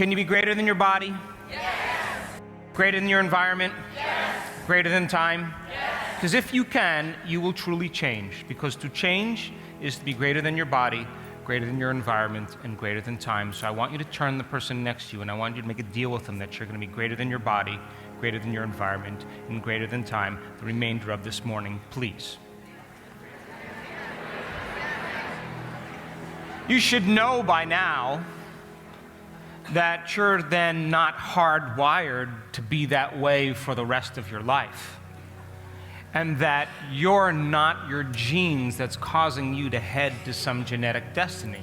Can you be greater than your body? Yes. Greater than your environment? Yes. Greater than time? Yes. Because if you can, you will truly change. Because to change is to be greater than your body, greater than your environment, and greater than time. So I want you to turn the person next to you, and I want you to make a deal with them that you're going to be greater than your body, greater than your environment, and greater than time the remainder of this morning, please. You should know by now that you're then not hardwired to be that way for the rest of your life. And that you're not your genes that's causing you to head to some genetic destiny.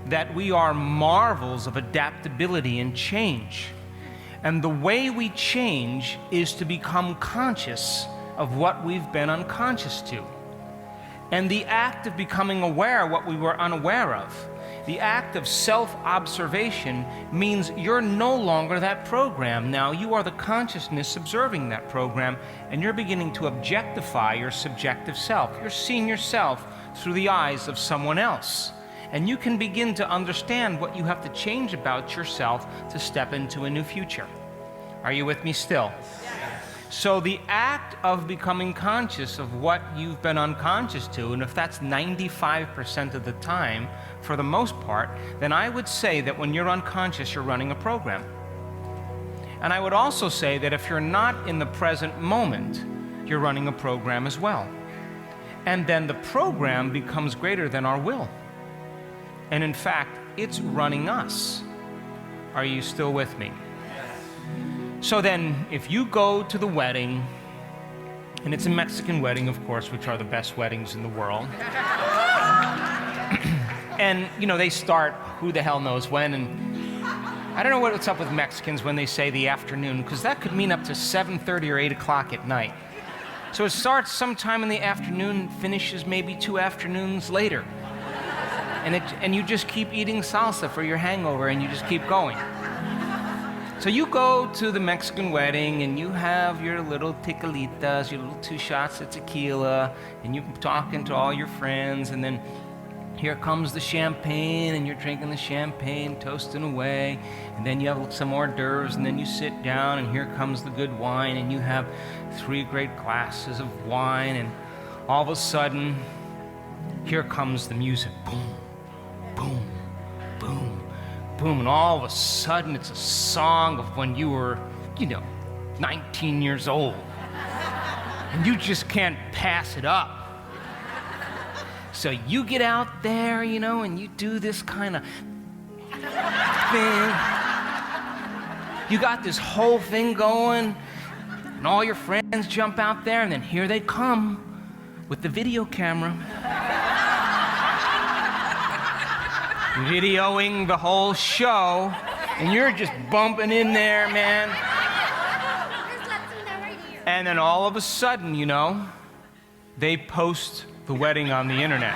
That we are marvels of adaptability and change. And the way we change is to become conscious of what we've been unconscious to. And the act of becoming aware of what we were unaware of, the act of self-observation, means you're no longer that program. Now you are the consciousness observing that program, and you're beginning to objectify your subjective self. You're seeing yourself through the eyes of someone else. And you can begin to understand what you have to change about yourself to step into a new future. Are you with me still? So the act of becoming conscious of what you've been unconscious to, and if that's 95% of the time, for the most part, then I would say that when you're unconscious, you're running a program. And I would also say that if you're not in the present moment, you're running a program as well. And then the program becomes greater than our will. And in fact, it's running us. Are you still with me? So then, if you go to the wedding, and it's a Mexican wedding, of course, which are the best weddings in the world, and, you know, they start who the hell knows when, and I don't know what's up with Mexicans when they say the afternoon, because that could mean up to 7:30 or 8 o'clock at night. So it starts sometime in the afternoon, finishes maybe 2 afternoons later. And you just keep eating salsa for your hangover, and you just keep going. So you go to the Mexican wedding and you have your little tequilitas, your little 2 shots of tequila, and you're talking to all your friends, and then here comes the champagne, and you're drinking the champagne, toasting away, and then you have some hors d'oeuvres, and then you sit down, and here comes the good wine, and you have 3 great glasses of wine, and all of a sudden, here comes the music. Boom, boom, boom. Boom, and all of a sudden it's a song of when you were, 19 years old. And you just can't pass it up. So you get out there, and you do this kind of thing. You got this whole thing going, and all your friends jump out there, and then here they come with the video camera. Videoing the whole show, and you're just bumping in there, man. And then all of a sudden, they post the wedding on the internet.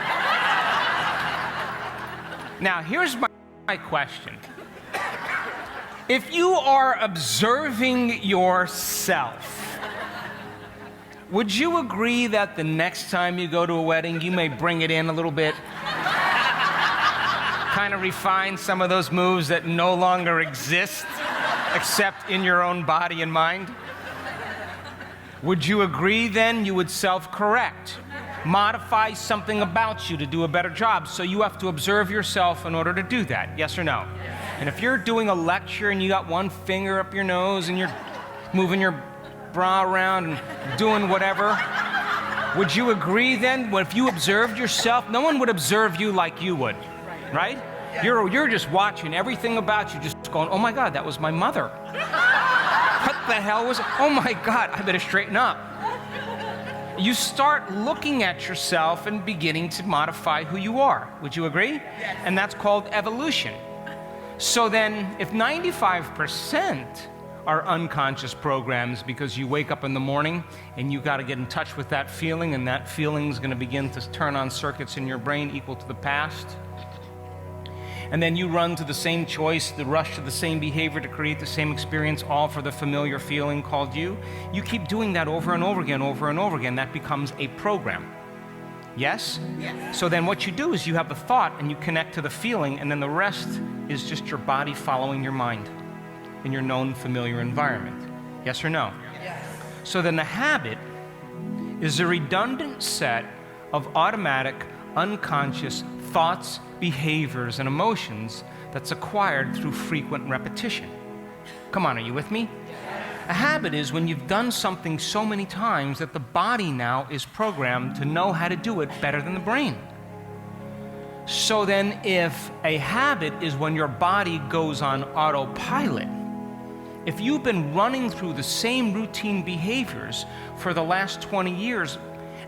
Now, here's my question. If you are observing yourself, would you agree that the next time you go to a wedding, you may bring it in a little bit? Kind of refine some of those moves that no longer exist except in your own body and mind? Would you agree then you would self-correct, modify something about you to do a better job? So you have to observe yourself in order to do that, yes or no? And if you're doing a lecture and you got one finger up your nose and you're moving your bra around and doing whatever, would you agree then, if you observed yourself, no one would observe you like you would? Right? You're just watching everything about you, just going, oh my God, that was my mother. What the hell was it? Oh my God, I better straighten up. You start looking at yourself and beginning to modify who you are. Would you agree? Yes. And that's called evolution. So then, if 95% are unconscious programs because you wake up in the morning and you got to get in touch with that feeling, and that feeling is going to begin to turn on circuits in your brain equal to the past, and then you run to the same choice, the rush to the same behavior to create the same experience, all for the familiar feeling called you. You keep doing that over and over again, that becomes a program. Yes? Yes. So then what you do is you have the thought and you connect to the feeling, and then the rest is just your body following your mind in your known familiar environment. Yes or no? Yes. So then the habit is a redundant set of automatic, unconscious thoughts, behaviors, and emotions that's acquired through frequent repetition. Come on, are you with me? A habit is when you've done something so many times that the body now is programmed to know how to do it better than the brain. So then if a habit is when your body goes on autopilot, if you've been running through the same routine behaviors for the last 20 years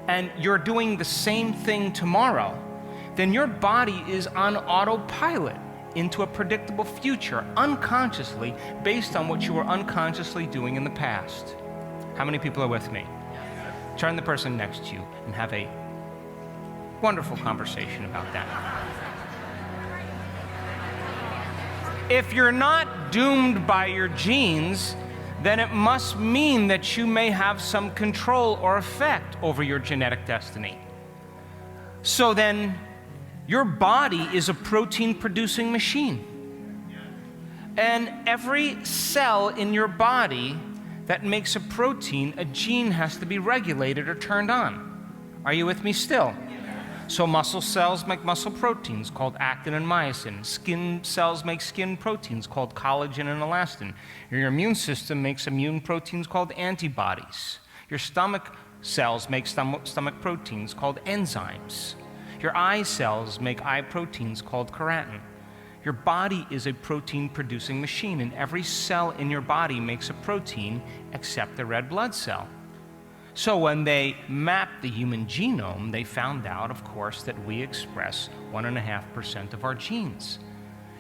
and you're doing the same thing tomorrow, then your body is on autopilot into a predictable future unconsciously based on what you were unconsciously doing in the past. How many people are with me? Turn to the person next to you and have a wonderful conversation about that. If you're not doomed by your genes, then it must mean that you may have some control or effect over your genetic destiny. So then, your body is a protein-producing machine. And every cell in your body that makes a protein, a gene has to be regulated or turned on. Are you with me still? So muscle cells make muscle proteins called actin and myosin. Skin cells make skin proteins called collagen and elastin. Your immune system makes immune proteins called antibodies. Your stomach cells make stomach proteins called enzymes. Your eye cells make eye proteins called keratin. Your body is a protein-producing machine, and every cell in your body makes a protein except the red blood cell. So when they mapped the human genome, they found out, of course, that we express 1.5% of our genes.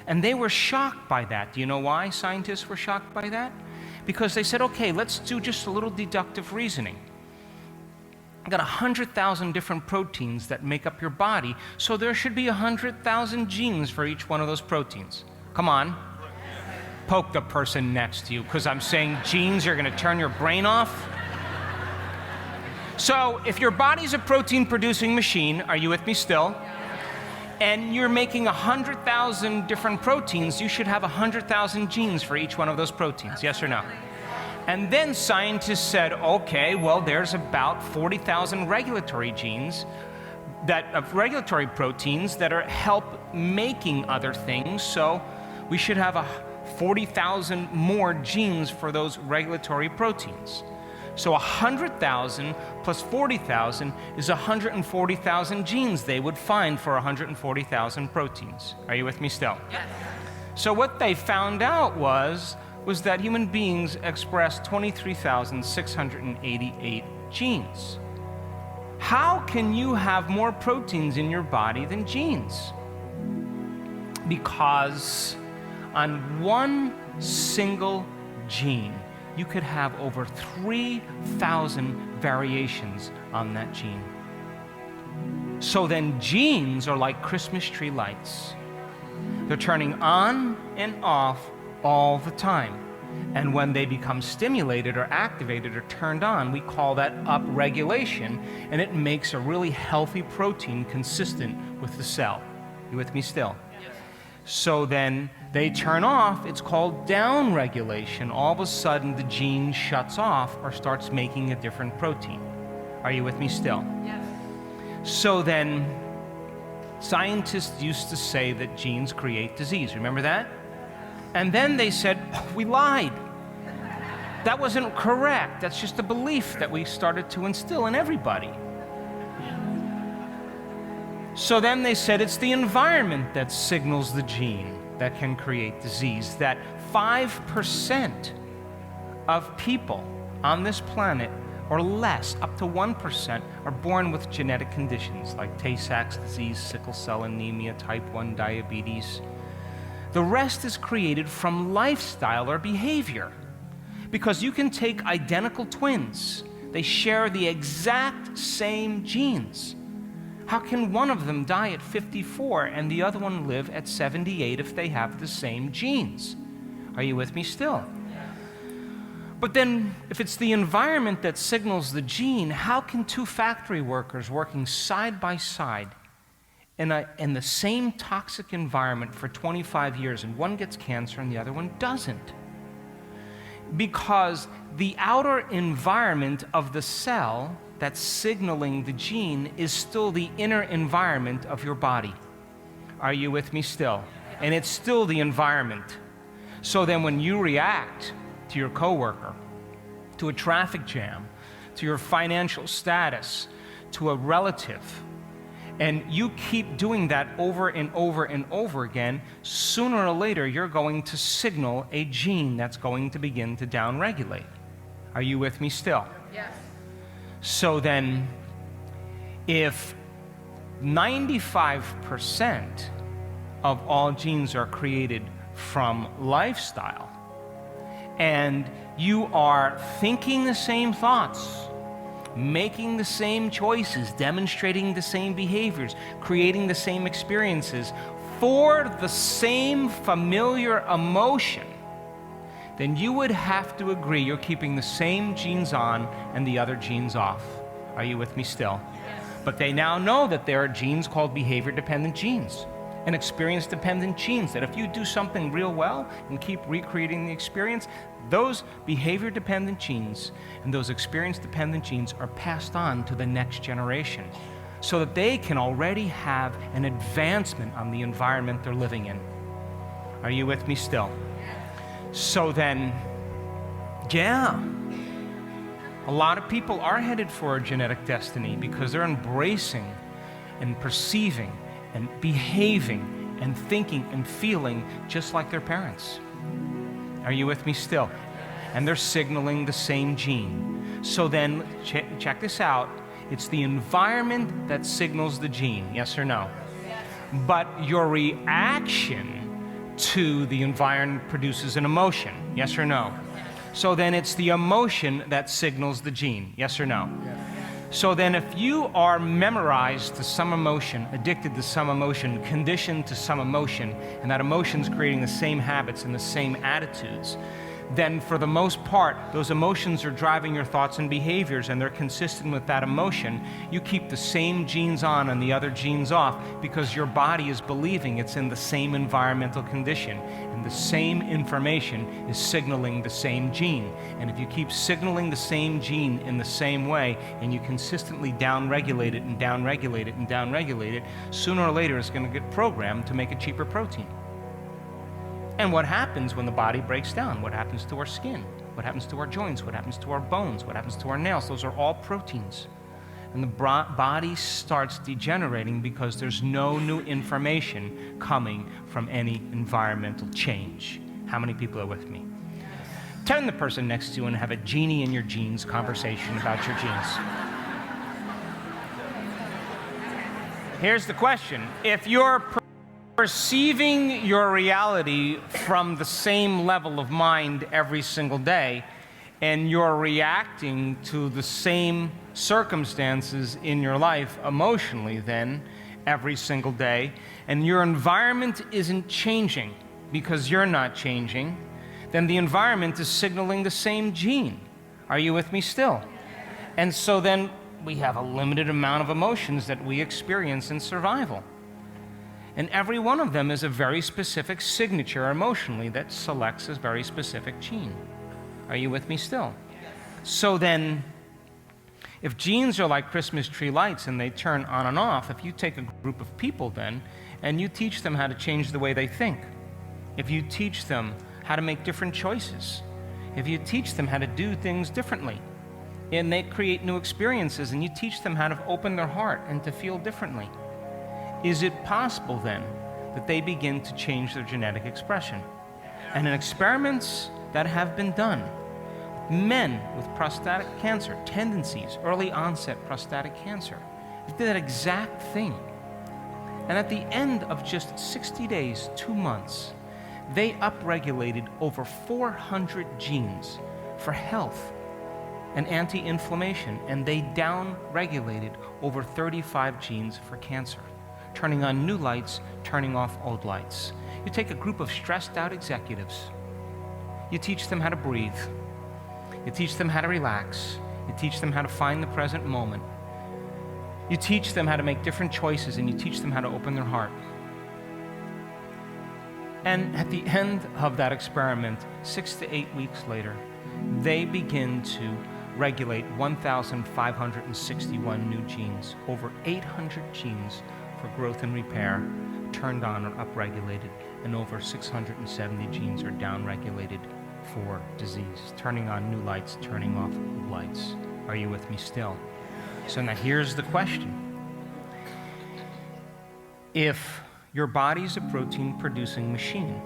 And they were shocked by that. Do you know why scientists were shocked by that? Because they said, okay, let's do just a little deductive reasoning. I've got 100,000 different proteins that make up your body, so there should be 100,000 genes for each one of those proteins. Come on. Poke the person next to you, because I'm saying genes are going to turn your brain off. So if your body's a protein-producing machine, are you with me still? And you're making 100,000 different proteins, you should have 100,000 genes for each one of those proteins, yes or no? And then scientists said, okay, well, there's about 40,000 regulatory genes, regulatory proteins that are help making other things, so we should have 40,000 more genes for those regulatory proteins. So 100,000 plus 40,000 is 140,000 genes they would find for 140,000 proteins. Are you with me still? Yes. So what they found out was that human beings express 23,688 genes. How can you have more proteins in your body than genes? Because on one single gene, you could have over 3,000 variations on that gene. So then genes are like Christmas tree lights. They're turning on and off all the time. And when they become stimulated or activated or turned on, we call that upregulation, and it makes a really healthy protein consistent with the cell. You with me still? Yes. So then they turn off, it's called downregulation. All of a sudden the gene shuts off or starts making a different protein. Are you with me still? Yes. So then scientists used to say that genes create disease. Remember that? And then they said, oh, we lied. That wasn't correct. That's just a belief that we started to instill in everybody. So then they said it's the environment that signals the gene that can create disease, that 5% of people on this planet or less, up to 1%, are born with genetic conditions like Tay-Sachs disease, sickle cell anemia, type 1 diabetes. The rest is created from lifestyle or behavior. Because you can take identical twins. They share the exact same genes. How can one of them die at 54 and the other one live at 78 if they have the same genes? Are you with me still? But then, if it's the environment that signals the gene, how can two factory workers working side by side in the same toxic environment for 25 years, and one gets cancer and the other one doesn't? Because the outer environment of the cell that's signaling the gene is still the inner environment of your body. Are you with me still? And it's still the environment. So then when you react to your coworker, to a traffic jam, to your financial status, to a relative, and you keep doing that over and over and over again, sooner or later you're going to signal a gene that's going to begin to downregulate. Are you with me still? Yes. So then, if 95% of all genes are created from lifestyle, and you are thinking the same thoughts, making the same choices, demonstrating the same behaviors, creating the same experiences for the same familiar emotion, then you would have to agree you're keeping the same genes on and the other genes off. Are you with me still? Yes. But they now know that there are genes called behavior-dependent genes and experience-dependent genes, that if you do something real well and keep recreating the experience, those behavior-dependent genes and those experience-dependent genes are passed on to the next generation so that they can already have an advancement on the environment they're living in. Are you with me still? So then, yeah, a lot of people are headed for a genetic destiny because they're embracing and perceiving and behaving and thinking and feeling just like their parents. Are you with me still? And they're signaling the same gene. So then, check this out. It's the environment that signals the gene, yes or no? Yes. But your reaction to the environment produces an emotion, yes or no? So then it's the emotion that signals the gene, yes or no? Yes. So then if you are memorized to some emotion, addicted to some emotion, conditioned to some emotion, and that emotion's creating the same habits and the same attitudes, then for the most part, those emotions are driving your thoughts and behaviors, and they're consistent with that emotion. You keep the same genes on and the other genes off because your body is believing it's in the same environmental condition, and the same information is signaling the same gene. And if you keep signaling the same gene in the same way, and you consistently downregulate it and downregulate it and downregulate it, sooner or later it's going to get programmed to make a cheaper protein. And what happens when the body breaks down? What happens to our skin? What happens to our joints? What happens to our bones? What happens to our nails? Those are all proteins. And the body starts degenerating because there's no new information coming from any environmental change. How many people are with me? Turn the person next to you and have a genie in your genes conversation about your genes. Here's the question. If you're perceiving your reality from the same level of mind every single day, and you're reacting to the same circumstances in your life emotionally then every single day, and your environment isn't changing because you're not changing, then the environment is signaling the same gene. Are you with me still? And so then we have a limited amount of emotions that we experience in survival. And every one of them is a very specific signature emotionally that selects a very specific gene. Are you with me still? So then, if genes are like Christmas tree lights and they turn on and off, if you take a group of people then and you teach them how to change the way they think, if you teach them how to make different choices, if you teach them how to do things differently, and they create new experiences and you teach them how to open their heart and to feel differently, is it possible then that they begin to change their genetic expression? And in experiments that have been done, men with prostatic cancer, tendencies, early onset prostatic cancer, they did that exact thing. And at the end of just 60 days, 2 months, they upregulated over 400 genes for health and anti-inflammation, and they downregulated over 35 genes for cancer, turning on new lights, turning off old lights. You take a group of stressed out executives, you teach them how to breathe, You teach them how to relax. You teach them how to find the present moment. You teach them how to make different choices, and you teach them how to open their heart. And at the end of that experiment, 6 to 8 weeks later, they begin to regulate 1,561 new genes. Over 800 genes for growth and repair turned on or upregulated, and over 670 genes are downregulated for disease. Turning on new lights, turning off old lights. Are you with me still? So now here's the question. If your body's a protein-producing machine,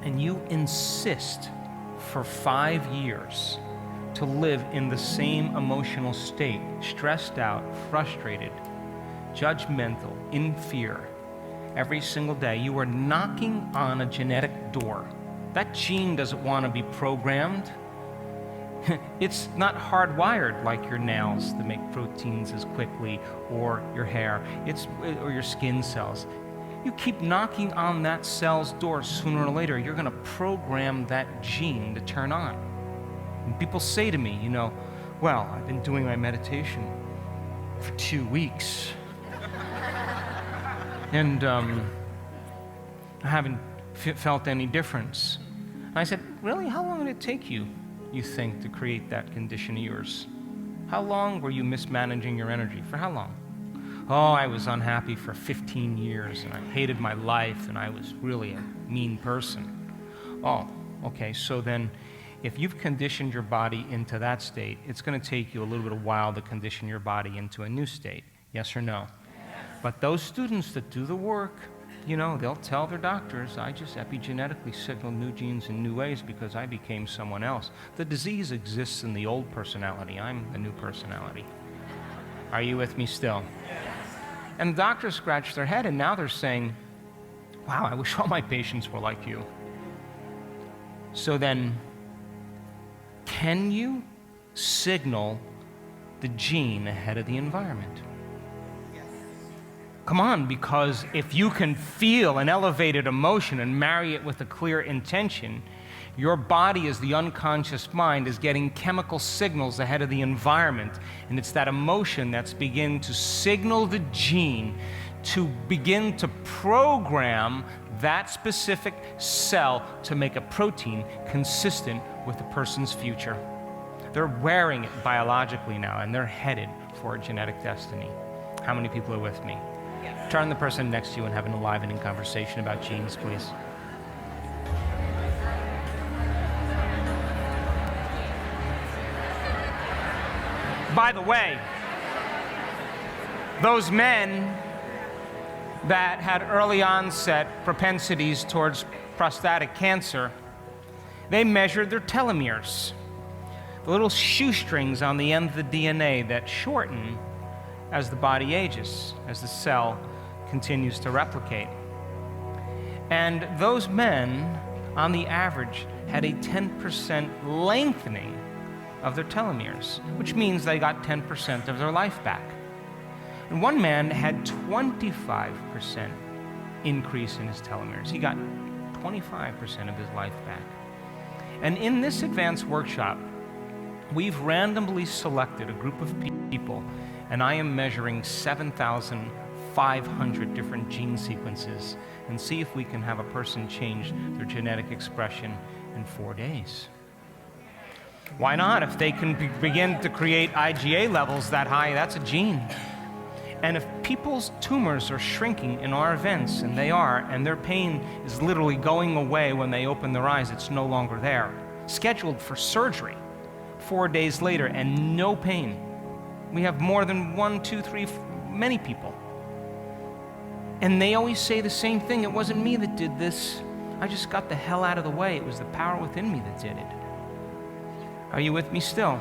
and you insist for 5 years to live in the same emotional state, stressed out, frustrated, judgmental, in fear, every single day, you are knocking on a genetic door. That gene doesn't want to be programmed. It's not hardwired like your nails to make proteins as quickly, or your hair, or your skin cells. You keep knocking on that cell's door, sooner or later, you're going to program that gene to turn on. And people say to me, well, I've been doing my meditation for 2 weeks. And I haven't felt any difference. And I said, really? How long did it take you think, to create that condition of yours? How long were you mismanaging your energy? For how long? Oh, I was unhappy for 15 years, and I hated my life, and I was really a mean person. Oh, okay, so then if you've conditioned your body into that state, it's going to take you a little bit of while to condition your body into a new state. Yes or no? Yes. But those students that do the work, they'll tell their doctors, I just epigenetically signaled new genes in new ways because I became someone else. The disease exists in the old personality. I'm the new personality. Are you with me still? Yes. And the doctors scratch their head, and now they're saying, wow, I wish all my patients were like you. So then, can you signal the gene ahead of the environment? Come on, because if you can feel an elevated emotion and marry it with a clear intention, your body, as the unconscious mind, is getting chemical signals ahead of the environment, and it's that emotion that's beginning to signal the gene to begin to program that specific cell to make a protein consistent with the person's future. They're wearing it biologically now, and they're headed for a genetic destiny. How many people are with me? Yes. Turn to the person next to you and have an enlivening conversation about genes, please. By the way, those men that had early onset propensities towards prostatic cancer, they measured their telomeres, the little shoestrings on the end of the DNA that shorten as the body ages, as the cell continues to replicate. And those men, on the average, had a 10% lengthening of their telomeres, which means they got 10% of their life back. And one man had 25% increase in his telomeres. He got 25% of his life back. And in this advanced workshop, we've randomly selected a group of people, and I am measuring 7,500 different gene sequences and see if we can have a person change their genetic expression in 4 days. Why not? If they can begin to create IgA levels that high, that's a gene. And if people's tumors are shrinking in our events, and they are, and their pain is literally going away when they open their eyes, it's no longer there. Scheduled for surgery 4 days later, and no pain. We have more than 1, 2, 3, many people. And they always say the same thing, it wasn't me that did this. I just got the hell out of the way. It was the power within me that did it. Are you with me still?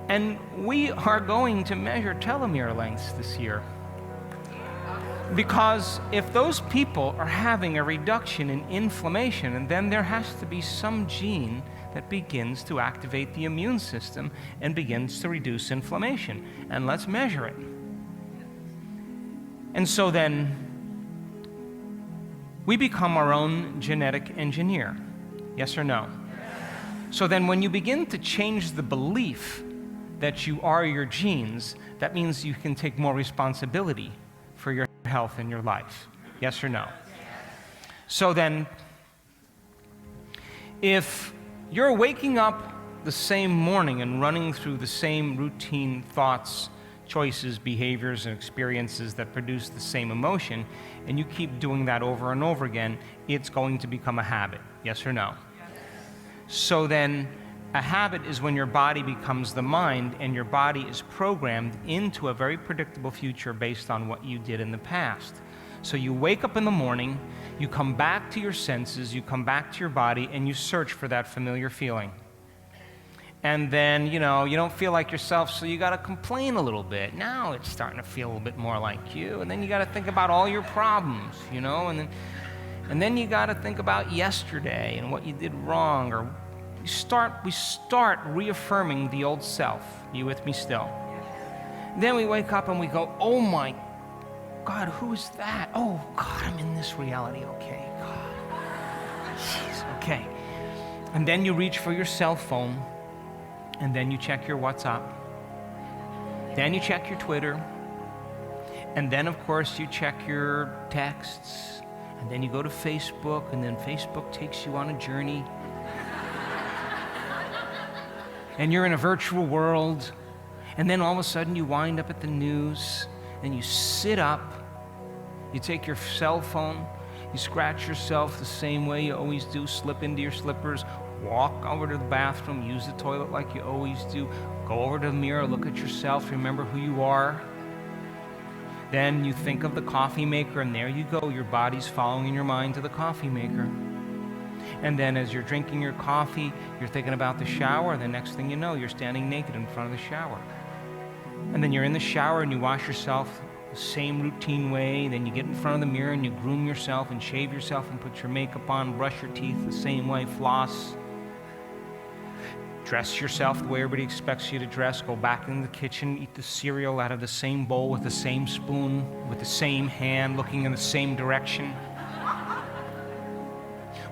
And we are going to measure telomere lengths this year. Because if those people are having a reduction in inflammation, and then there has to be some gene that begins to activate the immune system and begins to reduce inflammation. And let's measure it. And so then we become our own genetic engineer. Yes or no? So then when you begin to change the belief that you are your genes, that means you can take more responsibility for your health in your life. Yes or no? So then, if you're waking up the same morning and running through the same routine thoughts, choices, behaviors, and experiences that produce the same emotion, and you keep doing that over and over again, it's going to become a habit. Yes or no? So then, a habit is when your body becomes the mind, and your body is programmed into a very predictable future based on what you did in the past. So you wake up in the morning, you come back to your senses, you come back to your body, and you search for that familiar feeling. And then, you don't feel like yourself, so you got to complain a little bit. Now it's starting to feel a little bit more like you, and then you got to think about all your problems, and then you got to think about yesterday and what you did wrong, or we start reaffirming the old self. You with me still? Then we wake up and we go, oh my God, who is that? Oh God, I'm in this reality. Okay, God. Jeez, okay. And then you reach for your cell phone, and then you check your WhatsApp. Then you check your Twitter. And then, of course, you check your texts. And then you go to Facebook, and then Facebook takes you on a journey. And you're in a virtual world. And then all of a sudden you wind up at the news, and you sit up, you take your cell phone, you scratch yourself the same way you always do, slip into your slippers, walk over to the bathroom, use the toilet like you always do, go over to the mirror, look at yourself, remember who you are. Then you think of the coffee maker, and there you go, your body's following your mind to the coffee maker. And then as you're drinking your coffee, you're thinking about the shower, and the next thing you know, you're standing naked in front of the shower. And then you're in the shower and you wash yourself the same routine way. Then you get in front of the mirror and you groom yourself and shave yourself and put your makeup on, brush your teeth the same way, floss. Dress yourself the way everybody expects you to dress. Go back in the kitchen, eat the cereal out of the same bowl with the same spoon, with the same hand, looking in the same direction.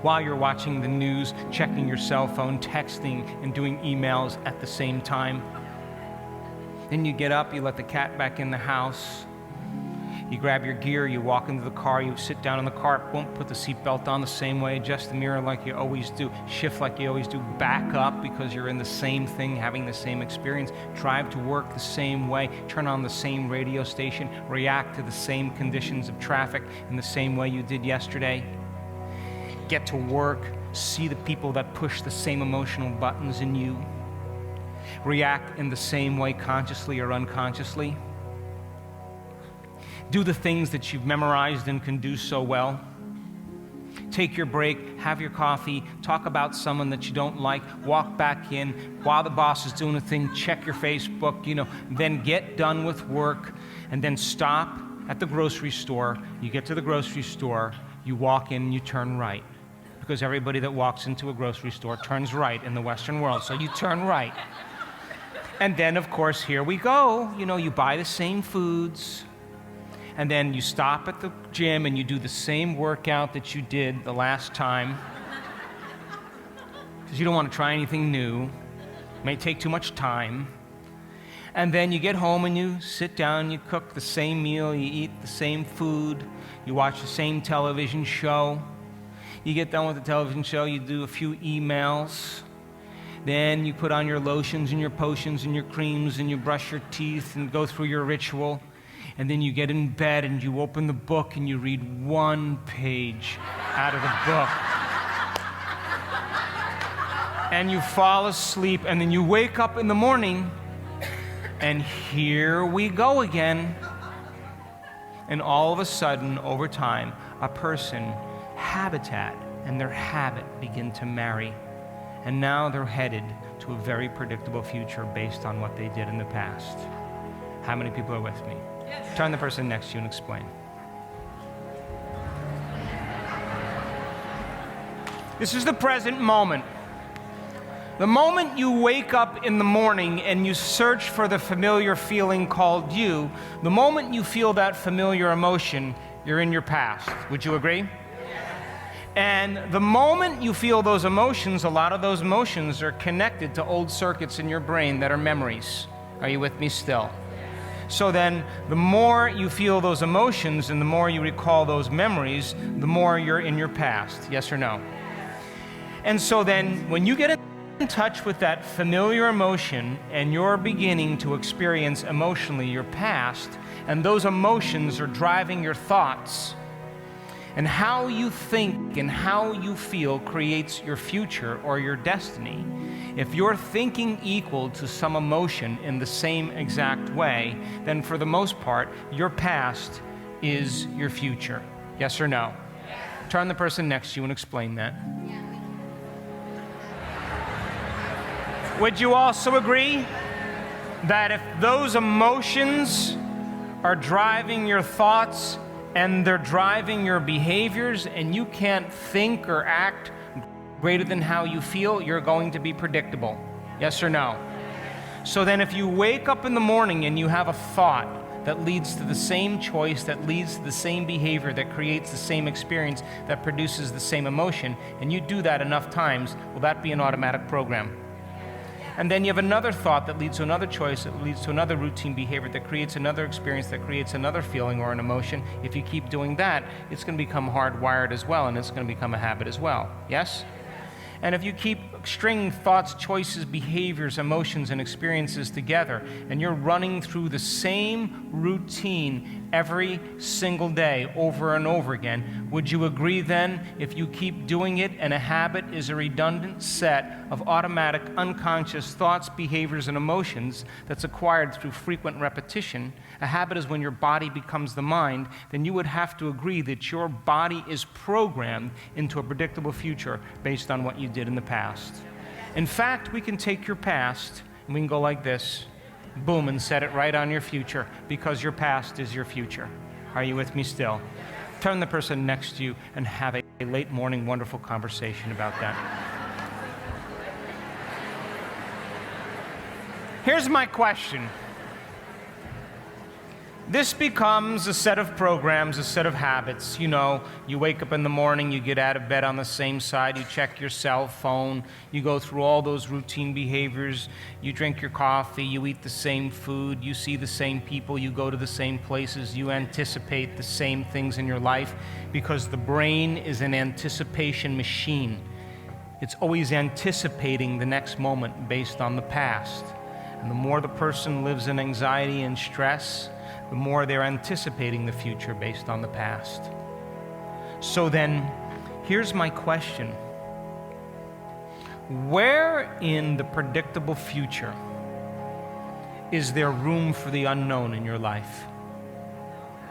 While you're watching the news, checking your cell phone, texting, and doing emails at the same time. Then you get up, you let the cat back in the house. You grab your gear, you walk into the car, you sit down in the car, boom, put the seatbelt on the same way, adjust the mirror like you always do, shift like you always do, back up because you're in the same thing, having the same experience, drive to work the same way, turn on the same radio station, react to the same conditions of traffic in the same way you did yesterday. Get to work, see the people that push the same emotional buttons in you. React in the same way, consciously or unconsciously. Do the things that you've memorized and can do so well. Take your break, have your coffee, talk about someone that you don't like, walk back in while the boss is doing a thing, check your Facebook, then get done with work, and then stop at the grocery store. You get to the grocery store, you walk in and you turn right. Because everybody that walks into a grocery store turns right in the Western world, so you turn right. And then, of course, here we go. You buy the same foods. And then you stop at the gym and you do the same workout that you did the last time. Because you don't want to try anything new. It may take too much time. And then you get home and you sit down, you cook the same meal, you eat the same food, you watch the same television show. You get done with the television show, you do a few emails. Then you put on your lotions and your potions and your creams and you brush your teeth and go through your ritual. And then you get in bed and you open the book and you read one page out of the book. And you fall asleep, and then you wake up in the morning and here we go again. And all of a sudden, over time, a person, habitat and their habit begin to marry. And now they're headed to a very predictable future based on what they did in the past. How many people are with me? Yes. Turn the person next to you and explain. This is the present moment. The moment you wake up in the morning and you search for the familiar feeling called you, the moment you feel that familiar emotion, you're in your past. Would you agree? Yes. And the moment you feel those emotions, a lot of those emotions are connected to old circuits in your brain that are memories. Are you with me still? So then, the more you feel those emotions and the more you recall those memories, the more you're in your past. Yes or no? And so then, when you get in touch with that familiar emotion and you're beginning to experience emotionally your past, and those emotions are driving your thoughts, and how you think and how you feel creates your future or your destiny. If you're thinking equal to some emotion in the same exact way, then for the most part, your past is your future. Yes or no? Yes. Turn the person next to you and explain that. Would you also agree that if those emotions are driving your thoughts and they're driving your behaviors and you can't think or act greater than how you feel, you're going to be predictable? Yes or no? So then if you wake up in the morning and you have a thought that leads to the same choice, that leads to the same behavior, that creates the same experience, that produces the same emotion, and you do that enough times, will that be an automatic program? And then you have another thought that leads to another choice, that leads to another routine behavior, that creates another experience, that creates another feeling or an emotion. If you keep doing that, it's going to become hardwired as well, and it's going to become a habit as well. Yes? And if you keep stringing thoughts, choices, behaviors, emotions, and experiences together, and you're running through the same routine every single day over and over again, would you agree then, if you keep doing it and a habit is a redundant set of automatic unconscious thoughts, behaviors, and emotions that's acquired through frequent repetition, a habit is when your body becomes the mind, then you would have to agree that your body is programmed into a predictable future based on what you did in the past. In fact, we can take your past and we can go like this, boom, and set it right on your future, because your past is your future. Are you with me still? Turn the person next to you and have a late morning wonderful conversation about that. Here's my question. This becomes a set of programs, a set of habits. You know, you wake up in the morning, you get out of bed on the same side, you check your cell phone, you go through all those routine behaviors, you drink your coffee, you eat the same food, you see the same people, you go to the same places, you anticipate the same things in your life, because the brain is an anticipation machine. It's always anticipating the next moment based on the past. And the more the person lives in anxiety and stress, the more they're anticipating the future based on the past. So then, here's my question. Where in the predictable future is there room for the unknown in your life?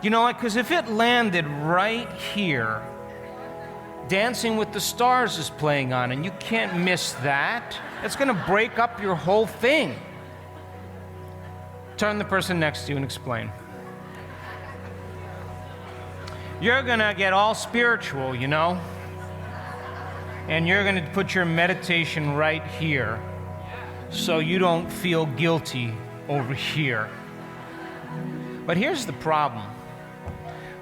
You know, because if it landed right here, Dancing with the Stars is playing on, and you can't miss that. It's going to break up your whole thing. Turn the person next to you and explain. You're going to get all spiritual, you know, and you're going to put your meditation right here so you don't feel guilty over here. But here's the problem.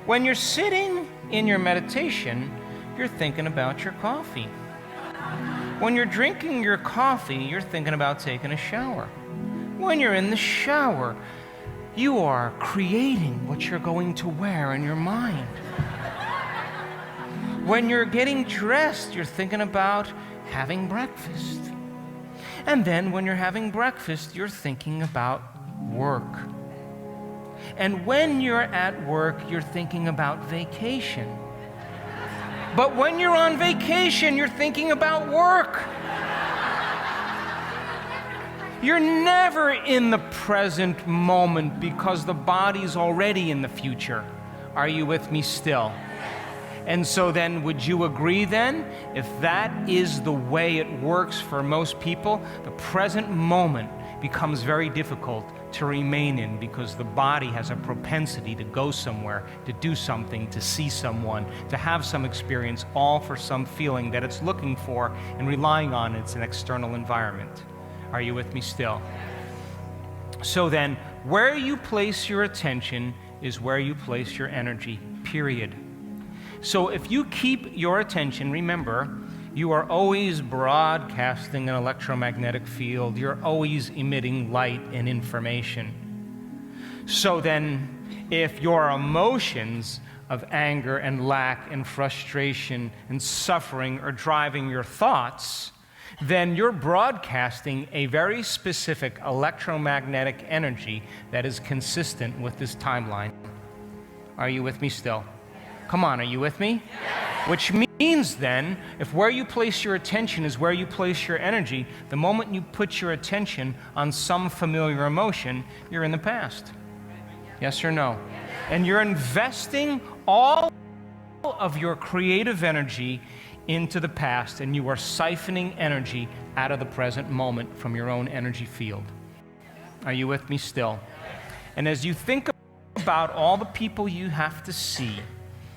When you're sitting in your meditation, you're thinking about your coffee. When you're drinking your coffee, you're thinking about taking a shower. When you're in the shower, you are creating what you're going to wear in your mind. When you're getting dressed, you're thinking about having breakfast. And then when you're having breakfast, you're thinking about work. And when you're at work, you're thinking about vacation. But when you're on vacation, you're thinking about work. You're never in the present moment because the body's already in the future. Are you with me still? And so then, would you agree then, if that is the way it works for most people, the present moment becomes very difficult to remain in, because the body has a propensity to go somewhere, to do something, to see someone, to have some experience, all for some feeling that it's looking for and relying on its an external environment. Are you with me still? So then, where you place your attention is where you place your energy, period. So if you keep your attention, remember, you are always broadcasting an electromagnetic field. You're always emitting light and information. So then, if your emotions of anger and lack and frustration and suffering are driving your thoughts, then you're broadcasting a very specific electromagnetic energy that is consistent with this timeline. Are you with me still? Come on, are you with me? Yes. Which means then, if where you place your attention is where you place your energy, the moment you put your attention on some familiar emotion, you're in the past. Yes or no? Yes. And you're investing all of your creative energy into the past, and you are siphoning energy out of the present moment from your own energy field. Are you with me still? And as you think about all the people you have to see,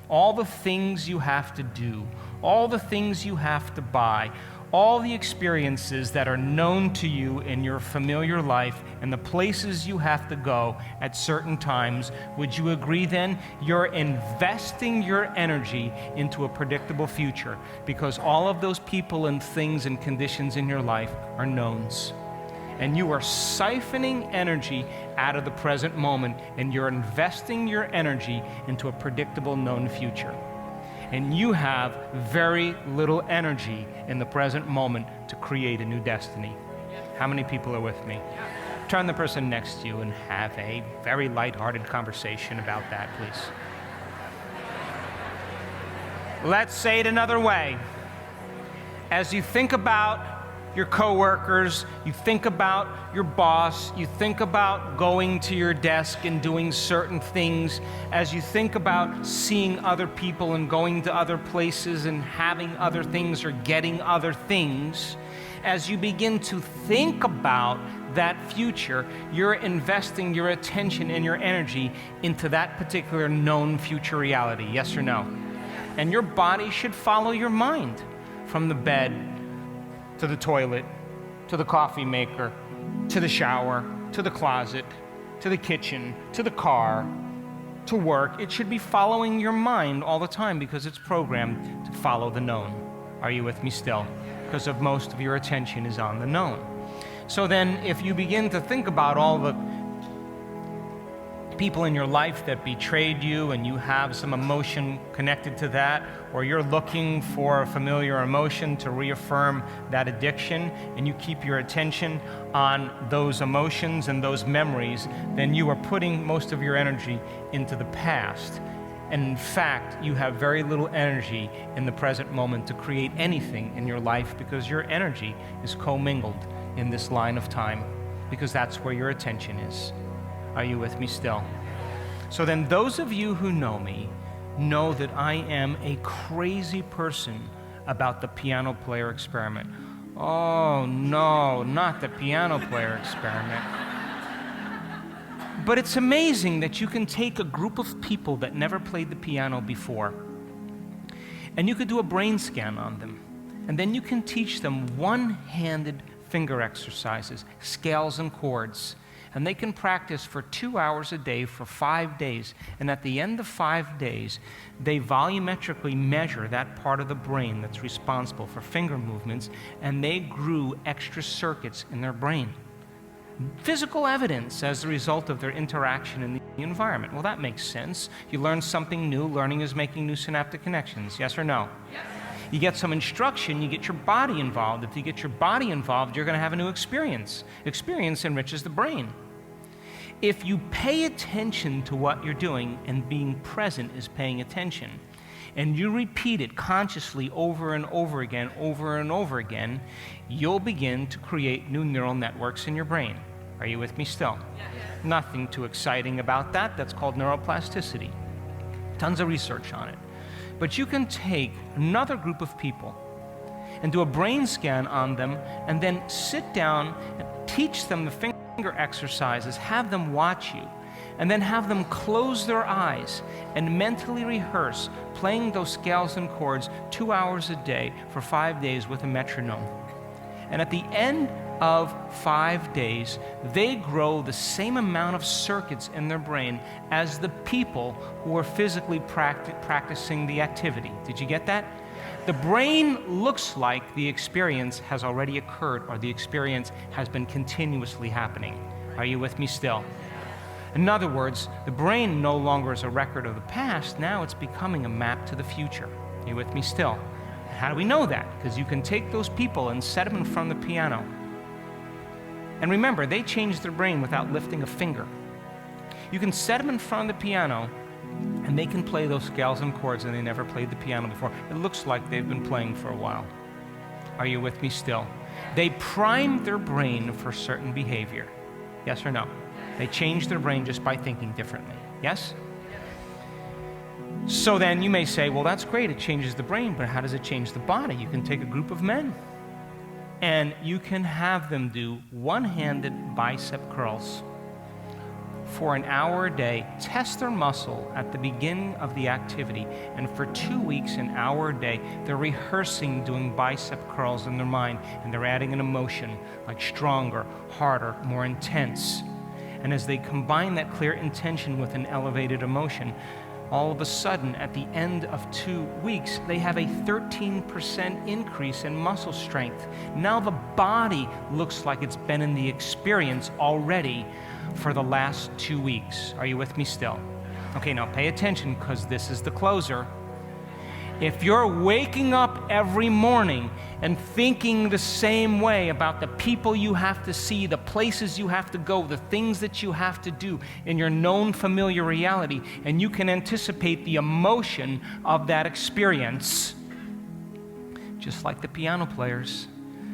all the things you have to do, all the things you have to buy, all the experiences that are known to you in your familiar life and the places you have to go at certain times, would you agree then you're investing your energy into a predictable future, because all of those people and things and conditions in your life are knowns. And you are siphoning energy out of the present moment, and you're investing your energy into a predictable known future. And you have very little energy in the present moment to create a new destiny. How many people are with me? Turn the person next to you and have a very lighthearted conversation about that, please. Let's say it another way. As you think about your coworkers, you think about your boss, you think about going to your desk and doing certain things, as you think about seeing other people and going to other places and having other things or getting other things, as you begin to think about that future, you're investing your attention and your energy into that particular known future reality, yes or no? And your body should follow your mind from the bed to the toilet, to the coffee maker, to the shower, to the closet, to the kitchen, to the car, to work. It should be following your mind all the time because it's programmed to follow the known. Are you with me still? Because of most of your attention is on the known. So then if you begin to think about all the people in your life that betrayed you and you have some emotion connected to that, or you're looking for a familiar emotion to reaffirm that addiction, and you keep your attention on those emotions and those memories, then you are putting most of your energy into the past. And in fact, you have very little energy in the present moment to create anything in your life, because your energy is commingled in this line of time, because that's where your attention is. Are you with me still? So then those of you who know me know that I am a crazy person about the piano player experiment. Oh no, not the piano player experiment. But it's amazing that you can take a group of people that never played the piano before, and you could do a brain scan on them, and then you can teach them one-handed finger exercises, scales and chords. And they can practice for 2 hours a day for 5 days. And at the end of 5 days, they volumetrically measure that part of the brain that's responsible for finger movements, and they grew extra circuits in their brain. Physical evidence as a result of their interaction in the environment. Well, that makes sense. You learn something new. Learning is making new synaptic connections. Yes or no? Yes. You get some instruction, you get your body involved. If you get your body involved, you're going to have a new experience. Experience enriches the brain. If you pay attention to what you're doing, and being present is paying attention, and you repeat it consciously over and over again, you'll begin to create new neural networks in your brain. Are you with me still? Yes. Nothing too exciting about that. That's called neuroplasticity. Tons of research on it. But you can take another group of people and do a brain scan on them, and then sit down and teach them the finger exercises, have them watch you, and then have them close their eyes and mentally rehearse playing those scales and chords 2 hours a day for 5 days with a metronome. And at the end of 5 days, they grow the same amount of circuits in their brain as the people who are physically practicing the activity. Did you get that? The brain looks like the experience has already occurred, or the experience has been continuously happening. Are you with me still? In other words, the brain no longer is a record of the past. Now it's becoming a map to the future. Are you with me still? How do we know that? Because you can take those people and set them in front of the piano. And remember, they changed their brain without lifting a finger. You can set them in front of the piano, and they can play those scales and chords, and they never played the piano before. It looks like they've been playing for a while. Are you with me still? They primed their brain for certain behavior. Yes or no? They changed their brain just by thinking differently. Yes? So then you may say, well, that's great, it changes the brain, but how does it change the body? You can take a group of men, and you can have them do one-handed bicep curls for an hour a day. Test their muscle at the beginning of the activity, and for 2 weeks, an hour a day, they're rehearsing doing bicep curls in their mind, and they're adding an emotion, like stronger, harder, more intense. And as they combine that clear intention with an elevated emotion, all of a sudden, at the end of 2 weeks, they have a 13% increase in muscle strength. Now the body looks like it's been in the experience already for the last 2 weeks. Are you with me still? Okay, now pay attention, because this is the closer. If you're waking up every morning and thinking the same way about the people you have to see, the places you have to go, the things that you have to do in your known familiar reality, and you can anticipate the emotion of that experience, just like the piano players,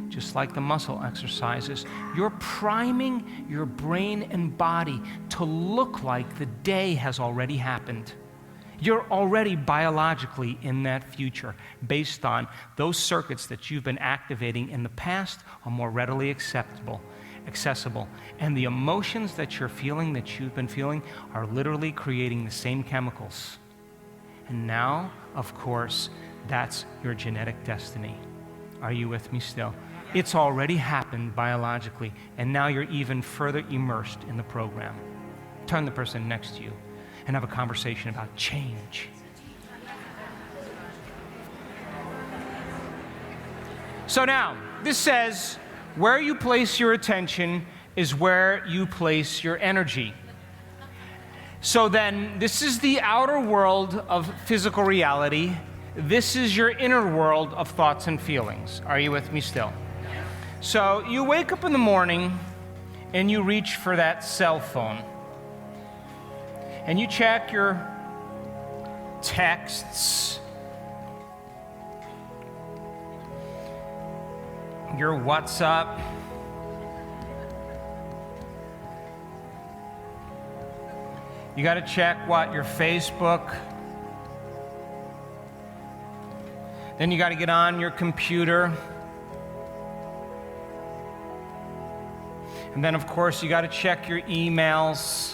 just like the muscle exercises, you're priming your brain and body to look like the day has already happened. You're already biologically in that future based on those circuits that you've been activating in the past are more readily accessible. And the emotions that you're feeling, that you've been feeling, are literally creating the same chemicals. And now, of course, that's your genetic destiny. Are you with me still? It's already happened biologically, and now you're even further immersed in the program. Turn the person next to you and have a conversation about change. So now, this says, where you place your attention is where you place your energy. So then, this is the outer world of physical reality. This is your inner world of thoughts and feelings. Are you with me still? So you wake up in the morning and you reach for that cell phone. And you check your texts, your WhatsApp, you got to check your Facebook. Then you got to get on your computer. And then, of course, you got to check your emails.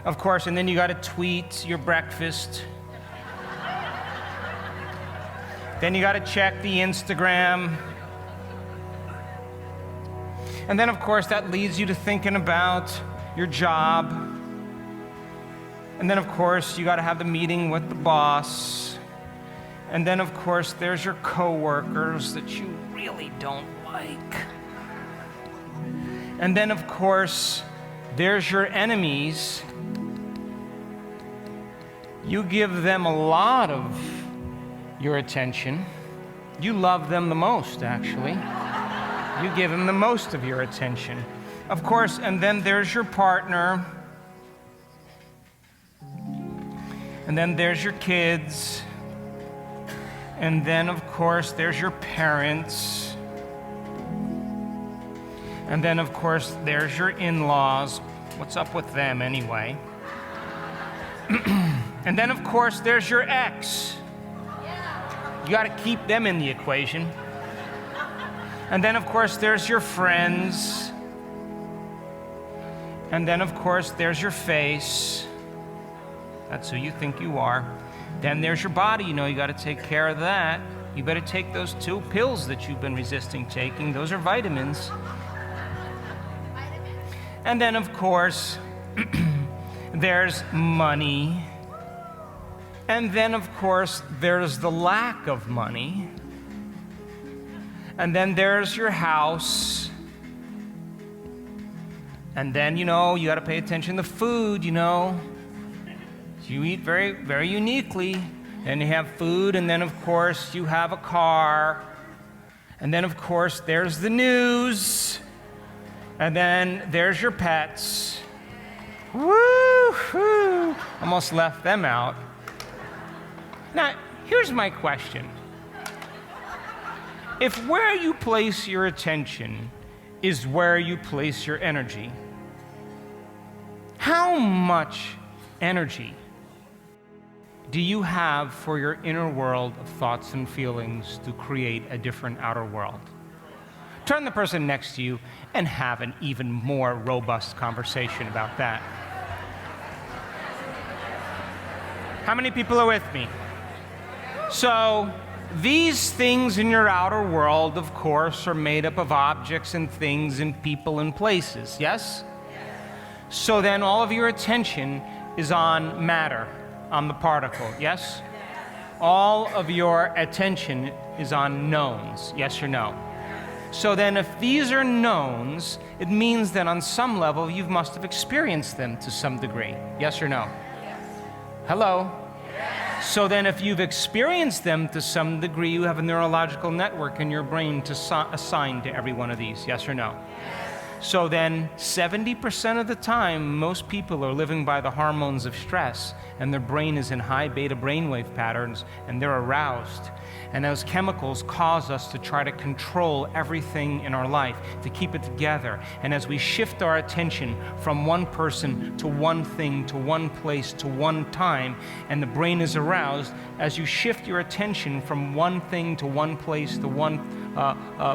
Of course, and then you got to tweet your breakfast. Then you got to check the Instagram. And then, of course, that leads you to thinking about your job. And then, of course, you got to have the meeting with the boss. And then, of course, there's your coworkers that you really don't like. And then, of course, there's your enemies. You give them a lot of your attention. You love them the most, actually. You give them the most of your attention. Of course, and then there's your partner. And then there's your kids. And then, of course, there's your parents. And then, of course, there's your in-laws. What's up with them, anyway? And then, of course, there's your ex. You got to keep them in the equation. And then, of course, there's your friends. And then, of course, there's your face. That's who you think you are. Then there's your body. You know, you got to take care of that. You better take those 2 pills that you've been resisting taking. Those are vitamins. And then, of course, there's money. And then, of course, there's the lack of money. And then there's your house. And then, you got to pay attention to food, You eat very, very uniquely. And you have food, and then, of course, you have a car. And then, of course, there's the news. And then there's your pets. Woo-hoo! Almost left them out. Now, here's my question. If where you place your attention is where you place your energy, how much energy do you have for your inner world of thoughts and feelings to create a different outer world? Turn the person next to you and have an even more robust conversation about that. How many people are with me? So, these things in your outer world, of course, are made up of objects and things and people and places, yes? So then all of your attention is on matter, on the particle, yes? All of your attention is on knowns, yes or no? So then if these are knowns, it means that on some level you must have experienced them to some degree, yes or no? Hello? So then if you've experienced them to some degree, you have a neurological network in your brain to assign to every one of these, yes or no? So then 70% of the time, most people are living by the hormones of stress, and their brain is in high beta brainwave patterns, and they're aroused. And those chemicals cause us to try to control everything in our life, to keep it together. And as we shift our attention from one person to one thing, to one place, to one time, and the brain is aroused, as you shift your attention from one thing to one place, to one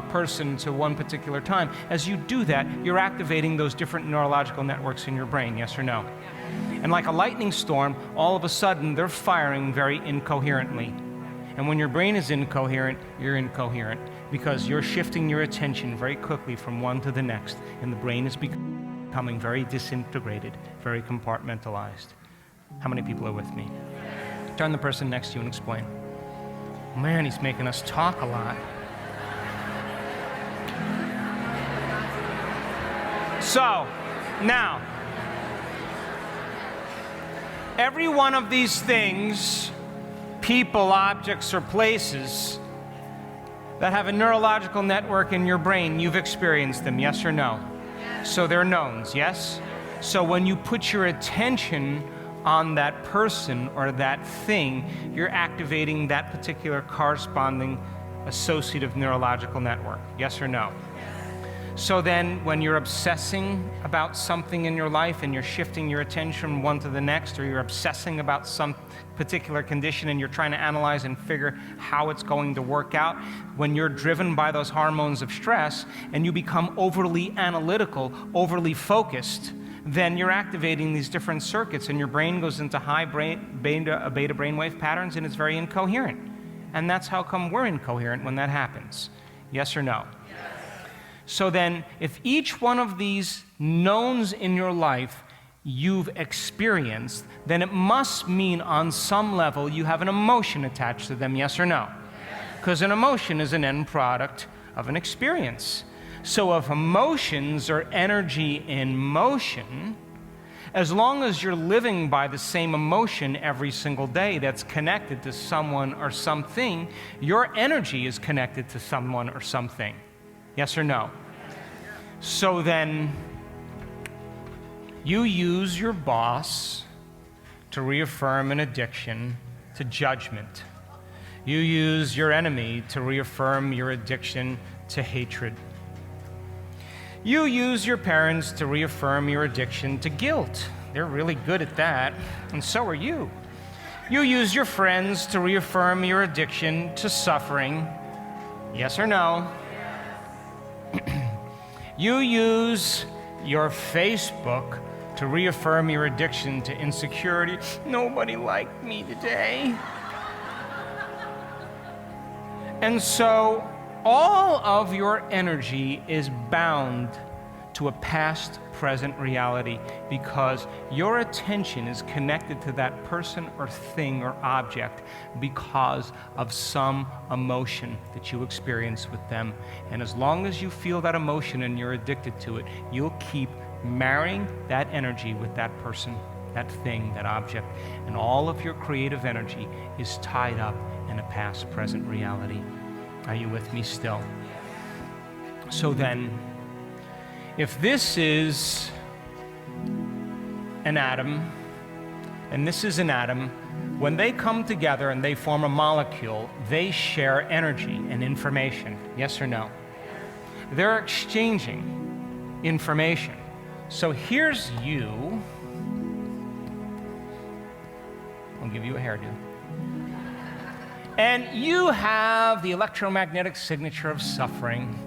person to one particular time, as you do that, you're activating those different neurological networks in your brain, yes or no? And like a lightning storm, all of a sudden, they're firing very incoherently. And when your brain is incoherent, you're incoherent because you're shifting your attention very quickly from one to the next, and the brain is becoming very disintegrated, very compartmentalized. How many people are with me? Turn the person next to you and explain. Man, he's making us talk a lot. So, now, every one of these things, people, objects, or places that have a neurological network in your brain, you've experienced them, yes or no? Yes. So they're knowns, yes? So when you put your attention on that person or that thing, you're activating that particular corresponding associative neurological network, yes or no? So then when you're obsessing about something in your life and you're shifting your attention from one to the next, or you're obsessing about some particular condition and you're trying to analyze and figure how it's going to work out, when you're driven by those hormones of stress and you become overly analytical, overly focused, then you're activating these different circuits and your brain goes into high beta brainwave patterns and it's very incoherent. And that's how come we're incoherent when that happens. Yes or no? So then, if each one of these knowns in your life you've experienced, then it must mean on some level you have an emotion attached to them, yes or no? Because an emotion is an end product of an experience. So if emotions are energy in motion, as long as you're living by the same emotion every single day that's connected to someone or something, your energy is connected to someone or something. Yes or no? So then, you use your boss to reaffirm an addiction to judgment. You use your enemy to reaffirm your addiction to hatred. You use your parents to reaffirm your addiction to guilt. They're really good at that, and so are you. You use your friends to reaffirm your addiction to suffering. Yes or no? You use your Facebook to reaffirm your addiction to insecurity. Nobody liked me today. And so all of your energy is bound to a past, present reality because your attention is connected to that person or thing or object because of some emotion that you experience with them. And as long as you feel that emotion and you're addicted to it, you'll keep marrying that energy with that person, that thing, that object. And all of your creative energy is tied up in a past, present reality. Are you with me still? So then, if this is an atom, and this is an atom, when they come together and they form a molecule, they share energy and information. Yes or no? They're exchanging information. So here's you. I'll give you a hairdo. And you have the electromagnetic signature of suffering.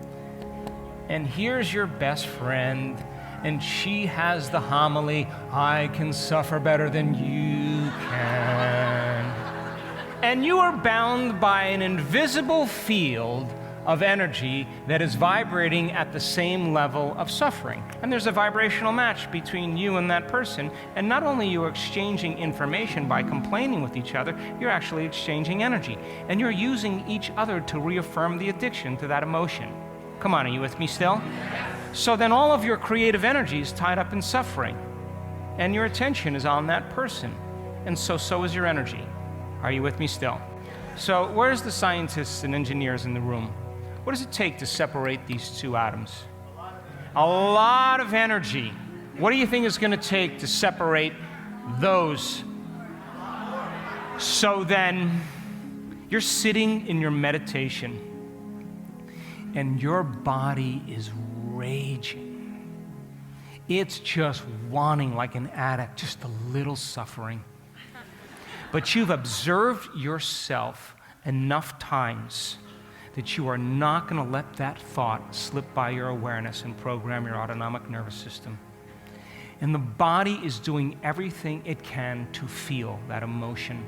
And here's your best friend, and she has the homily, I can suffer better than you can. And you are bound by an invisible field of energy that is vibrating at the same level of suffering. And there's a vibrational match between you and that person. And not only are you exchanging information by complaining with each other, you're actually exchanging energy. And you're using each other to reaffirm the addiction to that emotion. Come on, are you with me still? So then all of your creative energy is tied up in suffering. And your attention is on that person. And so is your energy. Are you with me still? So where's the scientists and engineers in the room? What does it take to separate these two atoms? A lot of energy. What do you think it's going to take to separate those? So then, you're sitting in your meditation, and your body is raging. It's just wanting, like an addict, just a little suffering. But you've observed yourself enough times that you are not going to let that thought slip by your awareness and program your autonomic nervous system. And the body is doing everything it can to feel that emotion.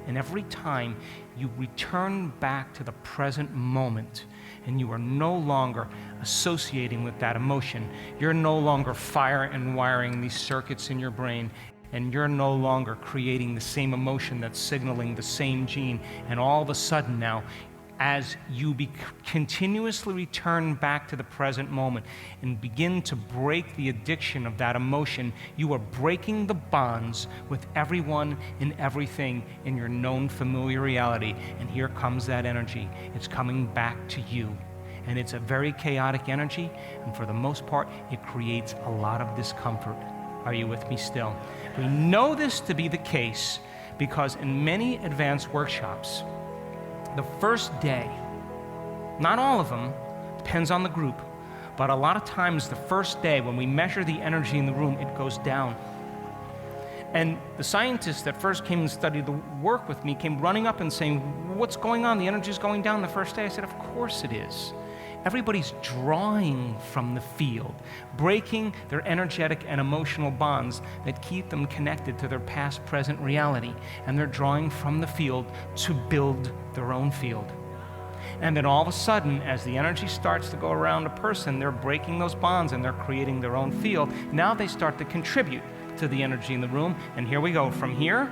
And every time you return back to the present moment and you are no longer associating with that emotion, you're no longer fire and wiring these circuits in your brain, and you're no longer creating the same emotion that's signaling the same gene. And all of a sudden now, as you continuously return back to the present moment and begin to break the addiction of that emotion, you are breaking the bonds with everyone and everything in your known familiar reality. And here comes that energy. It's coming back to you. And it's a very chaotic energy, and for the most part, it creates a lot of discomfort. Are you with me still? We know this to be the case because in many advanced workshops, the first day, not all of them, depends on the group, but a lot of times the first day when we measure the energy in the room, it goes down. And the scientists that first came and studied the work with me came running up and saying, what's going on? The energy's going down the first day. I said, of course it is. Everybody's drawing from the field, breaking their energetic and emotional bonds that keep them connected to their past, present reality. And they're drawing from the field to build their own field. And then all of a sudden, as the energy starts to go around a person, they're breaking those bonds and they're creating their own field. Now they start to contribute to the energy in the room. And here we go, from here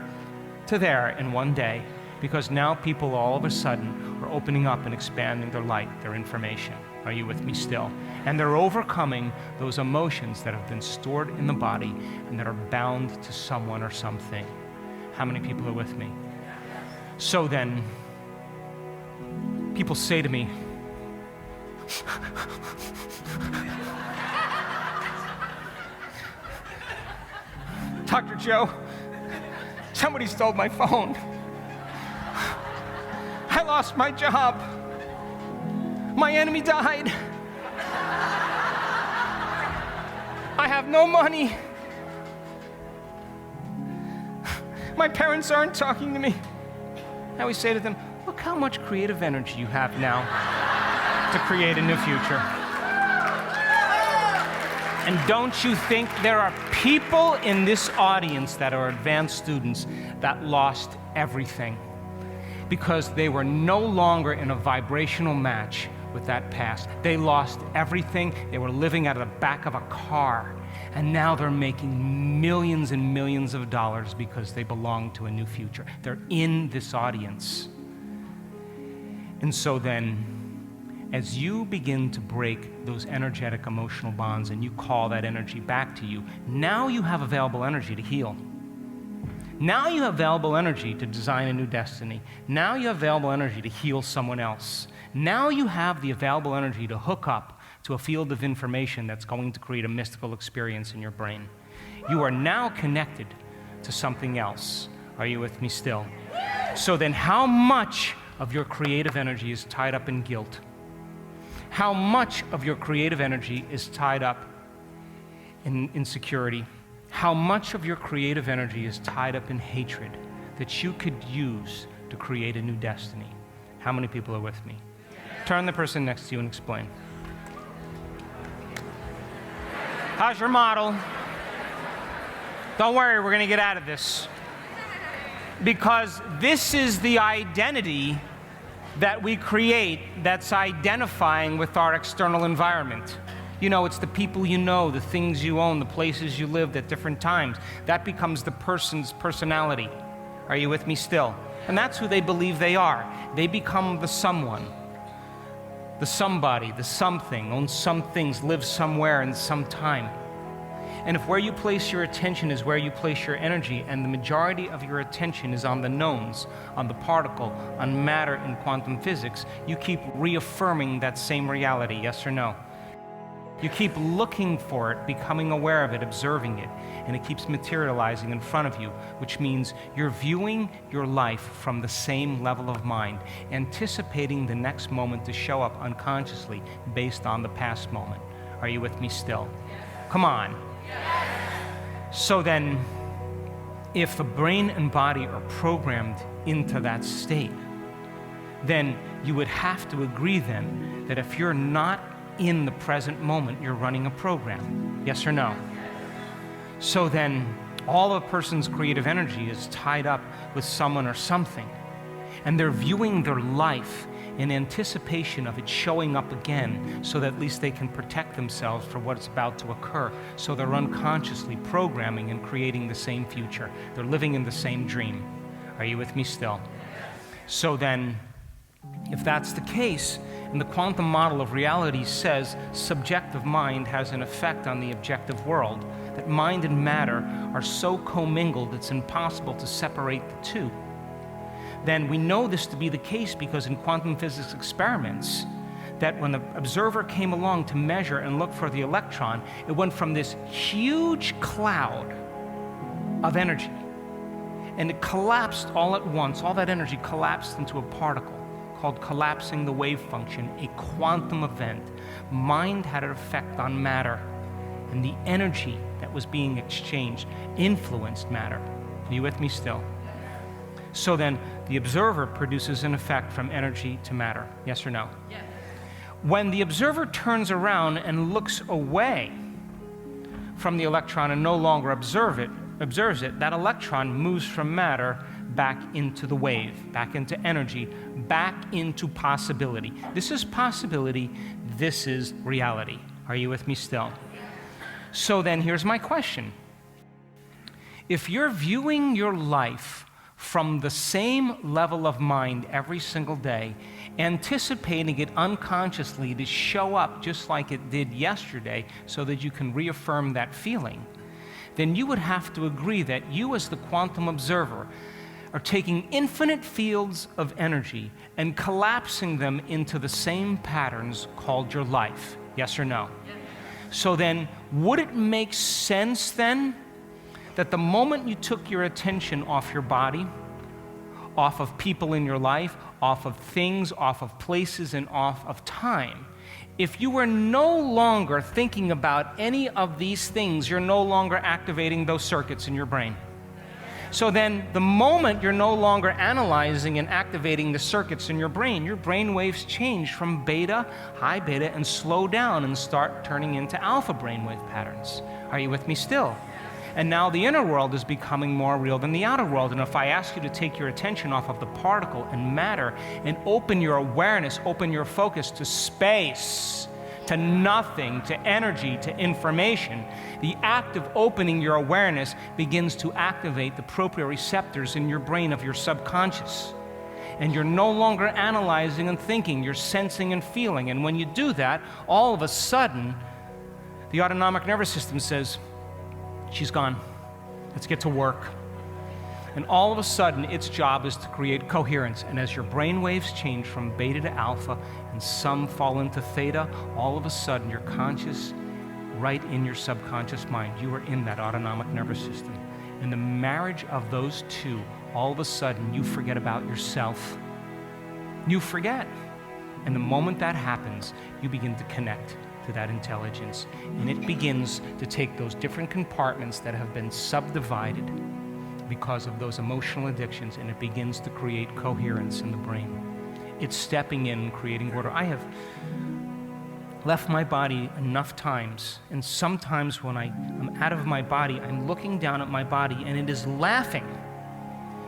to there in one day. Because now people all of a sudden are opening up and expanding their light, their information. Are you with me still? And they're overcoming those emotions that have been stored in the body and that are bound to someone or something. How many people are with me? So then, people say to me, Dr. Joe, somebody stole my phone. I lost my job. My enemy died. I have no money. My parents aren't talking to me. I always say to them, look how much creative energy you have now to create a new future. And don't you think there are people in this audience that are advanced students that lost everything? because they were no longer in a vibrational match with that past. They lost everything. They were living out of the back of a car. And now they're making millions and millions of dollars because they belong to a new future. They're in this audience. And so then, as you begin to break those energetic emotional bonds and you call that energy back to you, now you have available energy to heal. Now you have available energy to design a new destiny. Now you have available energy to heal someone else. Now you have the available energy to hook up to a field of information that's going to create a mystical experience in your brain. You are now connected to something else. Are you with me still? So then how much of your creative energy is tied up in guilt? How much of your creative energy is tied up in insecurity? How much of your creative energy is tied up in hatred that you could use to create a new destiny? How many people are with me? Turn the person next to you and explain. How's your model? Don't worry, we're going to get out of this. Because this is the identity that we create that's identifying with our external environment. You know, it's the people you know, the things you own, the places you lived at different times. That becomes the person's personality. Are you with me still? And that's who they believe they are. They become the someone, the somebody, the something, owns some things, lives somewhere in some time. And if where you place your attention is where you place your energy, and the majority of your attention is on the knowns, on the particle, on matter in quantum physics, you keep reaffirming that same reality, yes or no? You keep looking for it, becoming aware of it, observing it, and it keeps materializing in front of you, which means you're viewing your life from the same level of mind, anticipating the next moment to show up unconsciously based on the past moment. Are you with me still? Come on. So then, if the brain and body are programmed into that state, then you would have to agree then that if you're not in the present moment, you're running a program. Yes or no? So then, all a person's creative energy is tied up with someone or something, and they're viewing their life in anticipation of it showing up again so that at least they can protect themselves for what's about to occur. So they're unconsciously programming and creating the same future. They're living in the same dream. Are you with me still? So then, if that's the case, and the quantum model of reality says subjective mind has an effect on the objective world, that mind and matter are so commingled it's impossible to separate the two, then we know this to be the case because in quantum physics experiments, that when the observer came along to measure and look for the electron, it went from this huge cloud of energy, and it collapsed all at once. All that energy collapsed into a particle called collapsing the wave function, a quantum event. Mind had an effect on matter, and the energy that was being exchanged influenced matter. Are you with me still? So then, the observer produces an effect from energy to matter. Yes or no? Yes. When the observer turns around and looks away from the electron and no longer observes it, that electron moves from matter back into the wave, back into energy, back into possibility. This is possibility, this is reality. Are you with me still? So then, here's my question. If you're viewing your life from the same level of mind every single day, anticipating it unconsciously to show up just like it did yesterday so that you can reaffirm that feeling, then you would have to agree that you as the quantum observer are taking infinite fields of energy and collapsing them into the same patterns called your life. Yes or no? Yes. So then, would it make sense then that the moment you took your attention off your body, off of people in your life, off of things, off of places, and off of time, if you were no longer thinking about any of these things, you're no longer activating those circuits in your brain. So then, the moment you're no longer analyzing and activating the circuits in your brain waves change from beta, high beta, and slow down and start turning into alpha brainwave patterns. Are you with me still? And now the inner world is becoming more real than the outer world. And if I ask you to take your attention off of the particle and matter and open your awareness, open your focus to space, to nothing, to energy, to information, the act of opening your awareness begins to activate the proprioceptors in your brain of your subconscious. And you're no longer analyzing and thinking, you're sensing and feeling. And when you do that, all of a sudden, the autonomic nervous system says, she's gone, let's get to work. And all of a sudden, its job is to create coherence. And as your brain waves change from beta to alpha, and some fall into theta, all of a sudden, you're conscious right in your subconscious mind. You are in that autonomic nervous system. In the marriage of those two, all of a sudden, you forget about yourself. You forget. And the moment that happens, you begin to connect to that intelligence. And it begins to take those different compartments that have been subdivided because of those emotional addictions, and it begins to create coherence in the brain. It's stepping in and creating order. I have left my body enough times, and sometimes when I'm out of my body, I'm looking down at my body and it is laughing.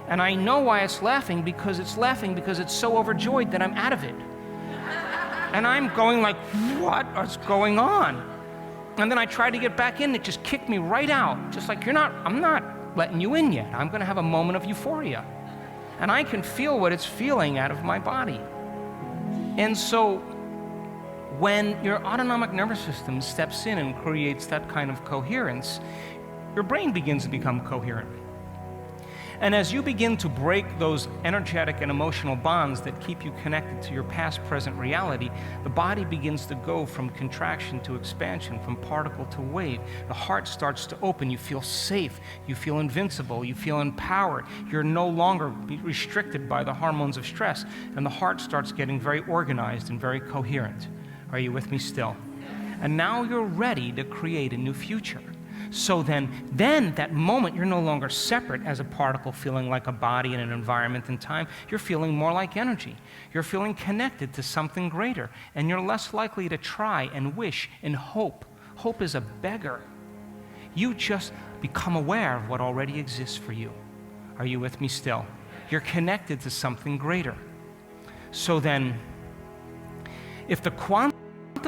And I know why it's laughing because it's so overjoyed that I'm out of it. And I'm going like, what is going on? And then I tried to get back in, it just kicked me right out. Just like, I'm not letting you in yet. I'm gonna have a moment of euphoria. And I can feel what it's feeling out of my body. And so when your autonomic nervous system steps in and creates that kind of coherence, your brain begins to become coherent. And as you begin to break those energetic and emotional bonds that keep you connected to your past, present reality, the body begins to go from contraction to expansion, from particle to wave. The heart starts to open. You feel safe. You feel invincible. You feel empowered. You're no longer restricted by the hormones of stress. And the heart starts getting very organized and very coherent. Are you with me still? And now you're ready to create a new future. So then that moment, you're no longer separate as a particle feeling like a body in an environment and time. You're feeling more like energy. You're feeling connected to something greater. And you're less likely to try and wish and hope. Hope is a beggar. You just become aware of what already exists for you. Are you with me still? You're connected to something greater. So then, if the quantum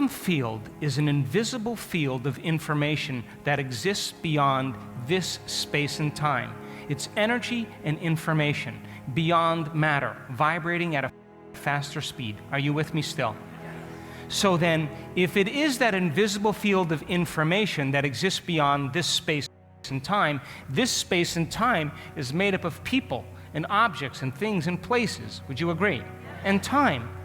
field is an invisible field of information that exists beyond this space and time. It's energy and information beyond matter, vibrating at a faster speed. Are you with me still? So then, if it is that invisible field of information that exists beyond this space and time, this space and time is made up of people and objects and things and places. Would you agree? And time.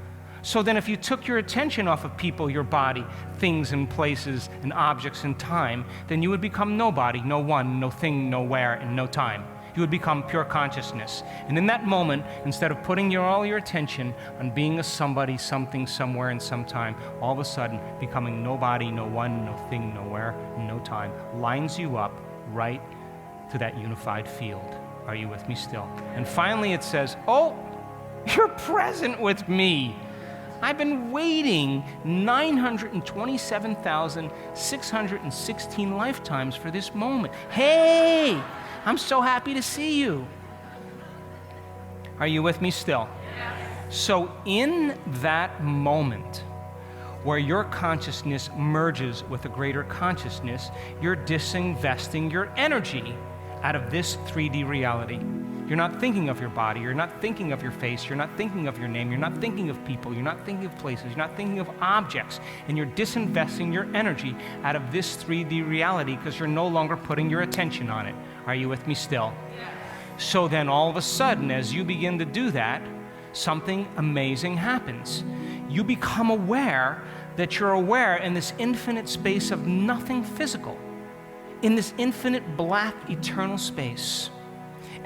So then if you took your attention off of people, your body, things and places and objects and time, then you would become nobody, no one, no thing, no where, and no time. You would become pure consciousness. And in that moment, instead of putting all your attention on being a somebody, something, somewhere, and sometime, all of a sudden becoming nobody, no one, no thing, nowhere, and no time, lines you up right to that unified field. Are you with me still? And finally it says, oh, you're present with me. I've been waiting 927,616 lifetimes for this moment. Hey, I'm so happy to see you. Are you with me still? Yes. So in that moment where your consciousness merges with a greater consciousness, you're disinvesting your energy out of this 3D reality. You're not thinking of your body, you're not thinking of your face, you're not thinking of your name, you're not thinking of people, you're not thinking of places, you're not thinking of objects, and you're disinvesting your energy out of this 3D reality because you're no longer putting your attention on it. Are you with me still? Yes. So then all of a sudden, as you begin to do that, something amazing happens. You become aware that you're aware in this infinite space of nothing physical, in this infinite black eternal space.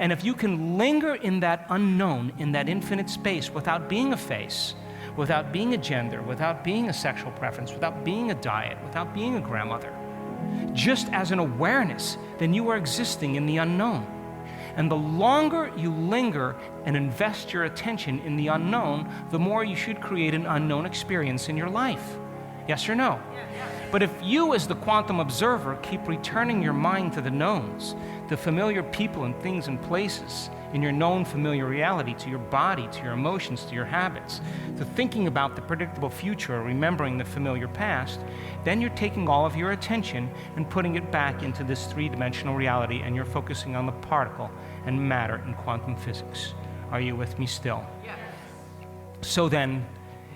And if you can linger in that unknown, in that infinite space, without being a face, without being a gender, without being a sexual preference, without being a diet, without being a grandmother, just as an awareness, then you are existing in the unknown. And the longer you linger and invest your attention in the unknown, the more you should create an unknown experience in your life. Yes or no? Yeah. But if you, as the quantum observer, keep returning your mind to the knowns, to familiar people and things and places in your known familiar reality, to your body, to your emotions, to your habits, to thinking about the predictable future or remembering the familiar past, then you're taking all of your attention and putting it back into this three-dimensional reality, and you're focusing on the particle and matter in quantum physics. Are you with me still? Yes. So then,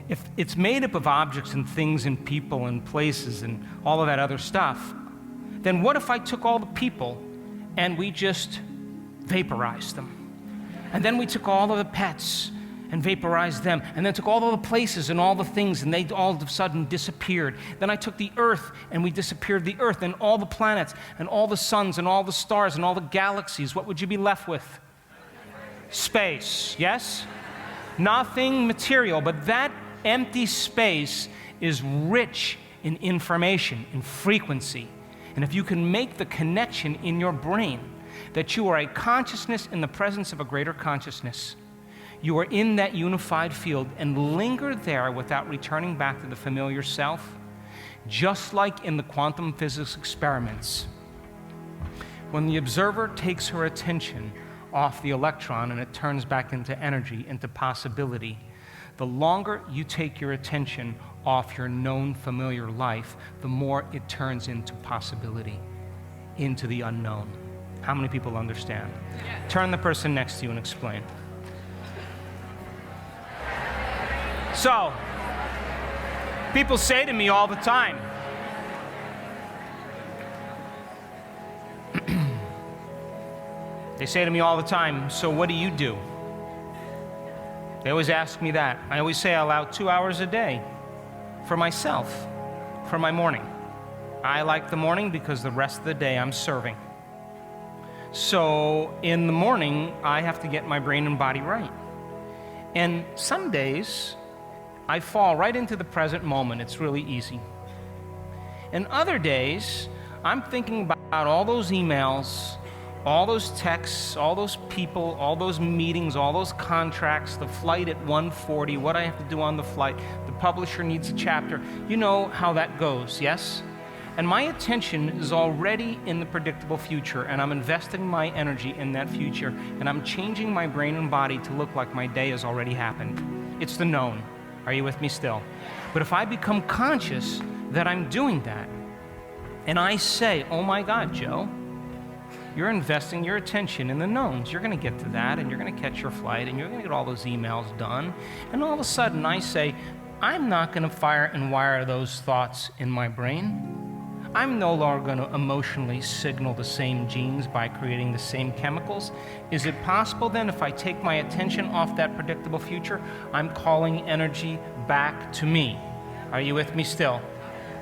if it's made up of objects and things and people and places and all of that other stuff, then what if I took all the people and we just vaporized them? And then we took all of the pets and vaporized them, and then took all of the places and all the things, and they all of a sudden disappeared. Then I took the Earth, and we disappeared the Earth, and all the planets, and all the suns, and all the stars, and all the galaxies. What would you be left with? Space, yes? Nothing material, but that empty space is rich in information, in frequency. And if you can make the connection in your brain that you are a consciousness in the presence of a greater consciousness, you are in that unified field and linger there without returning back to the familiar self, just like in the quantum physics experiments. When the observer takes her attention off the electron and it turns back into energy, into possibility, the longer you take your attention off your known familiar life, the more it turns into possibility, into the unknown. How many people understand? Yeah. Turn the person next to you and explain. So, people say to me all the time, they say to me all the time, so what do you do? They always ask me that. I always say I allow 2 hours a day for myself, for my morning. I like the morning because the rest of the day I'm serving. So in the morning, I have to get my brain and body right. And some days, I fall right into the present moment. It's really easy. And other days, I'm thinking about all those emails, all those texts, all those people, all those meetings, all those contracts, the flight at 1:40, what I have to do on the flight, the publisher needs a chapter. You know how that goes, yes? And my attention is already in the predictable future, and I'm investing my energy in that future, and I'm changing my brain and body to look like my day has already happened. It's the known. Are you with me still? But if I become conscious that I'm doing that, and I say, oh my God, Joe, you're investing your attention in the knowns. You're going to get to that, and you're going to catch your flight, and you're going to get all those emails done. And all of a sudden, I say, I'm not going to fire and wire those thoughts in my brain. I'm no longer going to emotionally signal the same genes by creating the same chemicals. Is it possible then, if I take my attention off that predictable future, I'm calling energy back to me? Are you with me still?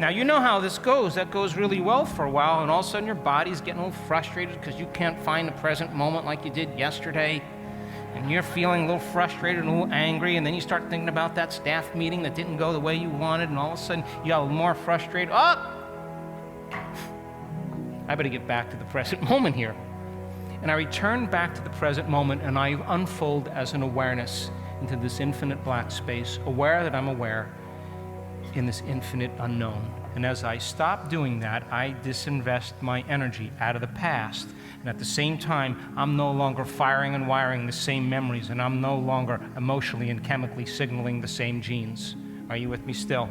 Now, you know how this goes. That goes really well for a while, and all of a sudden your body's getting a little frustrated because you can't find the present moment like you did yesterday. And you're feeling a little frustrated and a little angry, and then you start thinking about that staff meeting that didn't go the way you wanted, and all of a sudden you got a little more frustrated. Oh! I better get back to the present moment here. And I return back to the present moment, and I unfold as an awareness into this infinite black space, aware that I'm aware in this infinite unknown. And as I stop doing that, I disinvest my energy out of the past. And at the same time, I'm no longer firing and wiring the same memories, and I'm no longer emotionally and chemically signaling the same genes. Are you with me still?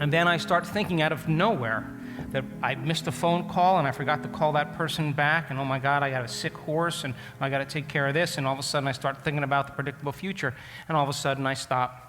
And then I start thinking out of nowhere that I missed a phone call and I forgot to call that person back, and oh my God, I got a sick horse and I got to take care of this, and all of a sudden I start thinking about the predictable future, and all of a sudden I stop.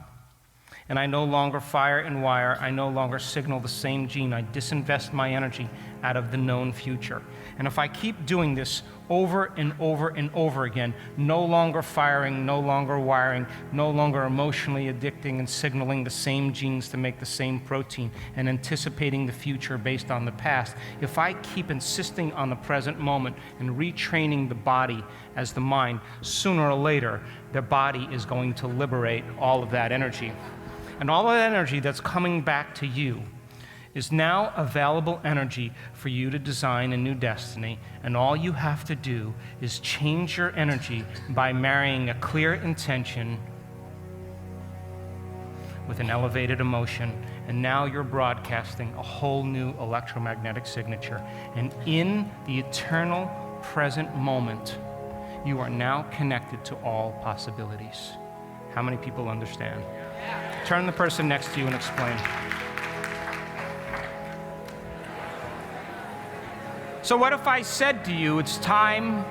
And I no longer fire and wire, I no longer signal the same gene, I disinvest my energy out of the known future. And if I keep doing this over and over and over again, no longer firing, no longer wiring, no longer emotionally addicting and signaling the same genes to make the same protein and anticipating the future based on the past, if I keep insisting on the present moment and retraining the body as the mind, sooner or later, the body is going to liberate all of that energy. And all of that energy that's coming back to you is now available energy for you to design a new destiny, and all you have to do is change your energy by marrying a clear intention with an elevated emotion, and now you're broadcasting a whole new electromagnetic signature. And in the eternal present moment, you are now connected to all possibilities. How many people understand? Turn to the person next to you and explain. So what if I said to you, it's time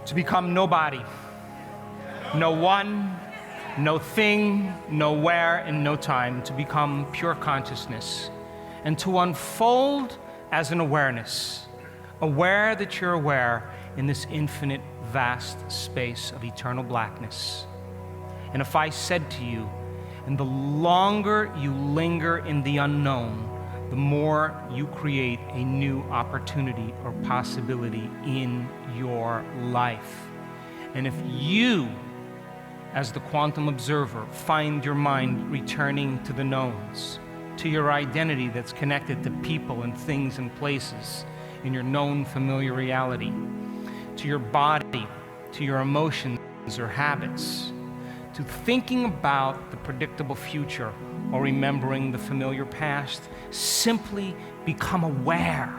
to become nobody? No one, no thing, no where, and no time, to become pure consciousness and to unfold as an awareness, aware that you're aware in this infinite, vast space of eternal blackness. And if I said to you, and the longer you linger in the unknown, the more you create a new opportunity or possibility in your life. And if you, as the quantum observer, find your mind returning to the knowns, to your identity that's connected to people and things and places in your known familiar reality, to your body, to your emotions or habits, to thinking about the predictable future or remembering the familiar past, simply become aware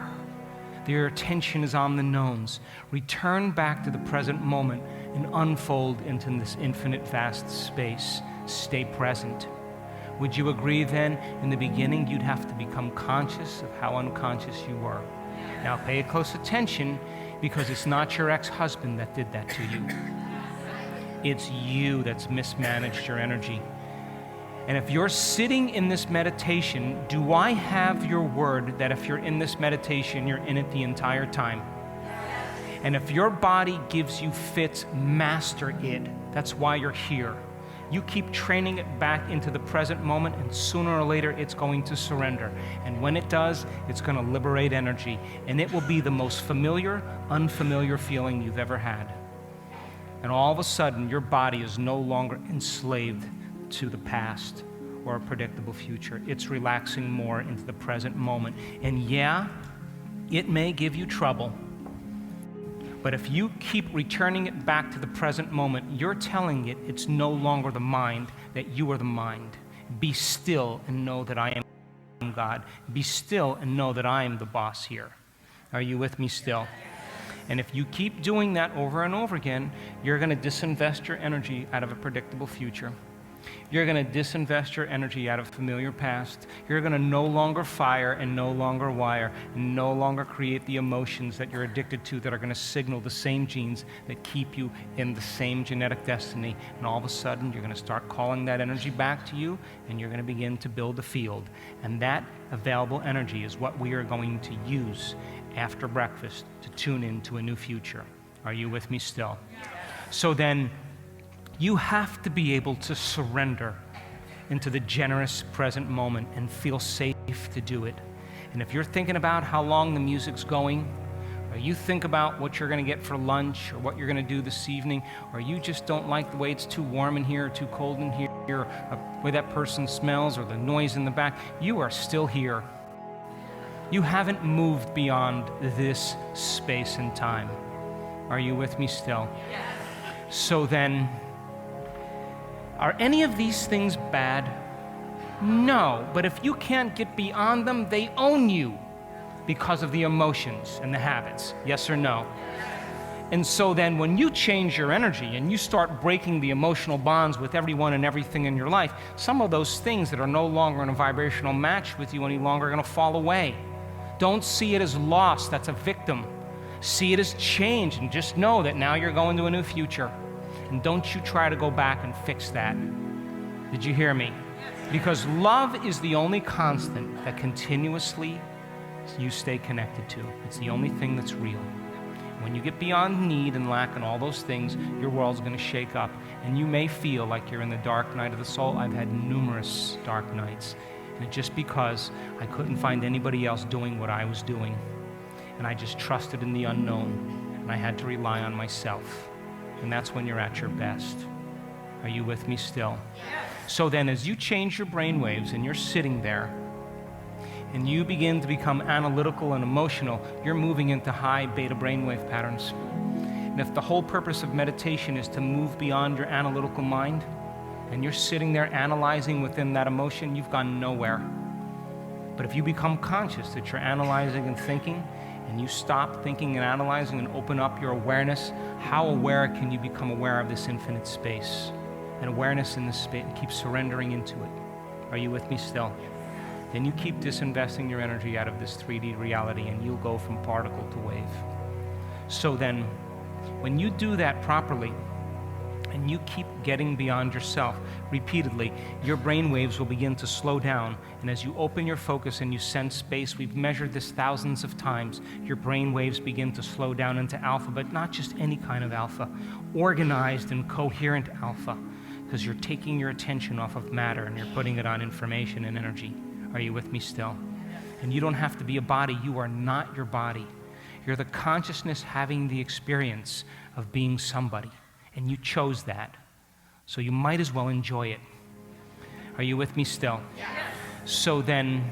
that your attention is on the knowns. Return back to the present moment and unfold into this infinite vast space. Stay present. Would you agree then, in the beginning, you'd have to become conscious of how unconscious you were? Now pay close attention, because it's not your ex-husband that did that to you. It's you that's mismanaged your energy. And if you're sitting in this meditation, do I have your word that if you're in this meditation, you're in it the entire time? And if your body gives you fits, master it. That's why you're here. You keep training it back into the present moment, and sooner or later it's going to surrender. And when it does, it's going to liberate energy, and it will be the most familiar, unfamiliar feeling you've ever had. And all of a sudden, your body is no longer enslaved to the past or a predictable future. It's relaxing more into the present moment. And yeah, it may give you trouble, but if you keep returning it back to the present moment, you're telling it it's no longer the mind, that you are the mind. Be still and know that I am God. Be still and know that I am the boss here. Are you with me still? And if you keep doing that over and over again, you're going to disinvest your energy out of a predictable future. You're going to disinvest your energy out of familiar past. You're going to no longer fire and no longer wire and no longer create the emotions that you're addicted to that are going to signal the same genes that keep you in the same genetic destiny. And all of a sudden, you're going to start calling that energy back to you, and you're going to begin to build a field. And that available energy is what we are going to use after breakfast to tune into a new future. Are you with me still? So then, you have to be able to surrender into the generous present moment and feel safe to do it. And if you're thinking about how long the music's going, or you think about what you're going to get for lunch, or what you're going to do this evening, or you just don't like the way it's too warm in here or too cold in here, or the way that person smells, or the noise in the back, you are still here. You haven't moved beyond this space and time. Are you with me still? Yes. So then, are any of these things bad? No, but if you can't get beyond them, they own you because of the emotions and the habits. Yes or no? And so then when you change your energy and you start breaking the emotional bonds with everyone and everything in your life, some of those things that are no longer in a vibrational match with you any longer are going to fall away. Don't see it as loss. That's a victim. See it as change, and just know that now you're going to a new future. And don't you try to go back and fix that. Did you hear me? Because love is the only constant that continuously you stay connected to. It's the only thing that's real. When you get beyond need and lack and all those things, your world's going to shake up. And you may feel like you're in the dark night of the soul. I've had numerous dark nights. And it's just because I couldn't find anybody else doing what I was doing. And I just trusted in the unknown. And I had to rely on myself. And that's when you're at your best. Are you with me still? Yes. So then as you change your brain waves and you're sitting there and you begin to become analytical and emotional, you're moving into high beta brainwave patterns. And if the whole purpose of meditation is to move beyond your analytical mind and you're sitting there analyzing within that emotion, you've gone nowhere. But if you become conscious that you're analyzing and thinking, and you stop thinking and analyzing and open up your awareness, how aware can you become aware of this infinite space? And awareness in this space, and keep surrendering into it. Are you with me still? Then you keep disinvesting your energy out of this 3D reality, and you'll go from particle to wave. So then, when you do that properly, and you keep getting beyond yourself repeatedly, your brain waves will begin to slow down. And as you open your focus and you sense space, we've measured this thousands of times, your brain waves begin to slow down into alpha, but not just any kind of alpha, organized and coherent alpha, because you're taking your attention off of matter and you're putting it on information and energy. Are you with me still? And you don't have to be a body. You are not your body. You're the consciousness having the experience of being somebody. And you chose that. So you might as well enjoy it. Are you with me still? Yes. So then,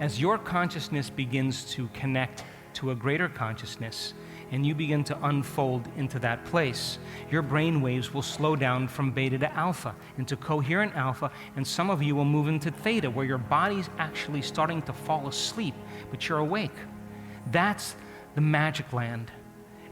as your consciousness begins to connect to a greater consciousness, and you begin to unfold into that place, your brain waves will slow down from beta to alpha, into coherent alpha, and some of you will move into theta, where your body's actually starting to fall asleep, but you're awake. That's the magic land.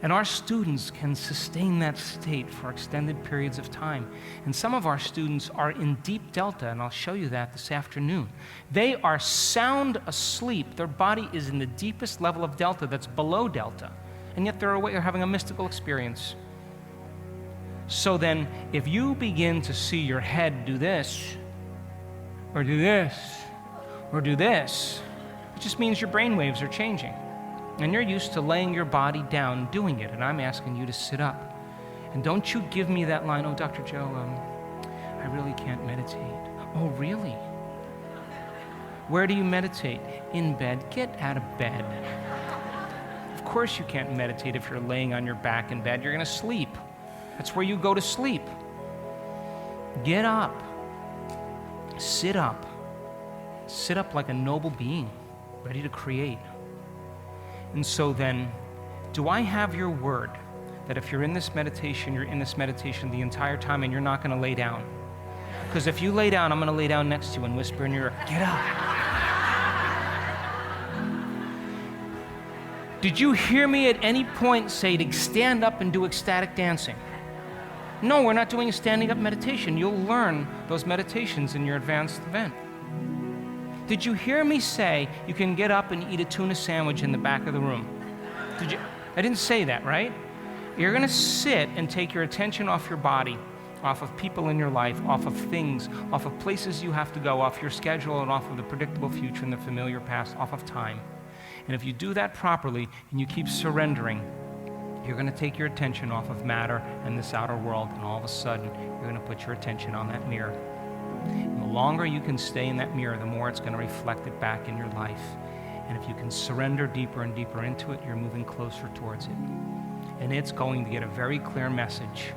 And our students can sustain that state for extended periods of time. And some of our students are in deep delta, and I'll show you that this afternoon. They are sound asleep. Their body is in the deepest level of delta that's below delta. And yet they're awake, they're having a mystical experience. So then, if you begin to see your head do this, or do this, or do this, it just means your brain waves are changing. And you're used to laying your body down doing it, and I'm asking you to sit up. And don't you give me that line, "Oh, Dr. Joe, I really can't meditate." Oh, really? Where do you meditate? In bed. Get out of bed. Of course you can't meditate if you're laying on your back in bed. You're going to sleep. That's where you go to sleep. Get up. Sit up. Sit up like a noble being, ready to create. And so then, do I have your word that if you're in this meditation, you're in this meditation the entire time and you're not going to lay down? Because if you lay down, I'm going to lay down next to you and whisper in your ear, "Get up." Did you hear me at any point say to stand up and do ecstatic dancing? No, we're not doing a standing up meditation. You'll learn those meditations in your advanced event. Did you hear me say you can get up and eat a tuna sandwich in the back of the room? Did you? I didn't say that, right? You're going to sit and take your attention off your body, off of people in your life, off of things, off of places you have to go, off your schedule, and off of the predictable future and the familiar past, off of time. And if you do that properly and you keep surrendering, you're going to take your attention off of matter and this outer world, and all of a sudden, you're going to put your attention on that mirror. And the longer you can stay in that mirror, the more it's going to reflect it back in your life. And if you can surrender deeper and deeper into it, you're moving closer towards it. And it's going to get a very clear message,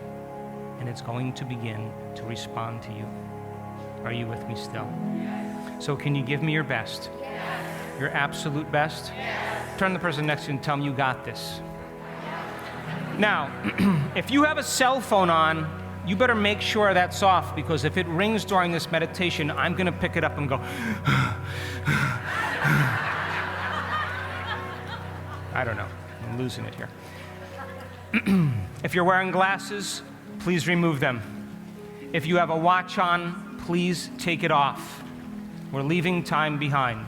and it's going to begin to respond to you. Are you with me still? Yes. So can you give me your best? Yes. Your absolute best? Yes. Turn to the person next to you and tell them you got this. Yes. Now, if you have a cell phone on, you better make sure that's off, because if it rings during this meditation, I'm going to pick it up and go, I don't know. I'm losing it here. If you're wearing glasses, please remove them. If you have a watch on, please take it off. We're leaving time behind.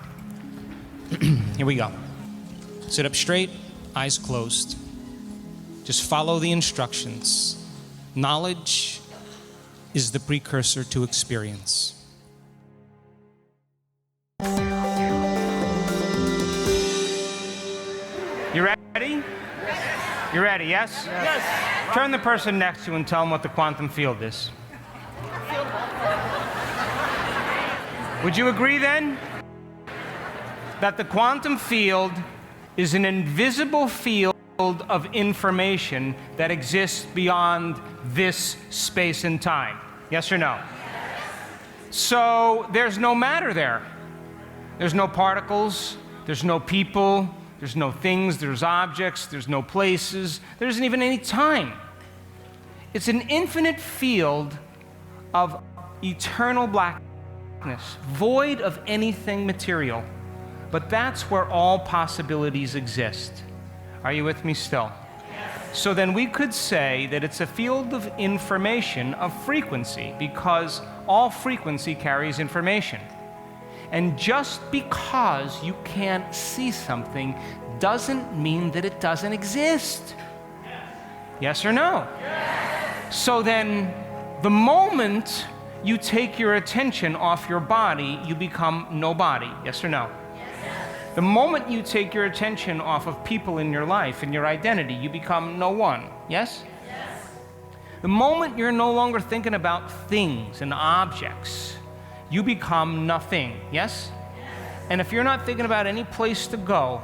Here we go. Sit up straight, eyes closed. Just follow the instructions. Knowledge is the precursor to experience. You ready? Yes. You ready, yes? Yes. Turn the person next to you and tell them what the quantum field is. Would you agree then that the quantum field is an invisible field of information that exists beyond this space and time? Yes or no? Yes. So there's no matter there. There's no particles, there's no people, there's no things, there's objects, there's no places, there isn't even any time. It's an infinite field of eternal blackness, void of anything material. But that's where all possibilities exist. Are you with me still? Yes. So then we could say that it's a field of information of frequency, because all frequency carries information. And just because you can't see something doesn't mean that it doesn't exist. Yes or no? Yes. So then, the moment you take your attention off your body, you become nobody. Yes or no? Yes. The moment you take your attention off of people in your life and your identity, you become no one. Yes? Yes. The moment you're no longer thinking about things and objects, you become nothing. Yes? Yes. And if you're not thinking about any place to go,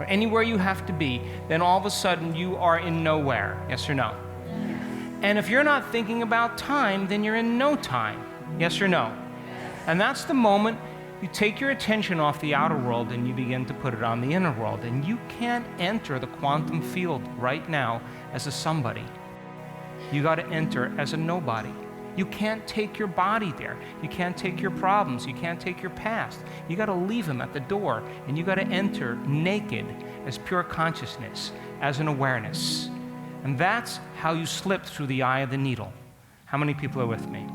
or anywhere you have to be, then all of a sudden you are in nowhere. Yes or no? Yes. And if you're not thinking about time, then you're in no time. Yes or no? Yes. And that's the moment you take your attention off the outer world and you begin to put it on the inner world. And you can't enter the quantum field right now as a somebody. You got to enter as a nobody. You can't take your body there. You can't take your problems. You can't take your past. You got to leave them at the door, and you got to enter naked as pure consciousness, as an awareness. And that's how you slip through the eye of the needle. How many people are with me?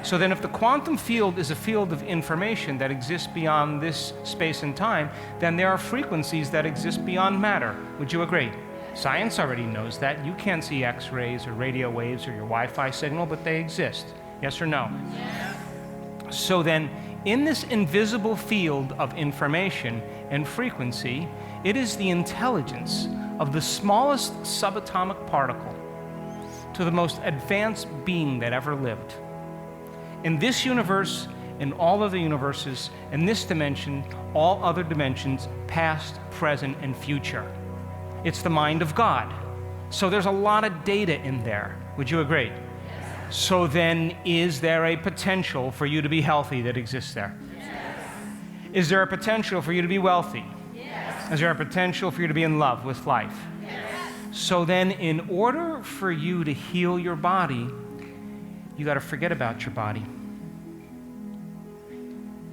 So then if the quantum field is a field of information that exists beyond this space and time, then there are frequencies that exist beyond matter. Would you agree? Science already knows that. You can't see X-rays or radio waves or your Wi-Fi signal, but they exist. Yes or no? Yes. So then, in this invisible field of information and frequency, it is the intelligence of the smallest subatomic particle to the most advanced being that ever lived. In this universe, in all other universes, in this dimension, all other dimensions, past, present, and future. It's the mind of God. So there's a lot of data in there. Would you agree? Yes. So then, is there a potential for you to be healthy that exists there? Yes. Is there a potential for you to be wealthy? Yes. Is there a potential for you to be in love with life? Yes. So then, in order for you to heal your body, you got to forget about your body.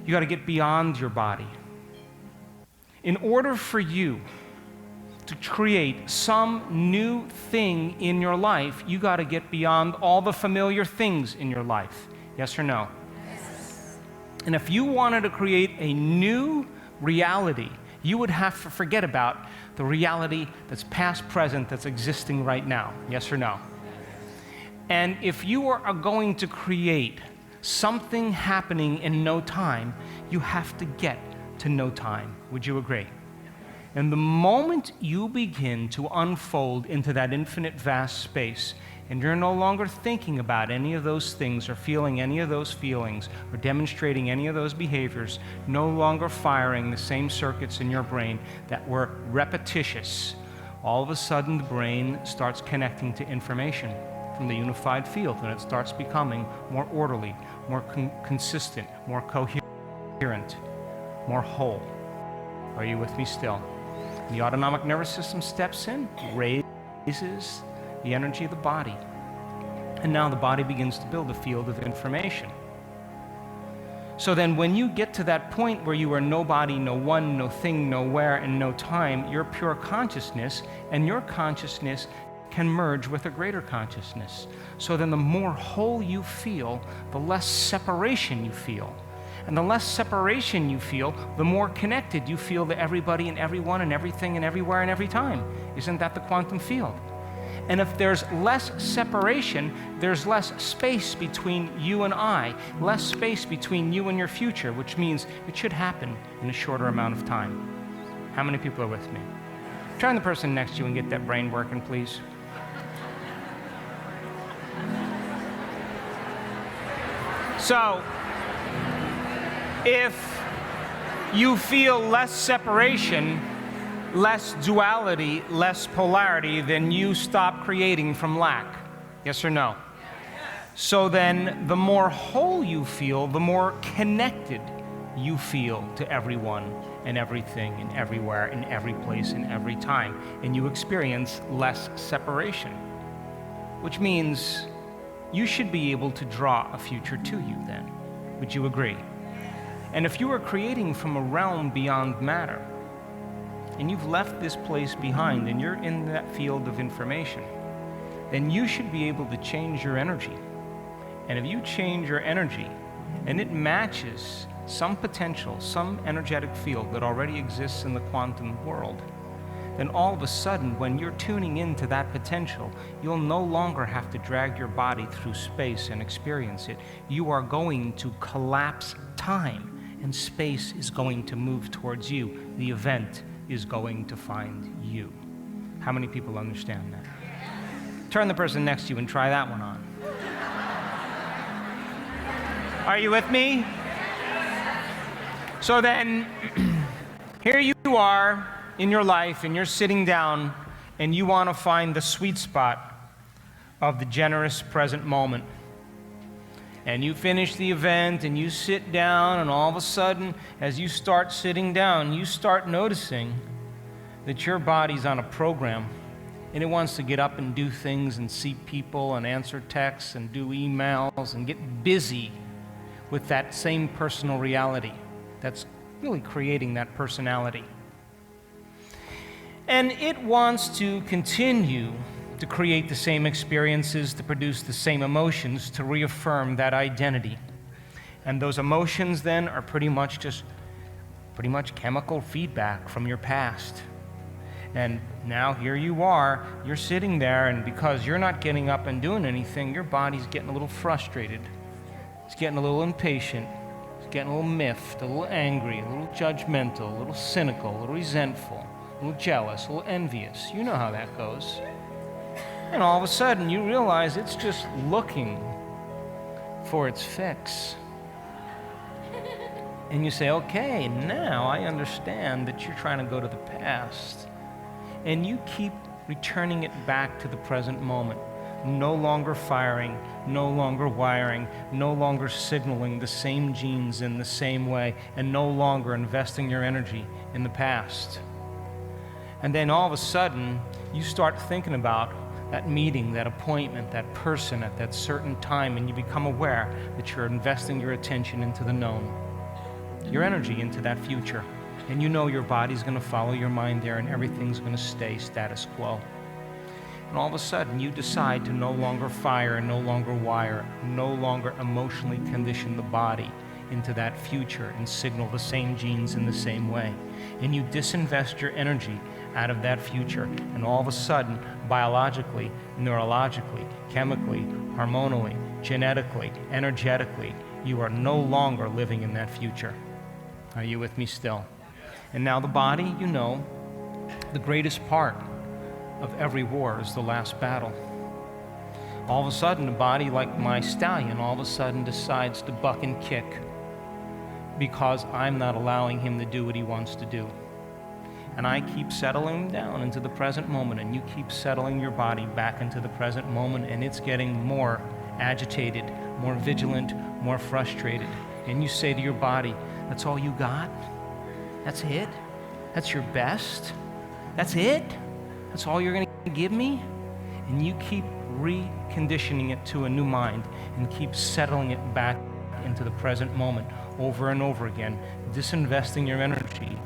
You got to get beyond your body. In order for you to create some new thing in your life, you got to get beyond all the familiar things in your life. Yes or no? Yes. And if you wanted to create a new reality, you would have to forget about the reality that's past, present, that's existing right now. Yes or no? And if you are going to create something happening in no time, you have to get to no time. Would you agree? And the moment you begin to unfold into that infinite vast space, and you're no longer thinking about any of those things or feeling any of those feelings or demonstrating any of those behaviors, no longer firing the same circuits in your brain that were repetitious, all of a sudden the brain starts connecting to information from the unified field, and it starts becoming more orderly, more consistent, more coherent, more whole. Are you with me still? The autonomic nervous system steps in, raises the energy of the body. And now the body begins to build a field of information. So then when you get to that point where you are no body, no one, no thing, no where, and no time, you're pure consciousness, and your consciousness can merge with a greater consciousness. So then the more whole you feel, the less separation you feel. And the less separation you feel, the more connected you feel to everybody and everyone and everything and everywhere and every time. Isn't that the quantum field? And if there's less separation, there's less space between you and I, less space between you and your future, which means it should happen in a shorter amount of time. How many people are with me? Turn the person next to you and get that brain working, please. So, if you feel less separation, less duality, less polarity, then you stop creating from lack. Yes or no? So then the more whole you feel, the more connected you feel to everyone and everything and everywhere and every place and every time. And you experience less separation, which means you should be able to draw a future to you then. Would you agree? And if you are creating from a realm beyond matter, and you've left this place behind and you're in that field of information, then you should be able to change your energy. And if you change your energy and it matches some potential, some energetic field that already exists in the quantum world, then all of a sudden, when you're tuning into that potential, you'll no longer have to drag your body through space and experience it. You are going to collapse time, and space is going to move towards you. The event is going to find you. How many people understand that? Turn the person next to you and try that one on. Are you with me? So then, here you are in your life, and you're sitting down, and you want to find the sweet spot of the generous present moment. And you finish the event, and you sit down, and all of a sudden, as you start sitting down, you start noticing that your body's on a program, and it wants to get up and do things and see people and answer texts and do emails and get busy with that same personal reality that's really creating that personality. And it wants to continue to create the same experiences, to produce the same emotions, to reaffirm that identity. And those emotions then are pretty much chemical feedback from your past. And now here you are, you're sitting there, and because you're not getting up and doing anything, your body's getting a little frustrated. It's getting a little impatient. It's getting a little miffed, a little angry, a little judgmental, a little cynical, a little resentful, a little jealous, a little envious. You know how that goes. And all of a sudden, you realize it's just looking for its fix. And you say, okay, now I understand that you're trying to go to the past. And you keep returning it back to the present moment. No longer firing, no longer wiring, no longer signaling the same genes in the same way, and no longer investing your energy in the past. And then all of a sudden, you start thinking about that meeting, that appointment, that person at that certain time, and you become aware that you're investing your attention into the known, your energy into that future. And you know your body's going to follow your mind there, and everything's going to stay status quo. And all of a sudden, you decide to no longer fire, no longer wire, no longer emotionally condition the body into that future and signal the same genes in the same way. And you disinvest your energy out of that future. And all of a sudden, biologically, neurologically, chemically, hormonally, genetically, energetically, you are no longer living in that future. Are you with me still? And now the body, you know, the greatest part of every war is the last battle. All of a sudden, the body, like my stallion, all of a sudden decides to buck and kick because I'm not allowing him to do what he wants to do. And I keep settling down into the present moment, and you keep settling your body back into the present moment, and it's getting more agitated, more vigilant, more frustrated. And you say to your body, that's all you got? That's it? That's your best? That's it? That's all you're going to give me? And you keep reconditioning it to a new mind and keep settling it back into the present moment over and over again, disinvesting your energy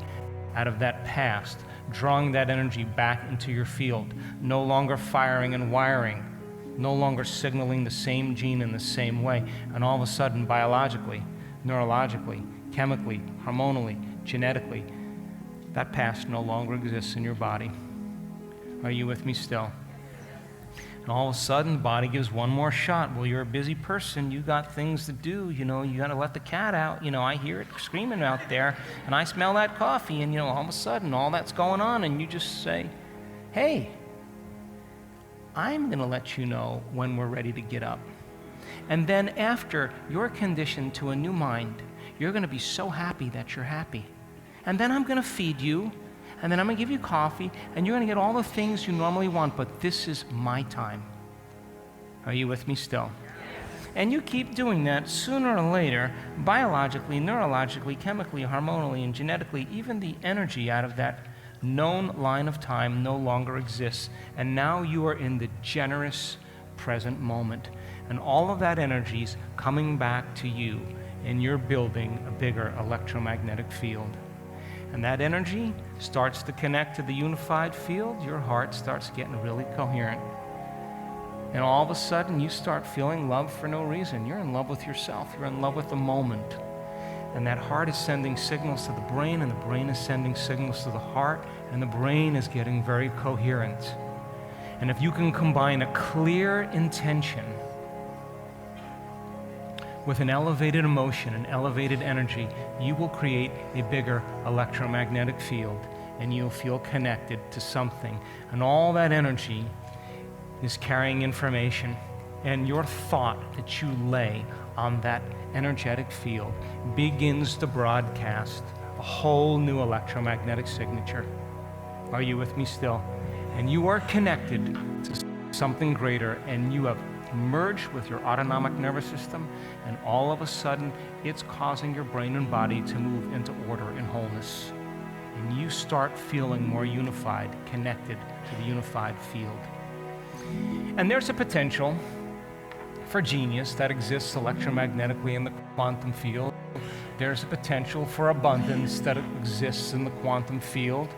out of that past, drawing that energy back into your field, no longer firing and wiring, no longer signaling the same gene in the same way. And all of a sudden, biologically, neurologically, chemically, hormonally, genetically, that past no longer exists in your body. Are you with me still? And all of a sudden, the body gives one more shot. Well, you're a busy person. You got things to do. You know, you got to let the cat out. You know, I hear it screaming out there, and I smell that coffee. And, you know, all of a sudden, all that's going on, and you just say, hey, I'm going to let you know when we're ready to get up. And then after you're conditioned to a new mind, you're going to be so happy that you're happy. And then I'm going to feed you, and then I'm going to give you coffee, and you're going to get all the things you normally want, but this is my time. Are you with me still? And you keep doing that. Sooner or later, biologically, neurologically, chemically, hormonally, and genetically, even the energy out of that known line of time no longer exists. And now you are in the generous present moment. And all of that energy's coming back to you, and you're building a bigger electromagnetic field. And that energy starts to connect to the unified field. Your heart starts getting really coherent. And all of a sudden, you start feeling love for no reason. You're in love with yourself. You're in love with the moment. And that heart is sending signals to the brain, and the brain is sending signals to the heart, and the brain is getting very coherent. And if you can combine a clear intention with an elevated emotion, an elevated energy, you will create a bigger electromagnetic field, and you'll feel connected to something. And all that energy is carrying information, and your thought that you lay on that energetic field begins to broadcast a whole new electromagnetic signature. Are you with me still? And you are connected to something greater, and you have merged with your autonomic nervous system, and all of a sudden it's causing your brain and body to move into order and wholeness. And you start feeling more unified, connected to the unified field. And there's a potential for genius that exists electromagnetically in the quantum field. There's a potential for abundance that exists in the quantum field.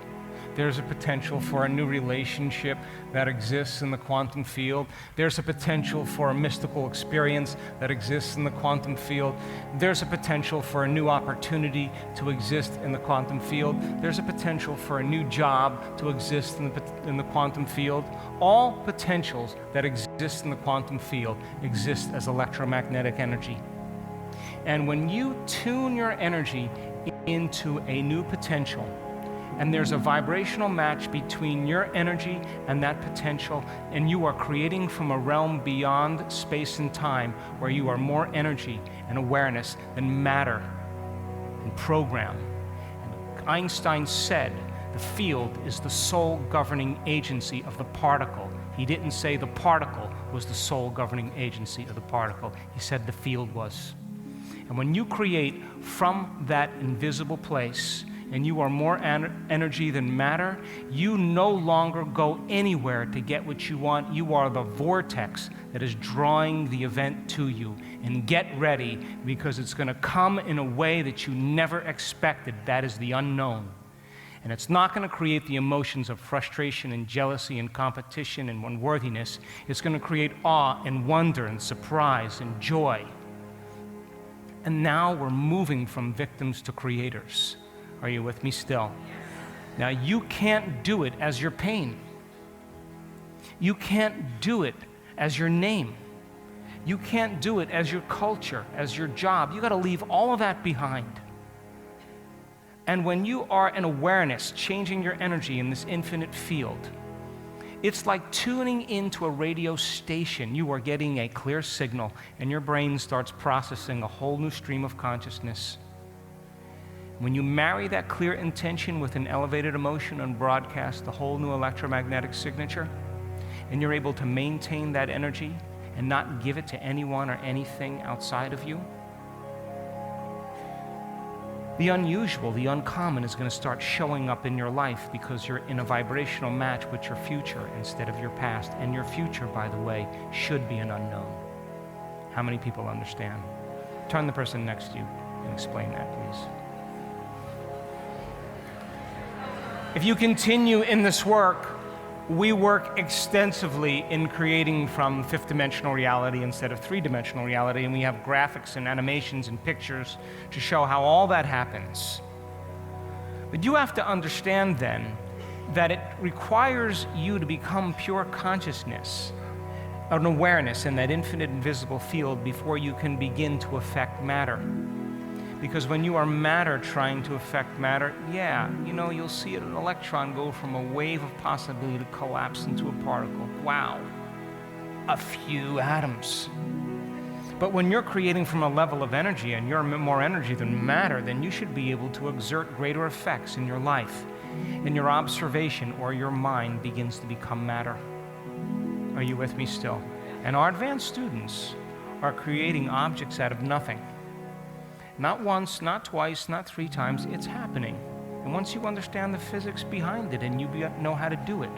There's a potential for a new relationship that exists in the quantum field. There's a potential for a mystical experience that exists in the quantum field. There's a potential for a new opportunity to exist in the quantum field. There's a potential for a new job to exist in the quantum field. All potentials that exist in the quantum field exist as electromagnetic energy. And when you tune your energy into a new potential, and there's a vibrational match between your energy and that potential, and you are creating from a realm beyond space and time, where you are more energy and awareness than matter and program. And Einstein said the field is the sole governing agency of the particle. He didn't say the particle was the sole governing agency of the particle. He said the field was. And when you create from that invisible place, and you are more energy than matter, you no longer go anywhere to get what you want. You are the vortex that is drawing the event to you. And get ready, because it's going to come in a way that you never expected. That is the unknown. And it's not going to create the emotions of frustration and jealousy and competition and unworthiness. It's going to create awe and wonder and surprise and joy. And now we're moving from victims to creators. Are you with me still? Now, you can't do it as your pain. You can't do it as your name. You can't do it as your culture, as your job. You got to leave all of that behind. And when you are in awareness, changing your energy in this infinite field, it's like tuning into a radio station. You are getting a clear signal, and your brain starts processing a whole new stream of consciousness. When you marry that clear intention with an elevated emotion and broadcast the whole new electromagnetic signature, and you're able to maintain that energy and not give it to anyone or anything outside of you, the unusual, the uncommon is going to start showing up in your life, because you're in a vibrational match with your future instead of your past. And your future, by the way, should be an unknown. How many people understand? Turn the person next to you and explain that, please. If you continue in this work, we work extensively in creating from fifth-dimensional reality instead of three-dimensional reality, and we have graphics and animations and pictures to show how all that happens. But you have to understand then that it requires you to become pure consciousness, an awareness in that infinite invisible field, before you can begin to affect matter. Because when you are matter trying to affect matter, you'll see an electron go from a wave of possibility to collapse into a particle. Wow, a few atoms. But when you're creating from a level of energy, and you're more energy than matter, then you should be able to exert greater effects in your life, and your observation or your mind begins to become matter. Are you with me still? And our advanced students are creating objects out of nothing. Not once, not twice, not 3 times, it's happening. And once you understand the physics behind it and you know how to do it,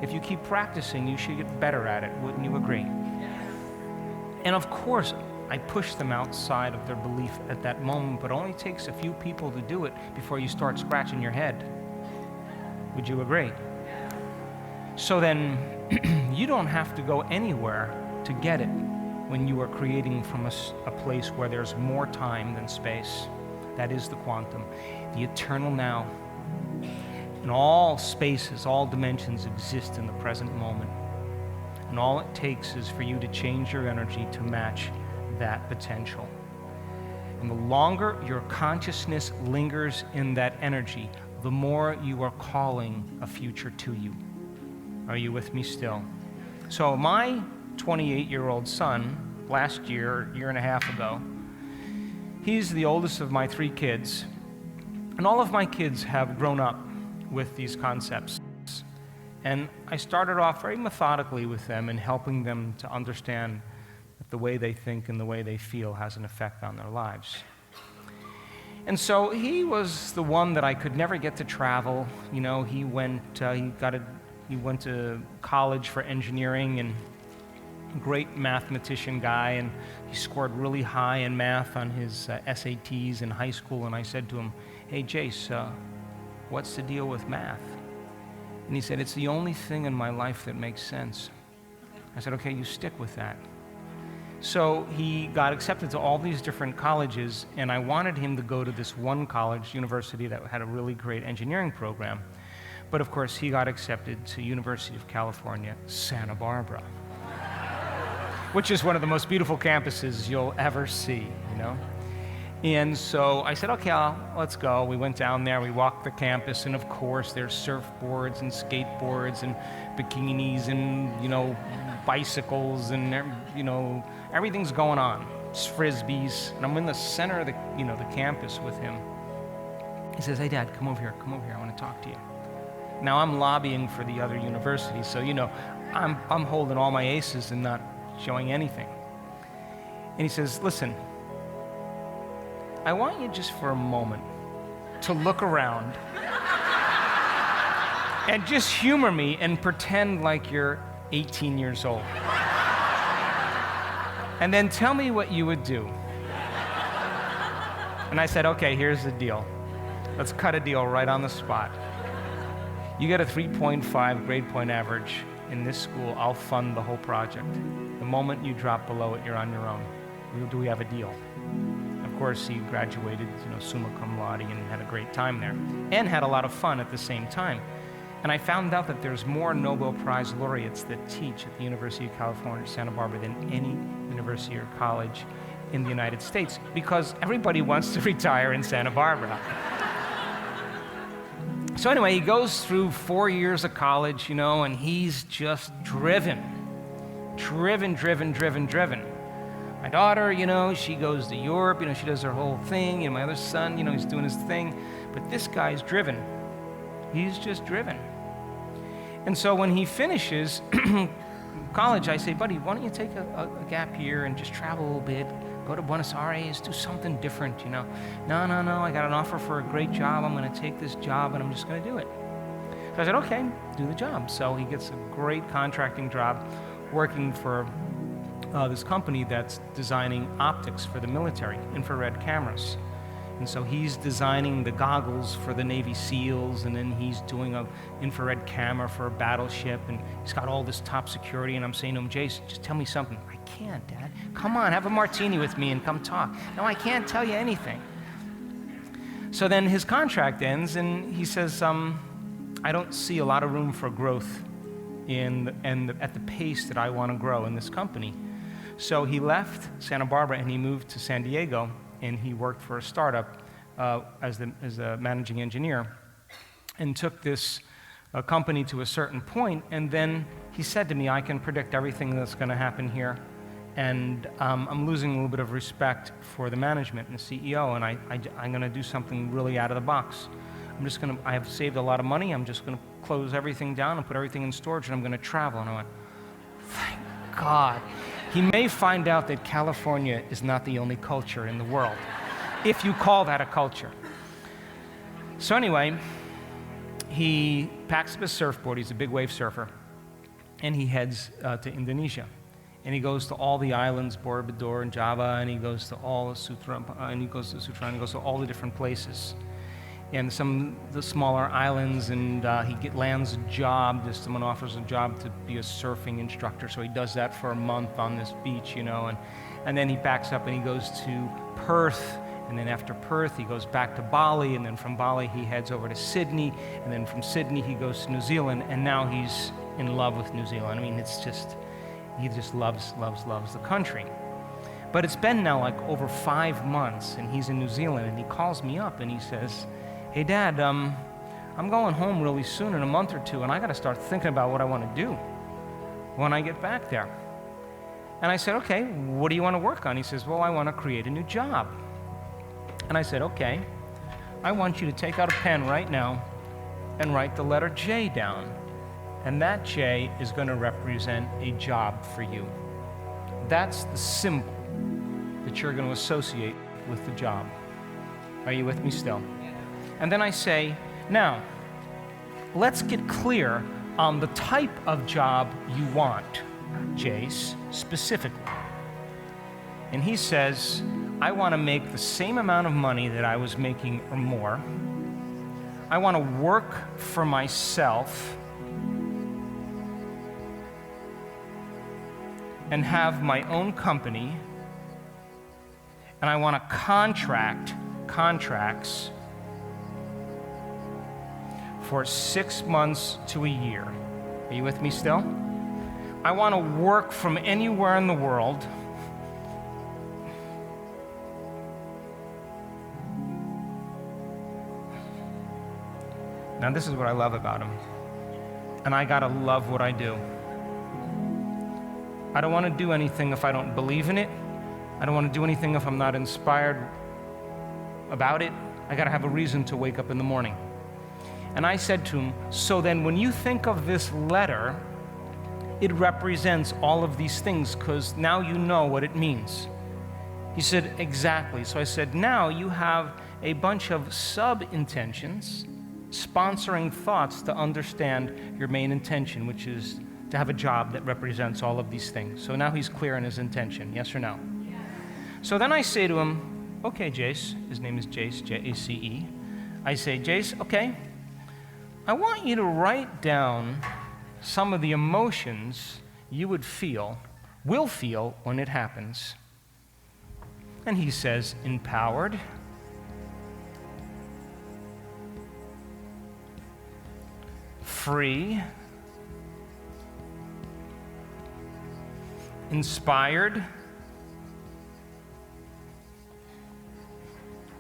if you keep practicing, you should get better at it. Wouldn't you agree? And of course, I push them outside of their belief at that moment, but it only takes a few people to do it before you start scratching your head. Would you agree? So then, you don't have to go anywhere to get it when you are creating from a place where there's more time than space. That is the quantum, the eternal now. And all spaces, all dimensions exist in the present moment. And all it takes is for you to change your energy to match that potential. And the longer your consciousness lingers in that energy, the more you are calling a future to you. Are you with me still? So my 28-year-old son, last year and a half ago, he's the oldest of my 3 kids, and all of my kids have grown up with these concepts. And I started off very methodically with them and helping them to understand that the way they think and the way they feel has an effect on their lives. And so he was the one that I could never get to travel. You know, he went to college for engineering, and a great mathematician guy, and he scored really high in math on his SATs in high school. And I said to him, "Hey, Jace, what's the deal with math?" And he said, "It's the only thing in my life that makes sense." I said, "Okay, you stick with that." So he got accepted to all these different colleges, and I wanted him to go to this one college, university, that had a really great engineering program. But of course, he got accepted to University of California, Santa Barbara, which is one of the most beautiful campuses you'll ever see, you know? And so I said, "Okay, let's go." We went down there, we walked the campus, and of course there's surfboards and skateboards and bikinis and, you know, bicycles and, you know, everything's going on. It's frisbees, and I'm in the center of the campus with him. He says, "Hey, Dad, come over here, I want to talk to you." Now I'm lobbying for the other university, so, you know, I'm holding all my aces and not showing anything. And he says, "Listen, I want you just for a moment to look around and just humor me and pretend like you're 18 years old. And then tell me what you would do." And I said, "Okay, here's the deal. Let's cut a deal right on the spot. You get a 3.5 grade point average in this school, I'll fund the whole project. The moment you drop below it, you're on your own. Do we have a deal?" Of course, he graduated, you know, summa cum laude, and had a great time there, and had a lot of fun at the same time. And I found out that there's more Nobel Prize laureates that teach at the University of California, Santa Barbara than any university or college in the United States, because everybody wants to retire in Santa Barbara. So anyway, he goes through 4 years of college, you know, and he's just driven. My daughter, you know, she goes to Europe, you know, she does her whole thing, and my other son, you know, he's doing his thing, but this guy's driven. He's just driven. And so when he finishes college, I say, "Buddy, why don't you take a gap year and just travel a little bit, go to Buenos Aires, do something different, you know?" No, I got an offer for a great job. I'm going to take this job, and I'm just going to do it. So I said, "Okay, do the job." So he gets a great contracting job working for this company that's designing optics for the military, infrared cameras. And so he's designing the goggles for the Navy SEALs, and then he's doing an infrared camera for a battleship, and he's got all this top security, and I'm saying to him, "Jason, just tell me something." "I can't, Dad. Come on, have a martini with me and come talk." "No, I can't tell you anything." So then his contract ends, and he says, "I don't see a lot of room for growth at the pace that I want to grow in this company." So he left Santa Barbara and he moved to San Diego, and he worked for a startup as a managing engineer, and took this company to a certain point. And then he said to me, "I can predict everything that's going to happen here, and I'm losing a little bit of respect for the management and the CEO, and I'm going to do something really out of the box. I have saved a lot of money. I'm just going to close everything down and put everything in storage, and I'm going to travel." And I went, "Thank God." He may find out that California is not the only culture in the world, if you call that a culture. So anyway, he packs up his surfboard. He's a big wave surfer, and he heads to Indonesia. and he goes to all the islands, Borobudur and Java, and he goes to all the Sutra, and he goes to all the different places. And some of the smaller islands, and he lands a job. Someone offers a job to be a surfing instructor, so he does that for a month on this beach, and then he backs up and he goes to Perth, and then after Perth he goes back to Bali, and then from Bali he heads over to Sydney, and then from Sydney he goes to New Zealand, and now he's in love with New Zealand. I mean, he just loves the country. But it's been now like over 5 months, and he's in New Zealand, and he calls me up and he says, "Hey Dad, I'm going home really soon, in a month or two, and I got to start thinking about what I want to do when I get back there." And I said, "Okay, what do you want to work on?" He says, "Well, I want to create a new job." And I said, "Okay, I want you to take out a pen right now and write the letter J down. And that J is going to represent a job for you. That's the symbol that you're going to associate with the job." Are you with me still? And then I say, "Now, let's get clear on the type of job you want, Jace, specifically." And he says, "I want to make the same amount of money that I was making or more. I want to work for myself and have my own company, and I want to contracts for 6 months to a year." Are you with me still? "I want to work from anywhere in the world. Now this is what I love about him, and I gotta love what I do. I don't want to do anything if I don't believe in it. I don't want to do anything if I'm not inspired about it. I got to have a reason to wake up in the morning." And I said to him, "So then when you think of this letter, it represents all of these things, because now you know what it means." He said, "Exactly." So I said, "Now you have a bunch of sub-intentions, sponsoring thoughts to understand your main intention, which is to have a job that represents all of these things." So now he's clear in his intention, yes or no? Yes. So then I say to him, "Okay, Jace," his name is Jace, J-A-C-E. I say, "Jace, okay, I want you to write down some of the emotions you will feel when it happens." And he says, "Empowered, free, inspired,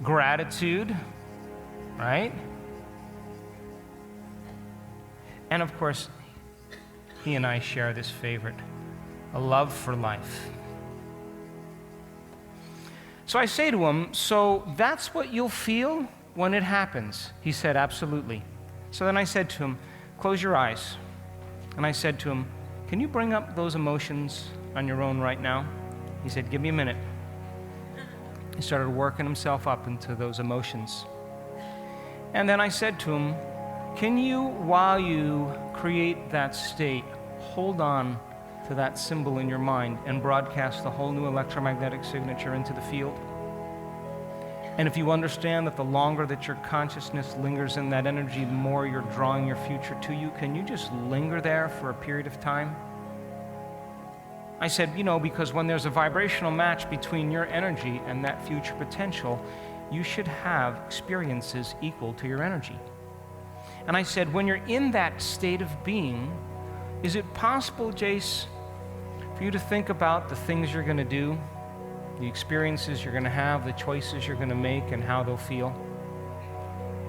gratitude," right? And of course, he and I share this favorite, a love for life. So I say to him, "So that's what you'll feel when it happens?" He said, "Absolutely." So then I said to him, "Close your eyes." And I said to him, "Can you bring up those emotions on your own right now?" He said, "Give me a minute." He started working himself up into those emotions. And then I said to him, "Can you, while you create that state, hold on to that symbol in your mind and broadcast the whole new electromagnetic signature into the field? And if you understand that the longer that your consciousness lingers in that energy, the more you're drawing your future to you, can you just linger there for a period of time?" I said, because when there's a vibrational match between your energy and that future potential, you should have experiences equal to your energy. And I said, when you're in that state of being, is it possible, Jace, for you to think about the things you're going to do, the experiences you're going to have, the choices you're going to make, and how they'll feel?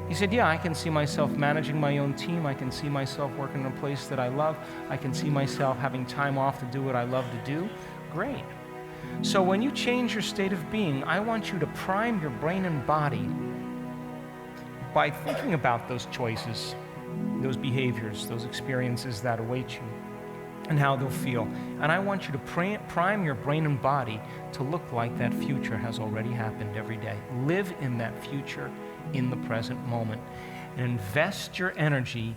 He said, "Yeah, I can see myself managing my own team. I can see myself working in a place that I love. I can see myself having time off to do what I love to do." Great. So when you change your state of being, I want you to prime your brain and body by thinking about those choices, those behaviors, those experiences that await you, and how they'll feel. And I want you to prime your brain and body to look like that future has already happened every day. Live in that future in the present moment, and invest your energy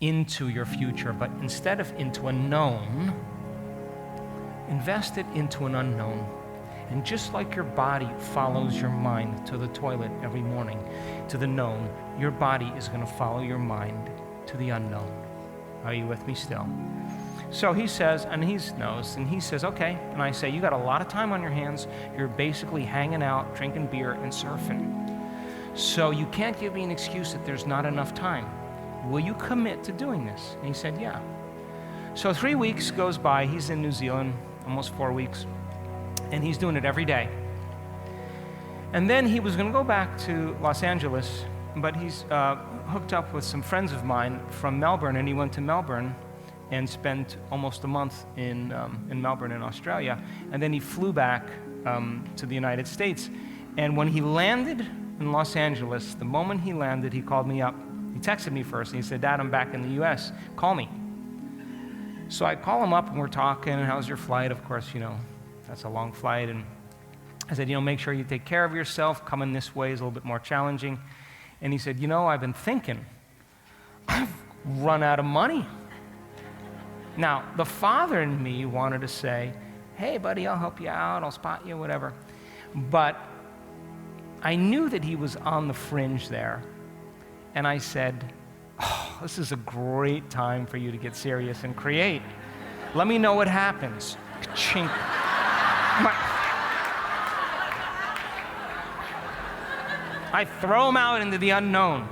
into your future, but instead of into a known, invest it into an unknown. And just like your body follows your mind to the toilet every morning, to the known, your body is going to follow your mind to the unknown. Are you with me still? So he says, and he knows, and he says, okay. And I say, you got a lot of time on your hands. You're basically hanging out, drinking beer, and surfing. So you can't give me an excuse that there's not enough time. Will you commit to doing this? And he said, yeah. So 3 weeks goes by. He's in New Zealand, almost 4 weeks. And he's doing it every day. And then he was going to go back to Los Angeles, but he's hooked up with some friends of mine from Melbourne, and he went to Melbourne and spent almost a month in Melbourne in Australia. And then he flew back to the United States. And when he landed in Los Angeles, the moment he landed, he called me up. He texted me first, and he said, Dad, I'm back in the U.S. Call me. So I call him up, and we're talking, and how's your flight? Of course, that's a long flight. And I said, make sure you take care of yourself. Coming this way is a little bit more challenging. And he said, I've been thinking, I've run out of money. Now, the father in me wanted to say, hey, buddy, I'll help you out. I'll spot you, whatever. But I knew that he was on the fringe there. And I said, this is a great time for you to get serious and create. Let me know what happens. Chink. I throw him out into the unknown.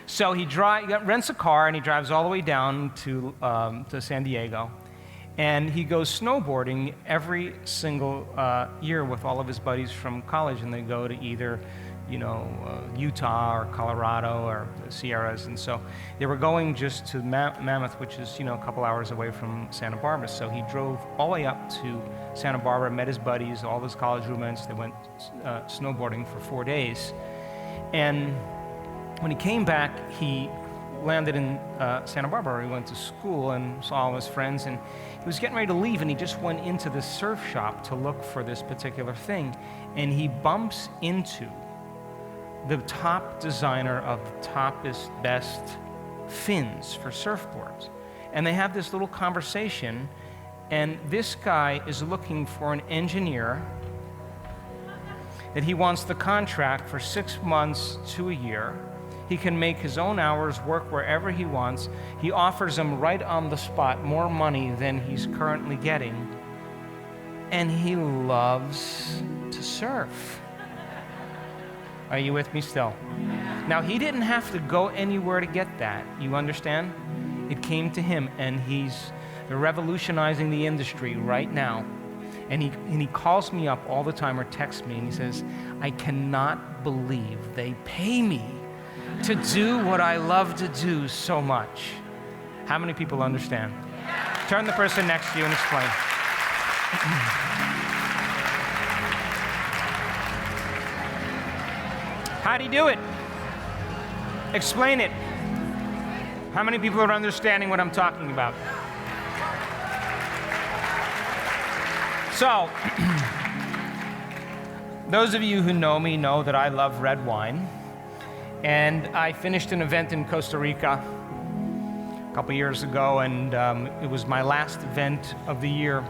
So he rents a car, and he drives all the way down to San Diego. And he goes snowboarding every single year with all of his buddies from college, and they go to either Utah or Colorado or the Sierras. And so they were going just to Mammoth, which is, a couple hours away from Santa Barbara. So he drove all the way up to Santa Barbara, met his buddies, all his college roommates. They went snowboarding for 4 days. And when he came back, he landed in Santa Barbara, where he went to school and saw all his friends. And he was getting ready to leave, and he just went into the surf shop to look for this particular thing. And he bumps into the top designer of the toppest, best fins for surfboards. And they have this little conversation, and this guy is looking for an engineer that he wants the contract for 6 months to a year. He can make his own hours, work wherever he wants. He offers him right on the spot more money than he's currently getting. And he loves to surf. Are you with me still? Now, he didn't have to go anywhere to get that. You understand? It came to him, and they're revolutionizing the industry right now. And he calls me up all the time or texts me, and he says, I cannot believe they pay me to do what I love to do so much. How many people understand? Turn the person next to you and explain. How do you do it? Explain it. How many people are understanding what I'm talking about? So, those of you who know me know that I love red wine. And I finished an event in Costa Rica a couple years ago, and it was my last event of the year.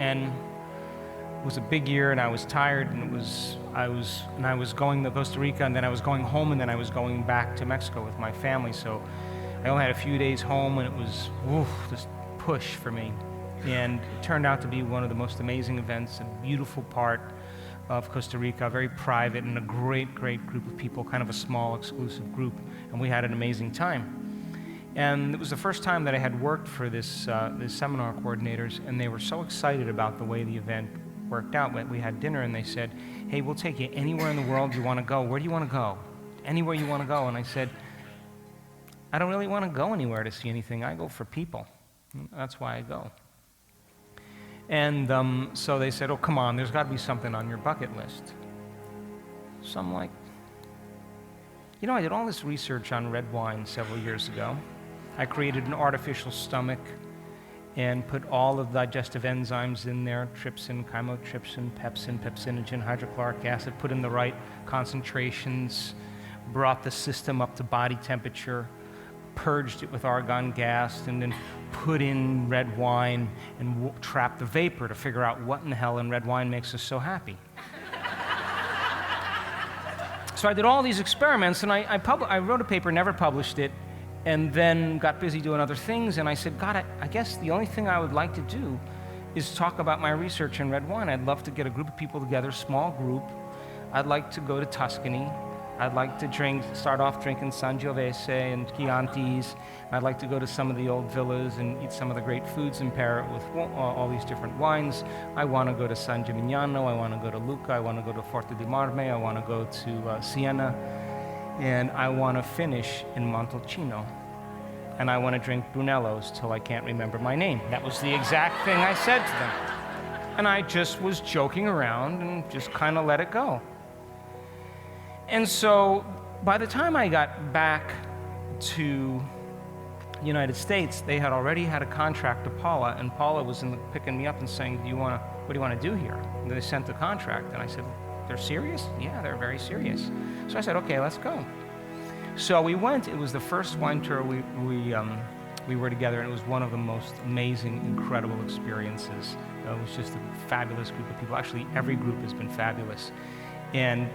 And it was a big year, and I was tired, and I was going to Costa Rica, and then I was going home, and then I was going back to Mexico with my family. So I only had a few days home, and it was this push for me. And it turned out to be one of the most amazing events, a beautiful part of Costa Rica, very private, and a great, great group of people, kind of a small, exclusive group, and we had an amazing time. And it was the first time that I had worked for this seminar coordinators, and they were so excited about the way the event worked out. We had dinner, and they said, hey, we'll take you anywhere in the world you want to go. Where do you want to go? Anywhere you want to go. And I said, I don't really want to go anywhere to see anything. I go for people. That's why I go. And so they said, oh, come on, there's got to be something on your bucket list. So I'm like, I did all this research on red wine several years ago. I created an artificial stomach and put all of the digestive enzymes in there, trypsin, chymotrypsin, pepsin, pepsinogen, hydrochloric acid, put in the right concentrations, brought the system up to body temperature, purged it with argon gas, and then put in red wine and trap the vapor to figure out what in the hell in red wine makes us so happy. So I did all these experiments, and I wrote a paper, never published it, and then got busy doing other things, and I said, God, I guess the only thing I would like to do is talk about my research in red wine. I'd love to get a group of people together, small group. I'd like to go to Tuscany. I'd like to start off drinking Sangiovese and Chiantis. I'd like to go to some of the old villas and eat some of the great foods and pair it with all these different wines. I want to go to San Gimignano. I want to go to Lucca. I want to go to Forte di Marme. I want to go to Siena. And I want to finish in Montalcino. And I want to drink Brunello's till I can't remember my name. That was the exact thing I said to them. And I just was joking around and just kind of let it go. And so by the time I got back to the United States, they had already had a contract to Paula, and Paula was picking me up and saying, what do you want to do here? And they sent the contract, and I said, they're serious? Yeah, they're very serious. So I said, okay, let's go. So we went. It was the first wine tour we were together, and it was one of the most amazing, incredible experiences. It was just a fabulous group of people. Actually, every group has been fabulous. And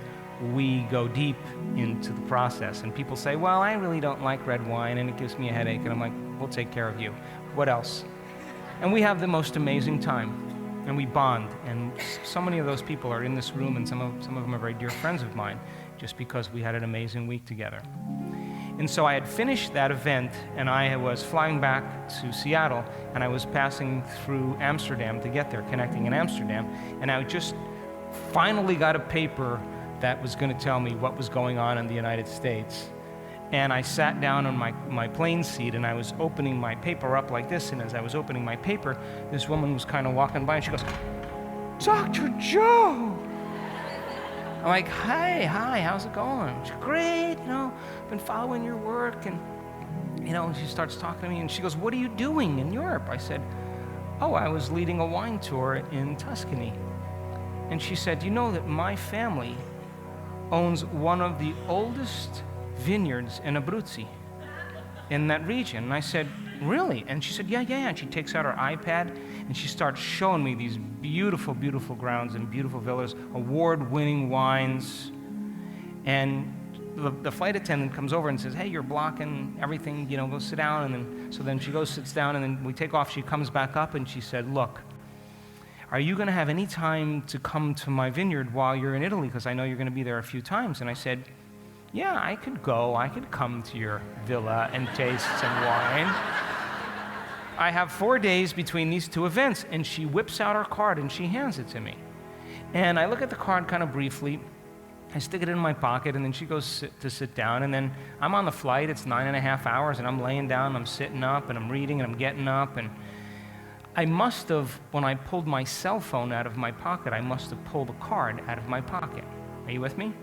we go deep into the process, and people say, well, I really don't like red wine, and it gives me a headache, and I'm like, we'll take care of you. What else? And we have the most amazing time, and we bond, and so many of those people are in this room, and some of them are very dear friends of mine, just because we had an amazing week together. And so I had finished that event, and I was flying back to Seattle, and I was passing through Amsterdam to get there, connecting in Amsterdam, and I just finally got a paper that was going to tell me what was going on in the United States. And I sat down on my plane seat, and I was opening my paper up like this, and as I was opening my paper, this woman was kind of walking by, and she goes, Dr. Joe! I'm like, hi, how's it going? She's great, I've been following your work, and, she starts talking to me, and she goes, what are you doing in Europe? I said, oh, I was leading a wine tour in Tuscany. And she said, you know that my family owns one of the oldest vineyards in Abruzzi, in that region. And I said, really? And she said, yeah. And she takes out her iPad, and she starts showing me these beautiful, beautiful grounds and beautiful villas, award-winning wines. And the flight attendant comes over and says, hey, you're blocking everything, go sit down. And then she goes, sits down, and then we take off. She comes back up, and she said, look, are you going to have any time to come to my vineyard while you're in Italy? Because I know you're going to be there a few times. And I said, yeah, I could come to your villa and taste some wine. I have 4 days between these two events. And she whips out her card and she hands it to me. And I look at the card kind of briefly. I stick it in my pocket, and then she goes to sit down. And then I'm on the flight. It's 9.5 hours, and I'm laying down, I'm sitting up, and I'm reading, and I'm getting up. And I must have, when I pulled my cell phone out of my pocket, I must have pulled a card out of my pocket. Are you with me?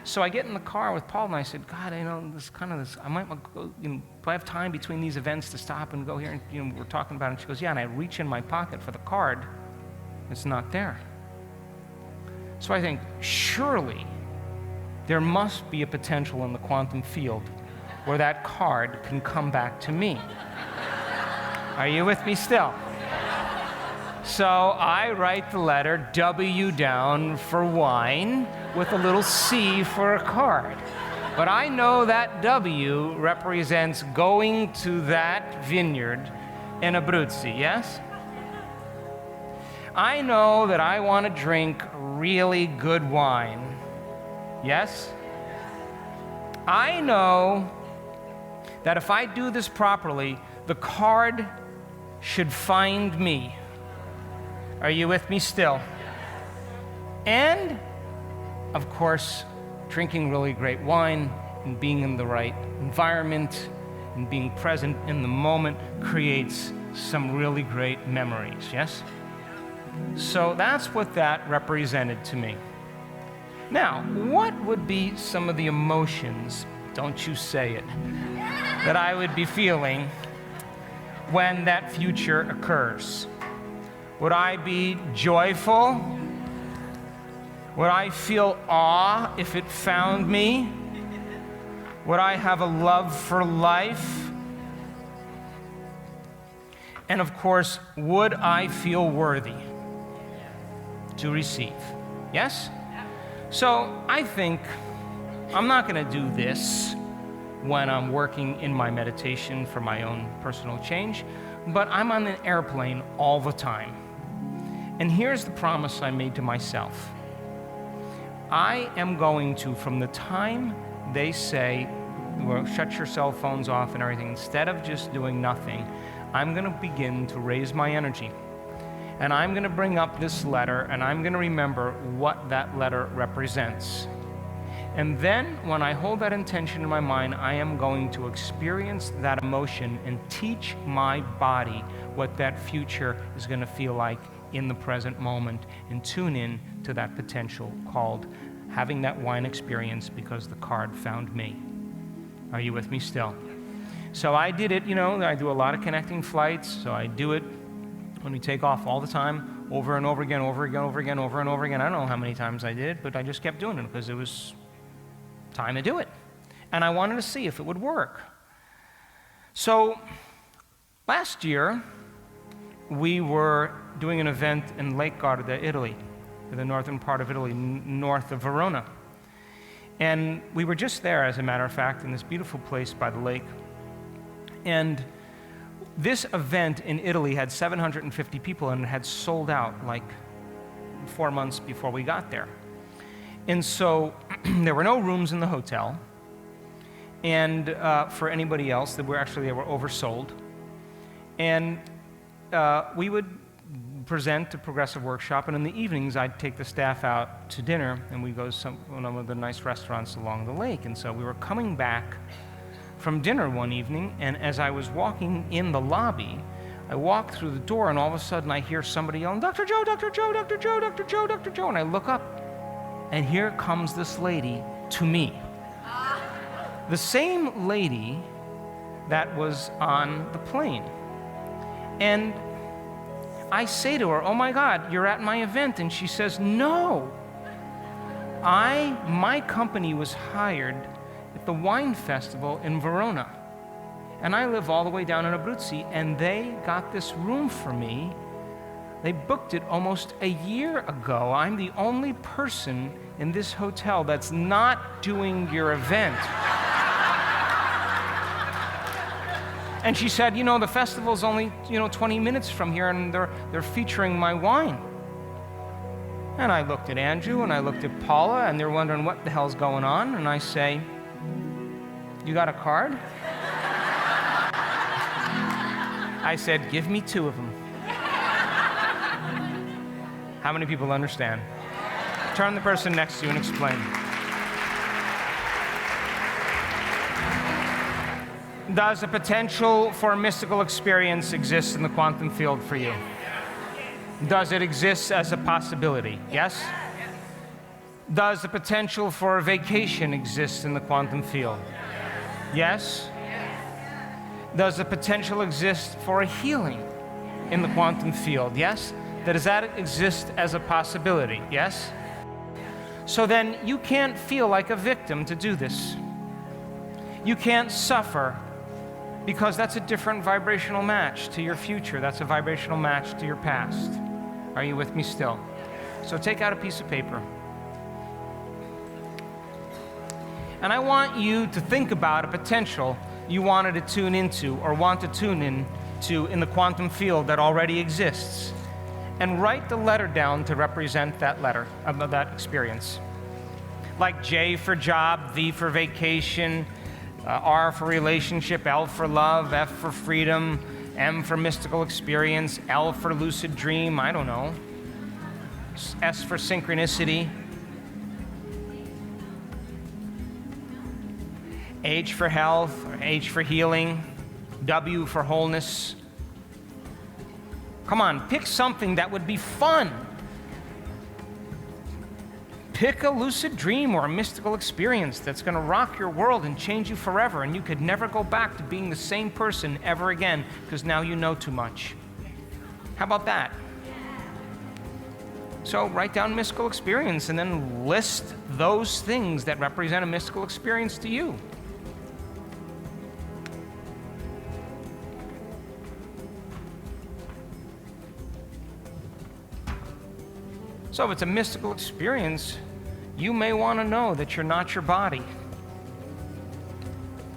So I get in the car with Paul, and I said, God, I might go, do I have time between these events to stop and go here? And, we're talking about it. And she goes, yeah, and I reach in my pocket for the card. It's not there. So I think, surely there must be a potential in the quantum field where that card can come back to me. Are you with me still? So I write the letter W down for wine with a little C for a card. But I know that W represents going to that vineyard in Abruzzi, yes? I know that I want to drink really good wine, yes? I know that if I do this properly, the card should find me. Are you with me still? And, of course, drinking really great wine and being in the right environment and being present in the moment creates some really great memories, yes? So that's what that represented to me. Now, what would be some of the emotions, don't you say it, that I would be feeling when that future occurs? Would I be joyful? Would I feel awe if it found me? Would I have a love for life? And of course, would I feel worthy to receive? Yes? So I think I'm not going to do this when I'm working in my meditation for my own personal change, but I'm on an airplane all the time. And here's the promise I made to myself. I am going to, from the time they say, well, shut your cell phones off and everything, instead of just doing nothing, I'm going to begin to raise my energy. And I'm going to bring up this letter, and I'm going to remember what that letter represents. And then, when I hold that intention in my mind, I am going to experience that emotion and teach my body what that future is going to feel like in the present moment, and tune in to that potential called having that wine experience because the card found me. Are you with me still? So I did it, I do a lot of connecting flights, so I do it when we take off all the time, over and over again, over and over again, over and over again. I don't know how many times I did, but I just kept doing it because it was time to do it. And I wanted to see if it would work. So last year, we were doing an event in Lake Garda, Italy, the northern part of Italy, north of Verona. And we were just there, as a matter of fact, in this beautiful place by the lake. And this event in Italy had 750 people, and it had sold out like 4 months before we got there. And so there were no rooms in the hotel, and for anybody else, they were oversold. And we would present a progressive workshop, and in the evenings, I'd take the staff out to dinner, and we'd go to one of the nice restaurants along the lake. And so we were coming back from dinner one evening, and as I was walking in the lobby, I walked through the door, and all of a sudden I hear somebody yelling, "Dr. Joe, Dr. Joe, Dr. Joe, Dr. Joe, Dr. Joe," and I look up, and here comes this lady to me. The same lady that was on the plane. And I say to her, "Oh my God, you're at my event." And she says, "No, my company was hired at the wine festival in Verona. And I live all the way down in Abruzzi, and they got this room for me. They booked it almost a year ago. I'm the only person in this hotel that's not doing your event." And she said, "The festival's only, 20 minutes from here, and they're featuring my wine." And I looked at Andrew, and I looked at Paula, and they're wondering what the hell's going on. And I say, "You got a card?" I said, "Give me 2 of them." How many people understand? Turn the person next to you and explain. Does the potential for a mystical experience exist in the quantum field for you? Does it exist as a possibility? Yes? Does the potential for a vacation exist in the quantum field? Yes? Does the potential exist for a healing in the quantum field? Yes? Does that exist as a possibility? Yes? So then you can't feel like a victim to do this. You can't suffer, because that's a different vibrational match to your future. That's a vibrational match to your past. Are you with me still? So take out a piece of paper. And I want you to think about a potential you wanted to tune into or want to tune into in the quantum field that already exists. And write the letter down to represent that letter, that experience. Like J for job, V for vacation, R for relationship, L for love, F for freedom, M for mystical experience, L for lucid dream, I don't know. S for synchronicity. H for health, or H for healing, W for wholeness. Come on, pick something that would be fun. Pick a lucid dream or a mystical experience that's going to rock your world and change you forever, and you could never go back to being the same person ever again because now you know too much. How about that? So write down mystical experience and then list those things that represent a mystical experience to you. So if it's a mystical experience, you may want to know that you're not your body.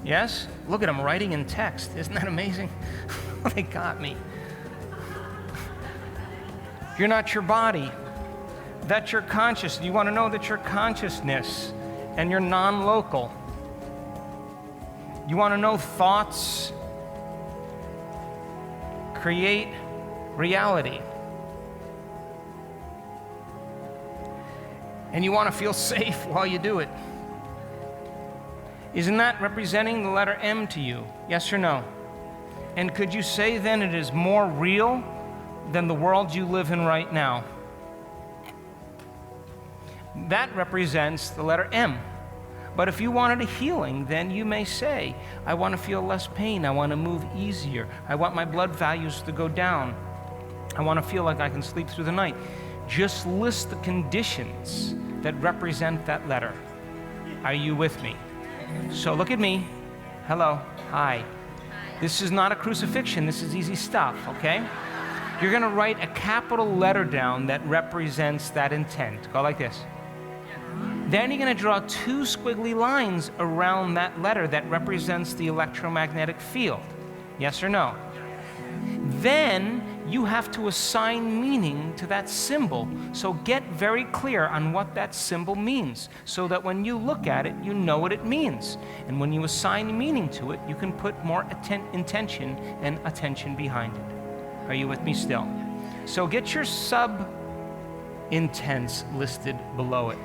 Yes? Look at them writing in text. Isn't that amazing? They got me. You're not your body. That you're conscious. You want to know that you're consciousness and you're non-local. You want to know thoughts create reality. And you want to feel safe while you do it. Isn't that representing the letter M to you? Yes or no? And could you say then it is more real than the world you live in right now? That represents the letter M. But if you wanted a healing, then you may say, I want to feel less pain. I want to move easier. I want my blood values to go down. I want to feel like I can sleep through the night. Just list the conditions that represent that letter. Are you with me? So look at me. Hello. Hi. This is not a crucifixion. This is easy stuff, okay? You're going to write a capital letter down that represents that intent. Go like this. Then you're going to draw two squiggly lines around that letter that represents the electromagnetic field. Yes or no? Then you have to assign meaning to that symbol. So get very clear on what that symbol means so that when you look at it, you know what it means. And when you assign meaning to it, you can put more intention and attention behind it. Are you with me still? So get your sub-intents listed below it.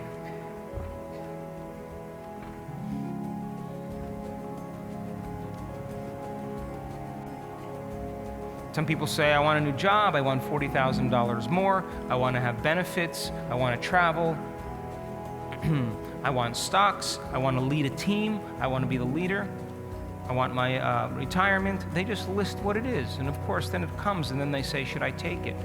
Some people say, I want a new job, I want $40,000 more, I want to have benefits, I want to travel, I want stocks, I want to lead a team, I want to be the leader, I want my retirement. They just list what it is, and of course then it comes, and then they say, should I take it?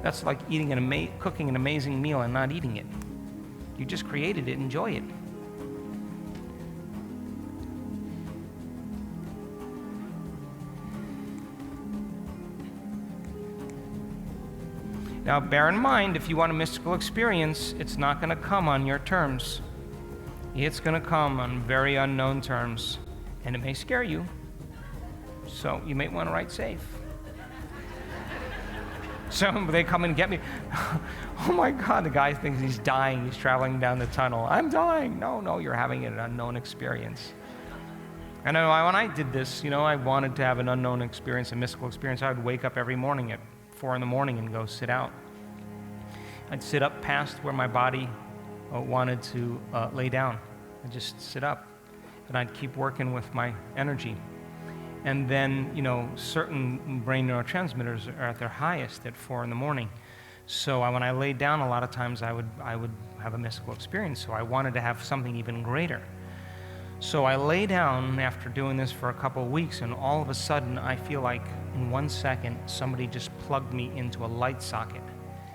That's like cooking an amazing meal and not eating it. You just created it, enjoy it. Now, bear in mind, if you want a mystical experience, it's not going to come on your terms. It's going to come on very unknown terms, and it may scare you. So you may want to write safe. So they come and get me. Oh my God, the guy thinks he's dying. He's traveling down the tunnel. I'm dying. No, you're having an unknown experience. And when I did this, I wanted to have an unknown experience, a mystical experience. I would wake up every morning at 4 a.m. and go sit out. I'd sit up past where my body wanted to lay down. I'd just sit up, and I'd keep working with my energy. And then, certain brain neurotransmitters are at their highest at 4 a.m. So when I laid down, a lot of times I would have a mystical experience. So I wanted to have something even greater. So I lay down after doing this for a couple of weeks, and all of a sudden I feel like in 1 second somebody just plugged me into a light socket,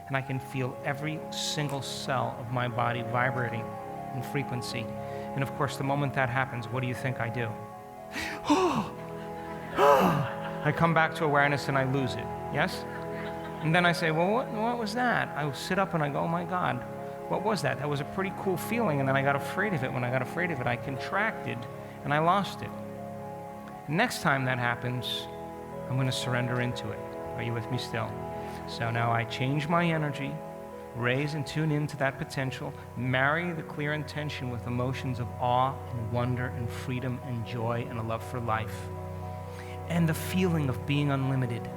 and I can feel every single cell of my body vibrating in frequency. And of course, the moment that happens, what do you think I do? I come back to awareness and I lose it, yes? And then I say, well, what was that? I sit up and I go, oh my God, what was that? That was a pretty cool feeling, and then I got afraid of it. When I got afraid of it, I contracted and I lost it. Next time that happens, I'm going to surrender into it. Are you with me still? So now I change my energy, raise and tune into that potential, marry the clear intention with emotions of awe and wonder and freedom and joy and a love for life, and the feeling of being unlimited.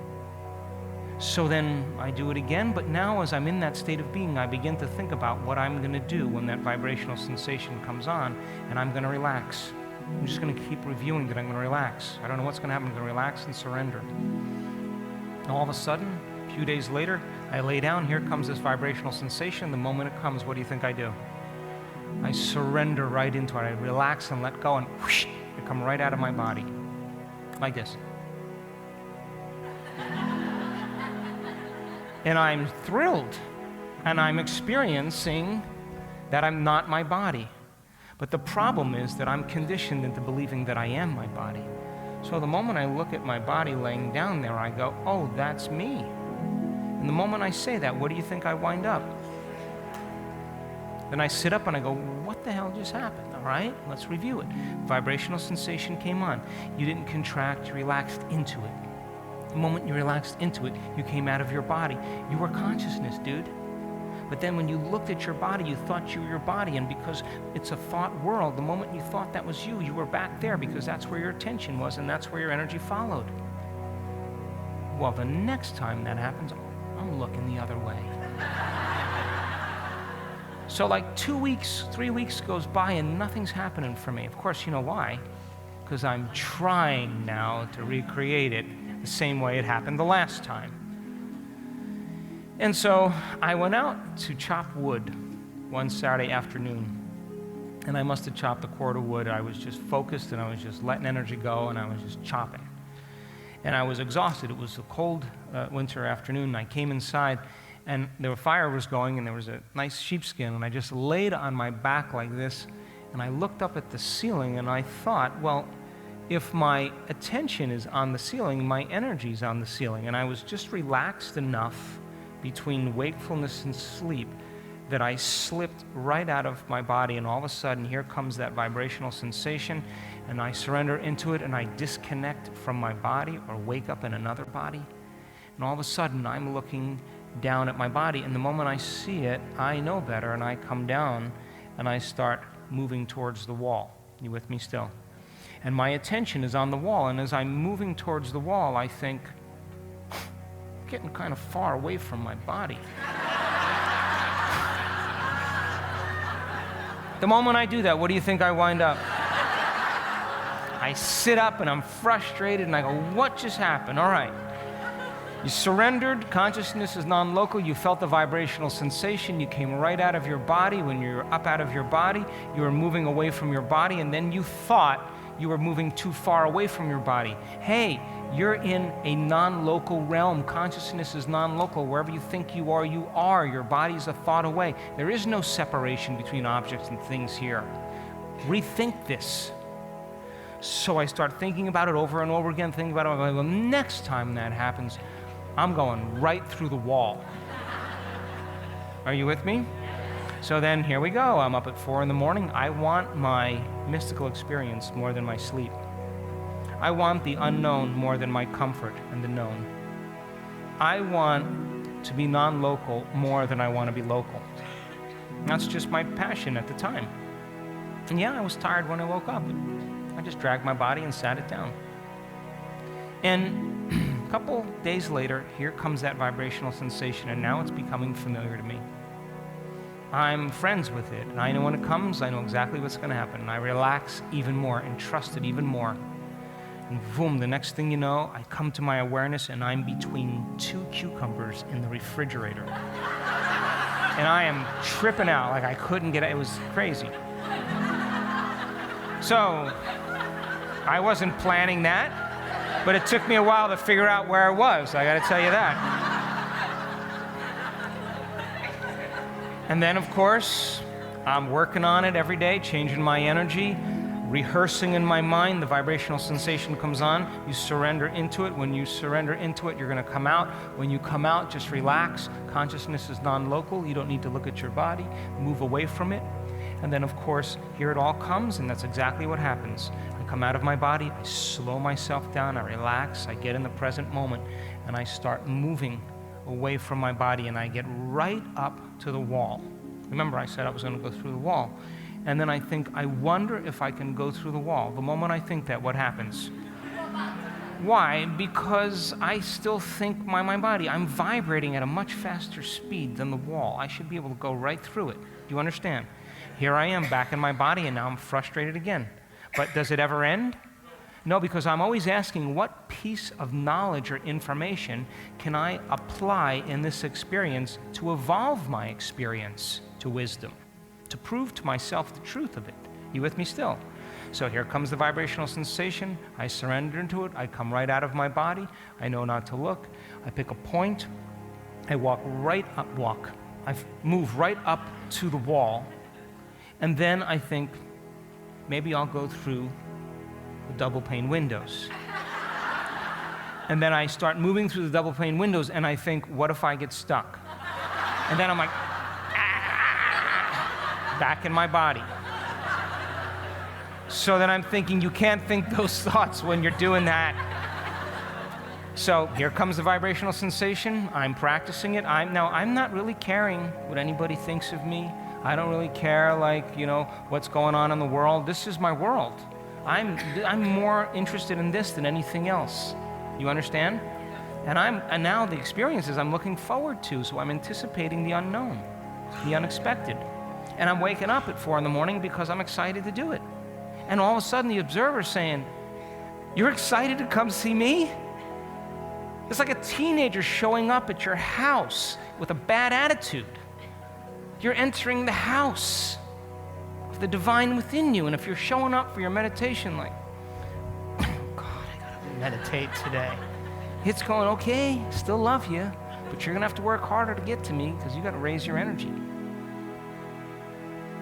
So then I do it again, but now as I'm in that state of being, I begin to think about what I'm going to do when that vibrational sensation comes on, and I'm going to relax. I'm just going to keep reviewing that I'm going to relax. I don't know what's going to happen. I'm going to relax and surrender. And all of a sudden, a few days later, I lay down. Here comes this vibrational sensation. The moment it comes, what do you think I do? I surrender right into it. I relax and let go, and whoosh, it comes right out of my body. Like this. And I'm thrilled, and I'm experiencing that I'm not my body. But the problem is that I'm conditioned into believing that I am my body. So the moment I look at my body laying down there, I go, oh, that's me. And the moment I say that, what do you think I wind up? Then I sit up and I go, what the hell just happened? All right, let's review it. Vibrational sensation came on. You didn't contract, you relaxed into it. The moment you relaxed into it, you came out of your body. You were consciousness, dude. But then when you looked at your body, you thought you were your body, and because it's a thought world, the moment you thought that was you, you were back there because that's where your attention was and that's where your energy followed. Well, the next time that happens, I'm looking the other way. So like 2 weeks, 3 weeks goes by and nothing's happening for me. Of course, you know why? Because I'm trying now to recreate it the same way it happened the last time. And so I went out to chop wood one Saturday afternoon, and I must have chopped a cord of wood. I was just focused, and I was just letting energy go, and I was just chopping. And I was exhausted. It was a cold winter afternoon, and I came inside, and the fire was going, and there was a nice sheepskin, and I just laid on my back like this, and I looked up at the ceiling, and I thought, well, if my attention is on the ceiling, my energy's on the ceiling, and I was just relaxed enough between wakefulness and sleep that I slipped right out of my body, and all of a sudden here comes that vibrational sensation, and I surrender into it, and I disconnect from my body or wake up in another body, and all of a sudden I'm looking down at my body, and the moment I see it, I know better, and I come down and I start moving towards the wall. You with me still? And my attention is on the wall, and as I'm moving towards the wall, I think, getting kind of far away from my body. The moment I do that, what do you think I wind up? I sit up and I'm frustrated and I go, what just happened? All right. You surrendered, consciousness is non-local, you felt the vibrational sensation, you came right out of your body. When you're up out of your body, you were moving away from your body, and then you thought you were moving too far away from your body. Hey, you're in a non-local realm. Consciousness is non-local. Wherever you think you are, you are. Your body's a thought away. There is no separation between objects and things here. Rethink this. So I start thinking about it over and over again, thinking about it. Well, the next time that happens, I'm going right through the wall. Are you with me? So then here we go. I'm up at 4 in the morning. I want my mystical experience more than my sleep. I want the unknown more than my comfort and the known. I want to be non-local more than I want to be local. That's just my passion at the time. And yeah, I was tired when I woke up. I just dragged my body and sat it down. And a couple days later, here comes that vibrational sensation, and now it's becoming familiar to me. I'm friends with it, and I know when it comes, I know exactly what's going to happen, and I relax even more and trust it even more. And boom, the next thing you know, I come to my awareness, and I'm between 2 cucumbers in the refrigerator. And I am tripping out like I couldn't get it. It was crazy. So I wasn't planning that, but it took me a while to figure out where I was. I got to tell you that. And then, of course, I'm working on it every day, changing my energy, rehearsing in my mind. The vibrational sensation comes on. You surrender into it. When you surrender into it, you're going to come out. When you come out, just relax. Consciousness is non-local. You don't need to look at your body. Move away from it. And then, of course, here it all comes, and that's exactly what happens. I come out of my body. I slow myself down. I relax. I get in the present moment, and I start moving away from my body, and I get right up to the wall. Remember, I said I was going to go through the wall. And then I think, I wonder if I can go through the wall. The moment I think that, what happens? Why? Because I still think my body, I'm vibrating at a much faster speed than the wall. I should be able to go right through it. Do you understand? Here I am back in my body, and now I'm frustrated again. But does it ever end? No, because I'm always asking, what piece of knowledge or information can I apply in this experience to evolve my experience to wisdom, to prove to myself the truth of it? You with me still? So here comes the vibrational sensation. I surrender into it. I come right out of my body. I know not to look. I pick a point. I walk right up, I move right up to the wall. And then I think, maybe I'll go through the double pane windows. And then I start moving through the double pane windows, and I think, what if I get stuck? And then I'm like, back in my body. So then I'm thinking, you can't think those thoughts when you're doing that. So here comes the vibrational sensation. I'm practicing it. I'm not really caring what anybody thinks of me. I don't really care, what's going on in the world. This is my world. I'm more interested in this than anything else. You understand? And now the experiences I'm looking forward to, so I'm anticipating the unknown, the unexpected. And I'm waking up at 4 a.m. because I'm excited to do it. And all of a sudden the observer's saying, "You're excited to come see me?" It's like a teenager showing up at your house with a bad attitude. You're entering the house of the divine within you. And if you're showing up for your meditation like, "Oh God, I gotta meditate today," it's going, okay, still love you, but you're gonna have to work harder to get to me because you gotta raise your energy.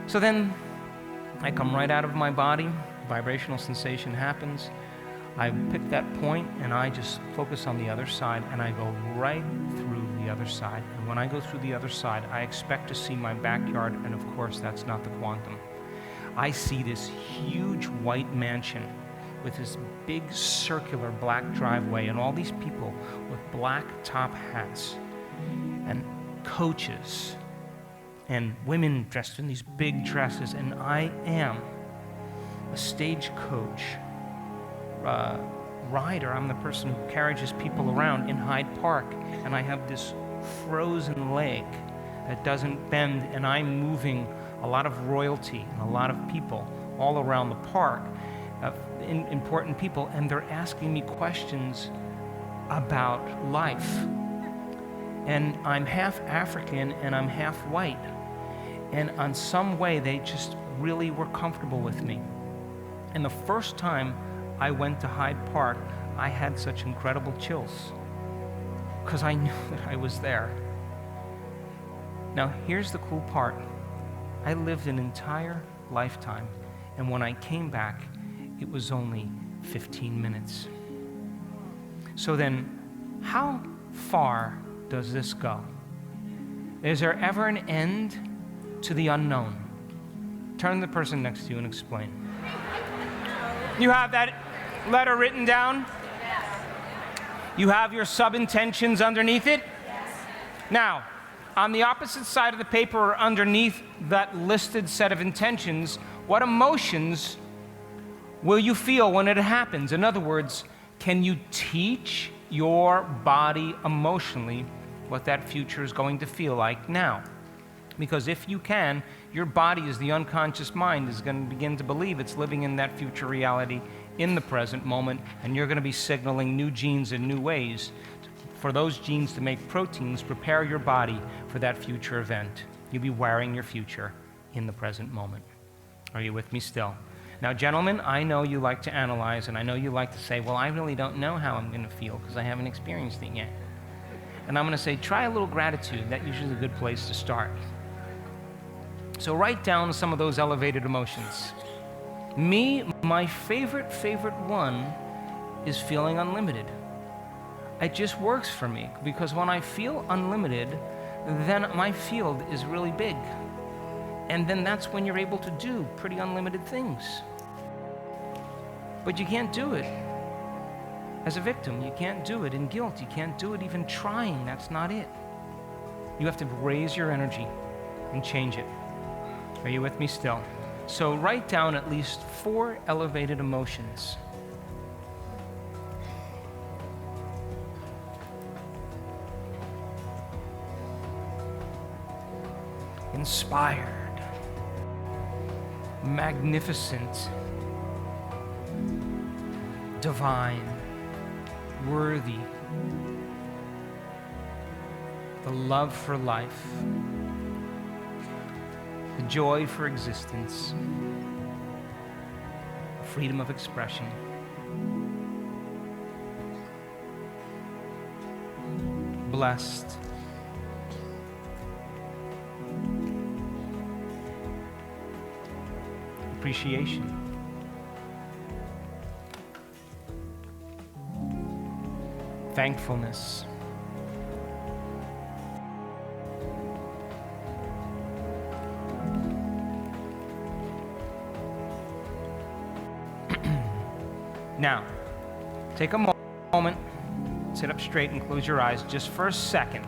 So then I come right out of my body, vibrational sensation happens. I pick that point and I just focus on the other side, and I go right through the other side. And when I go through the other side, I expect to see my backyard, and of course that's not the quantum. I see this huge white mansion with this big circular black driveway and all these people with black top hats and coaches and women dressed in these big dresses, and I am a stagecoach rider. I'm the person who carries people around in Hyde Park, and I have this frozen leg that doesn't bend, and I'm moving a lot of royalty and a lot of people all around the park, important people, and they're asking me questions about life. And I'm half African and I'm half white, and on some way they just really were comfortable with me. And the first time I went to Hyde Park, I had such incredible chills because I knew that I was there. Now, here's the cool part. I lived an entire lifetime, and when I came back, it was only 15 minutes. So then, how far does this go? Is there ever an end to the unknown? Turn to the person next to you and explain. You have that letter written down? Yes. You have your sub-intentions underneath it? Yes. Now, on the opposite side of the paper or underneath that listed set of intentions, what emotions will you feel when it happens? In other words, can you teach your body emotionally what that future is going to feel like now? Because if you can, your body, as the unconscious mind, is going to begin to believe it's living in that future reality in the present moment, and you're going to be signaling new genes in new ways for those genes to make proteins prepare your body for that future event. You'll be wiring your future in the present moment. Are you with me still? Now, gentlemen, I know you like to analyze, and I know you like to say, well, I really don't know how I'm going to feel because I haven't experienced it yet. And I'm going to say, try a little gratitude. That's usually a good place to start. So write down some of those elevated emotions. Me, my favorite one is feeling unlimited. It just works for me because when I feel unlimited, then my field is really big. And then that's when you're able to do pretty unlimited things. But you can't do it as a victim. You can't do it in guilt. You can't do it even trying. That's not it. You have to raise your energy and change it. Are you with me still? So write down at least 4 elevated emotions. Inspired, magnificent, divine, worthy, the love for life, the joy for existence, freedom of expression, blessed, appreciation, thankfulness. Now, take a moment, sit up straight and close your eyes just for a second.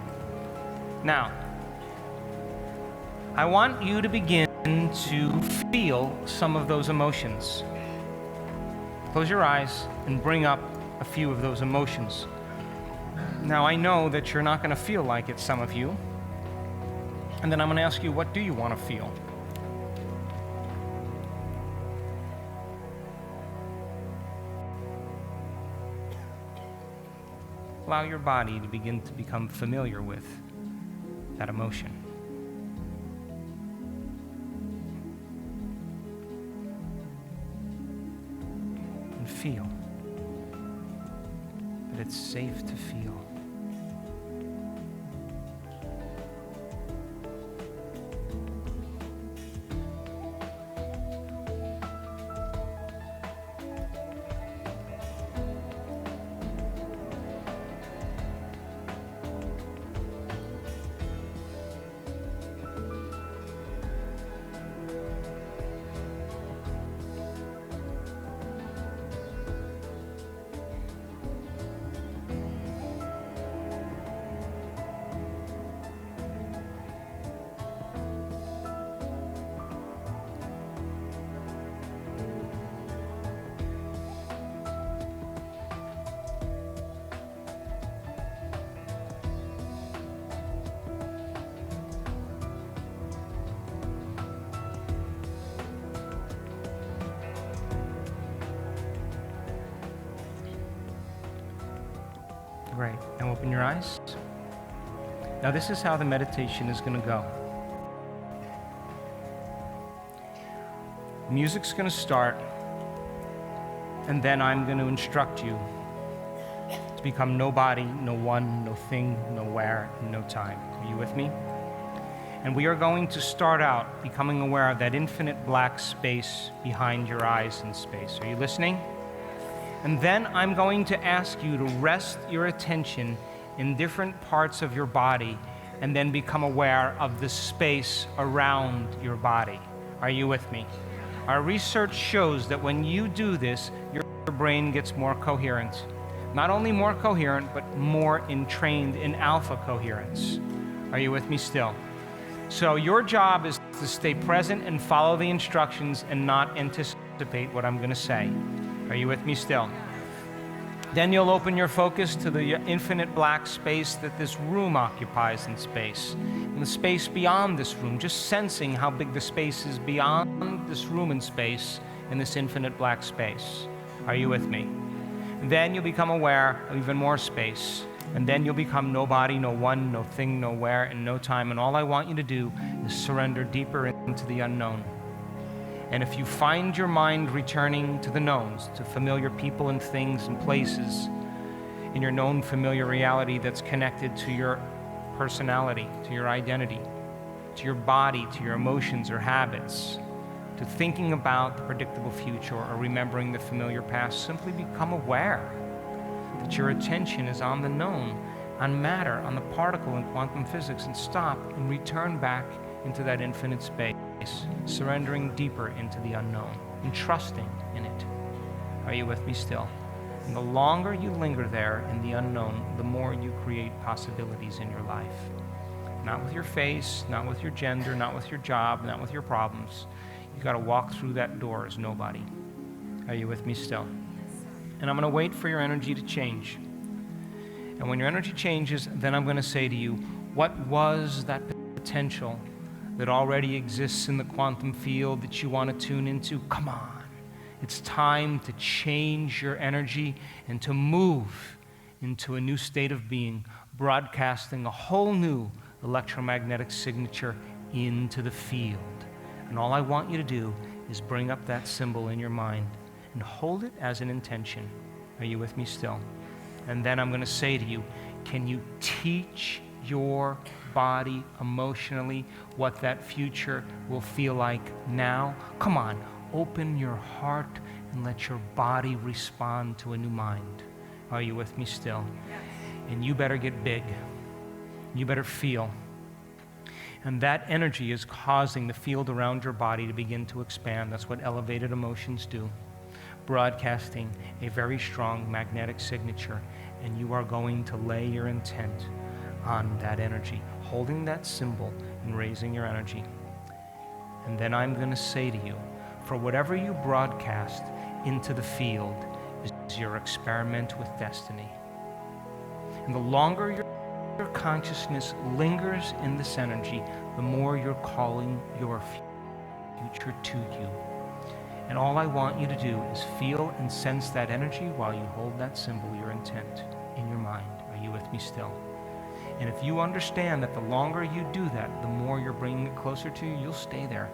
Now, I want you to begin to feel some of those emotions. Close your eyes and bring up a few of those emotions. Now, I know that you're not going to feel like it, some of you. And then I'm going to ask you, what do you want to feel? Allow your body to begin to become familiar with that emotion. And feel that it's safe to feel. Great. Now open your eyes. Now this is how the meditation is going to go. Music's going to start, and then I'm going to instruct you to become no body, no one, no thing, no where, no time. Are you with me? And we are going to start out becoming aware of that infinite black space behind your eyes in space. Are you listening? And then I'm going to ask you to rest your attention in different parts of your body and then become aware of the space around your body. Are you with me? Our research shows that when you do this, your brain gets more coherent. Not only more coherent, but more entrained in alpha coherence. Are you with me still? So your job is to stay present and follow the instructions and not anticipate what I'm going to say. Are you with me still? Then you'll open your focus to the infinite black space that this room occupies in space, and the space beyond this room, just sensing how big the space is beyond this room in space, in this infinite black space. Are you with me? And then you'll become aware of even more space, and then you'll become no body, no one, no thing, no where, and no time, and all I want you to do is surrender deeper into the unknown. And if you find your mind returning to the knowns, to familiar people and things and places, in your known familiar reality that's connected to your personality, to your identity, to your body, to your emotions or habits, to thinking about the predictable future or remembering the familiar past, simply become aware that your attention is on the known, on matter, on the particle in quantum physics, and stop and return back into that infinite space, surrendering deeper into the unknown and trusting in it. Are you with me still? And the longer you linger there in the unknown, the more you create possibilities in your life. Not with your face, not with your gender, not with your job, not with your problems. You got to walk through that door as nobody. Are you with me still? And I'm going to wait for your energy to change. And when your energy changes, then I'm going to say to you, what was that potential that already exists in the quantum field that you want to tune into? Come on. It's time to change your energy and to move into a new state of being, broadcasting a whole new electromagnetic signature into the field. And all I want you to do is bring up that symbol in your mind and hold it as an intention. Are you with me still? And then I'm going to say to you, can you teach your body emotionally what that future will feel like now? Come on, open your heart and let your body respond to a new mind. Are you with me still? And you better get big. You better feel. And that energy is causing the field around your body to begin to expand. That's what elevated emotions do. Broadcasting a very strong magnetic signature. And you are going to lay your intent on that energy, holding that symbol and raising your energy. And then I'm going to say to you, for whatever you broadcast into the field is your experiment with destiny. And the longer your consciousness lingers in this energy, the more you're calling your future to you. And all I want you to do is feel and sense that energy while you hold that symbol, your intent, in your mind. Are you with me still? And if you understand that the longer you do that, the more you're bringing it closer to you, you'll stay there.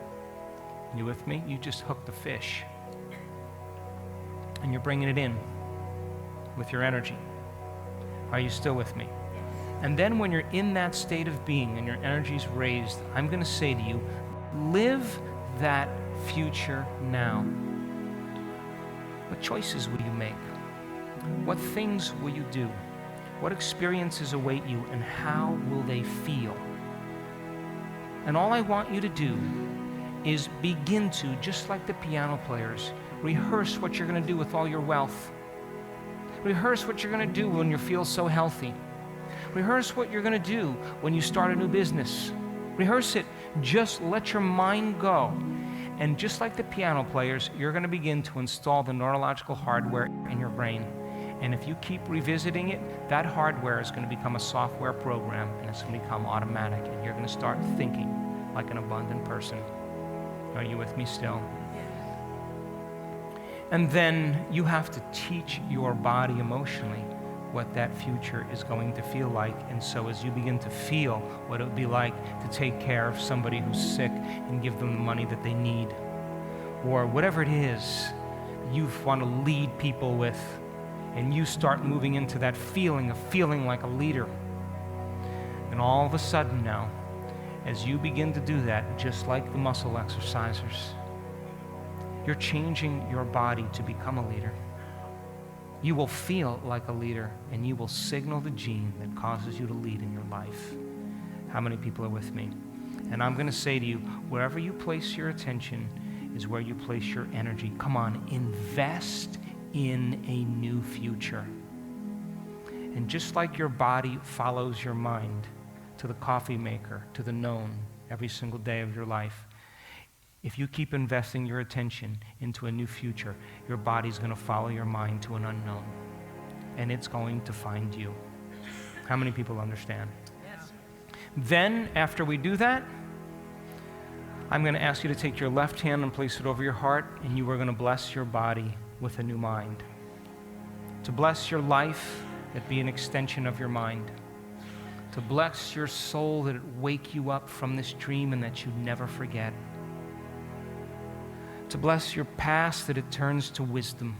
You with me? You just hooked the fish. And you're bringing it in with your energy. Are you still with me? And then when you're in that state of being and your energy's raised, I'm going to say to you, live that future now. What choices will you make? What things will you do? What experiences await you, and how will they feel? And all I want you to do is begin to, just like the piano players, rehearse what you're going to do with all your wealth. Rehearse what you're going to do when you feel so healthy. Rehearse what you're going to do when you start a new business. Rehearse it. Just let your mind go. And just like the piano players, you're going to begin to install the neurological hardware in your brain. And if you keep revisiting it, that hardware is going to become a software program, and it's going to become automatic, and you're going to start thinking like an abundant person. Are you with me still? And then you have to teach your body emotionally what that future is going to feel like. And so as you begin to feel what it would be like to take care of somebody who's sick and give them the money that they need, or whatever it is you want to lead people with, and you start moving into that feeling of feeling like a leader. And all of a sudden now, as you begin to do that, just like the muscle exercisers, you're changing your body to become a leader. You will feel like a leader, and you will signal the gene that causes you to lead in your life. How many people are with me? And I'm going to say to you, wherever you place your attention is where you place your energy. Come on, invest in a new future. And just like your body follows your mind to the coffee maker, to the known, every single day of your life, if you keep investing your attention into a new future, your body's going to follow your mind to an unknown. And it's going to find you. How many people understand? Yes. Then, after we do that, I'm going to ask you to take your left hand and place it over your heart, and you are going to bless your body with a new mind. To bless your life, that be an extension of your mind. To bless your soul, that it wake you up from this dream and that you never forget. To bless your past, that it turns to wisdom.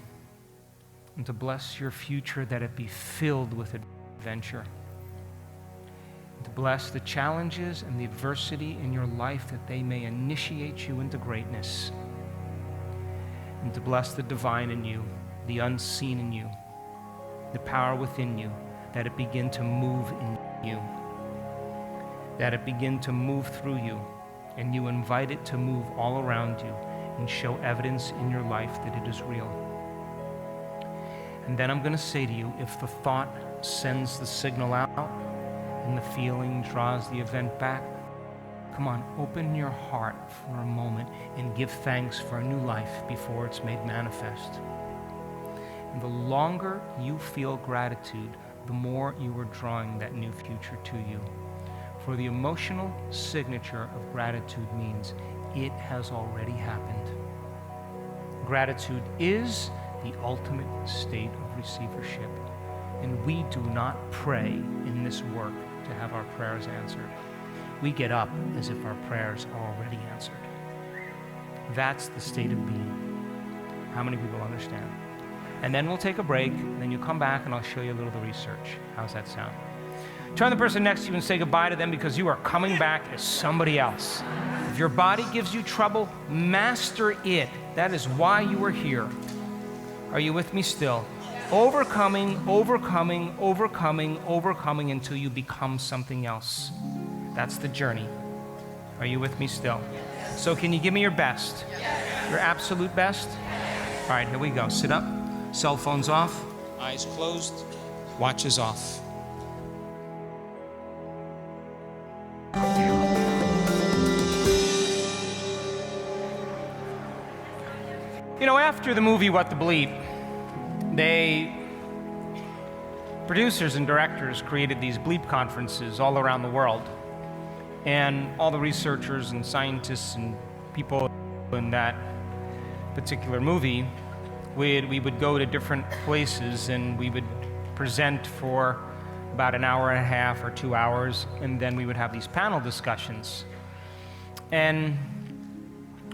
And to bless your future, that it be filled with adventure. And to bless the challenges and the adversity in your life, that they may initiate you into greatness. And to bless the divine in you, the unseen in you, the power within you, that it begin to move in you, that it begin to move through you, and you invite it to move all around you and show evidence in your life that it is real. And then I'm going to say to you, if the thought sends the signal out and the feeling draws the event back, come on, open your heart for a moment and give thanks for a new life before it's made manifest. And the longer you feel gratitude, the more you are drawing that new future to you. For the emotional signature of gratitude means it has already happened. Gratitude is the ultimate state of receivership. And we do not pray in this work to have our prayers answered. We get up as if our prayers are already answered. That's the state of being. How many people understand? And then we'll take a break, and then you come back and I'll show you a little of the research. How's that sound? Turn the person next to you and say goodbye to them, because you are coming back as somebody else. If your body gives you trouble, master it. That is why you are here. Are you with me still? Overcoming, overcoming, overcoming, overcoming until you become something else. That's the journey. Are you with me still? So can you give me your best? Your absolute best? All right, here we go. Sit up. Cell phones off. Eyes closed. Watches off. You know, after the movie What the Bleep, producers and directors created these bleep conferences all around the world. And all the researchers and scientists and people in that particular movie, we would go to different places and we would present for about an hour and a half or 2 hours, and then we would have these panel discussions. And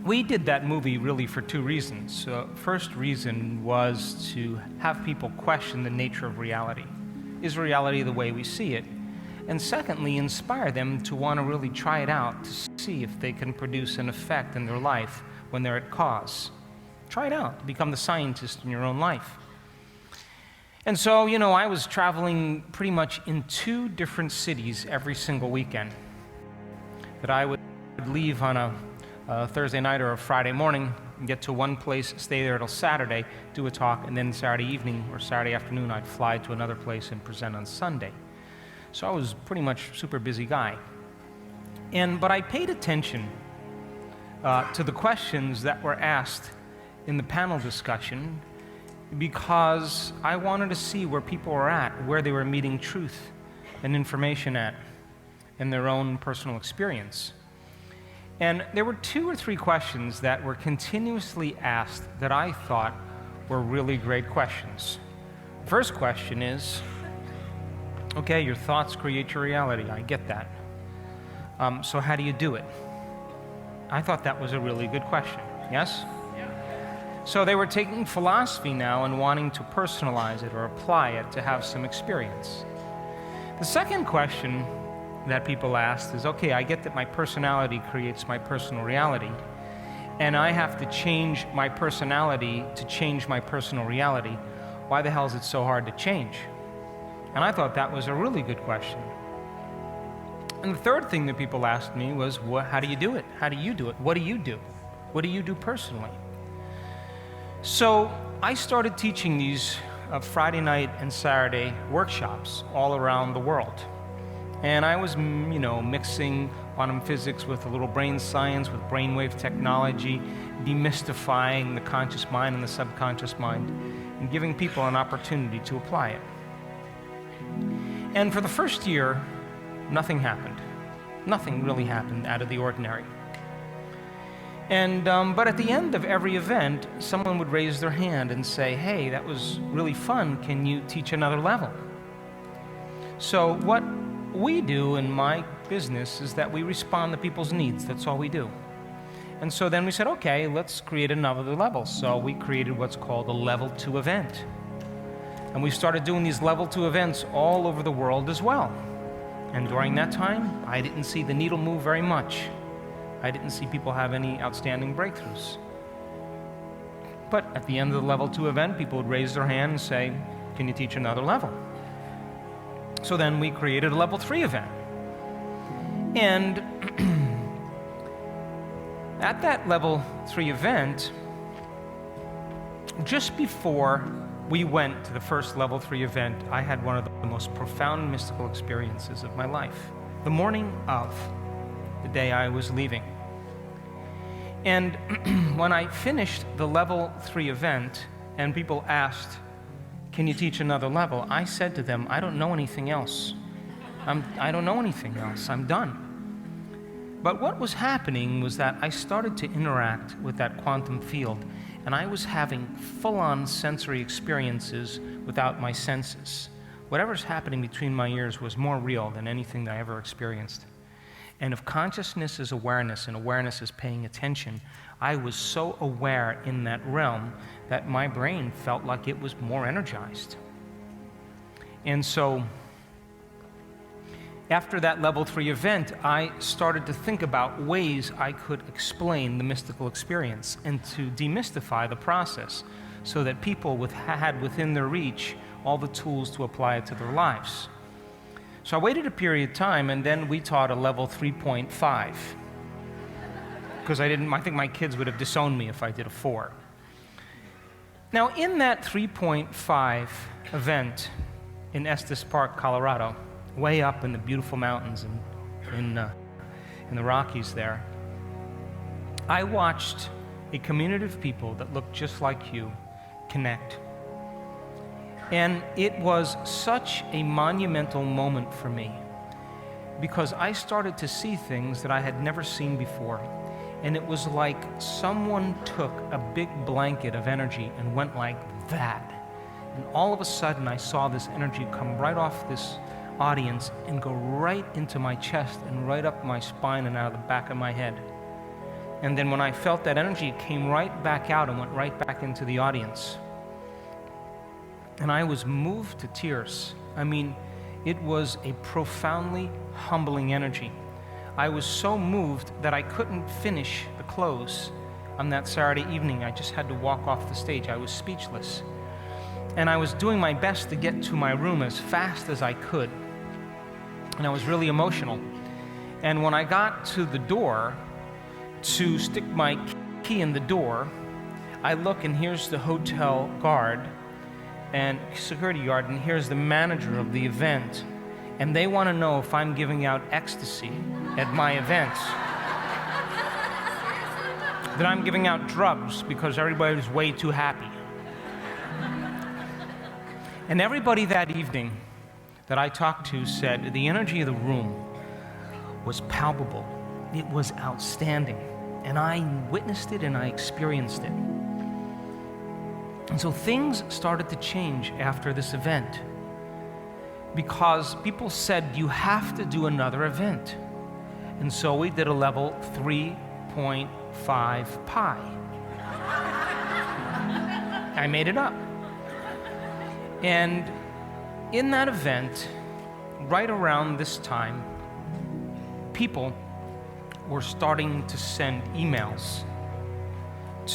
we did that movie really for two reasons. First reason was to have people question the nature of reality. Is reality the way we see it? And secondly, inspire them to want to really try it out to see if they can produce an effect in their life when they're at cause. Try it out. Become the scientist in your own life. And so, you know, I was traveling pretty much in 2 different cities every single weekend. That I would leave on a Thursday night or a Friday morning and get to one place, stay there till Saturday, do a talk, and then Saturday evening or Saturday afternoon I'd fly to another place and present on Sunday. So I was pretty much a super busy guy. But I paid attention to the questions that were asked in the panel discussion because I wanted to see where people were at, where they were meeting truth and information at in their own personal experience. And there were 2 or 3 questions that were continuously asked that I thought were really great questions. First question is, okay, your thoughts create your reality. I get that. So how do you do it? I thought that was a really good question. Yes? Yeah. So they were taking philosophy now and wanting to personalize it or apply it to have some experience. The second question that people asked is, okay, I get that my personality creates my personal reality, and I have to change my personality to change my personal reality. Why the hell is it so hard to change? And I thought that was a really good question. And the third thing that people asked me was, how do you do it? How do you do it? What do you do? What do you do personally? So I started teaching these Friday night and Saturday workshops all around the world. And I was, mixing quantum physics with a little brain science, with brainwave technology, demystifying the conscious mind and the subconscious mind, and giving people an opportunity to apply it. And for the first year, nothing happened. Nothing really happened out of the ordinary. But at the end of every event, someone would raise their hand and say, hey, that was really fun. Can you teach another level? So what we do in my business is that we respond to people's needs. That's all we do. And so then we said, okay, let's create another level. So we created what's called a level 2 event. And we started doing these level 2 events all over the world as well. And during that time, I didn't see the needle move very much. I didn't see people have any outstanding breakthroughs. But at the end of the level 2 event, people would raise their hand and say, can you teach another level? So then we created a level 3 event. And at that level 3 event, just before we went to the first level 3 event, I had one of the most profound mystical experiences of my life. The morning of the day I was leaving. And when I finished the level 3 event and people asked, can you teach another level? I said to them, I don't know anything else. I don't know anything else. I'm done. But what was happening was that I started to interact with that quantum field, and I was having full-on sensory experiences without my senses. Whatever's happening between my ears was more real than anything that I ever experienced. And if consciousness is awareness and awareness is paying attention, I was so aware in that realm that my brain felt like it was more energized. And so after that level 3 event, I started to think about ways I could explain the mystical experience and to demystify the process so that people had within their reach all the tools to apply it to their lives. So I waited a period of time, and then we taught a level 3.5. Because I think my kids would have disowned me if I did a 4. Now, in that 3.5 event in Estes Park, Colorado, way up in the beautiful mountains in the Rockies there, I watched a community of people that looked just like you connect. And it was such a monumental moment for me, because I started to see things that I had never seen before. And it was like someone took a big blanket of energy and went like that. And all of a sudden, I saw this energy come right off this audience and go right into my chest and right up my spine and out of the back of my head. And then when I felt that energy, it came right back out and went right back into the audience. And I was moved to tears. I mean, it was a profoundly humbling energy. I was so moved that I couldn't finish the close on that Saturday evening. I just had to walk off the stage. I was speechless. And I was doing my best to get to my room as fast as I could. And I was really emotional. And when I got to the door to stick my key in the door, I look, and here's the hotel guard and security guard, and here's the manager of the event. And they want to know if I'm giving out ecstasy at my events. That I'm giving out drugs because everybody's way too happy. And everybody that evening that I talked to said the energy of the room was palpable. It was outstanding. And I witnessed it and I experienced it. And so things started to change after this event, because people said, you have to do another event. And so we did a level 3.5 pi. I made it up. And in that event, right around this time, people were starting to send emails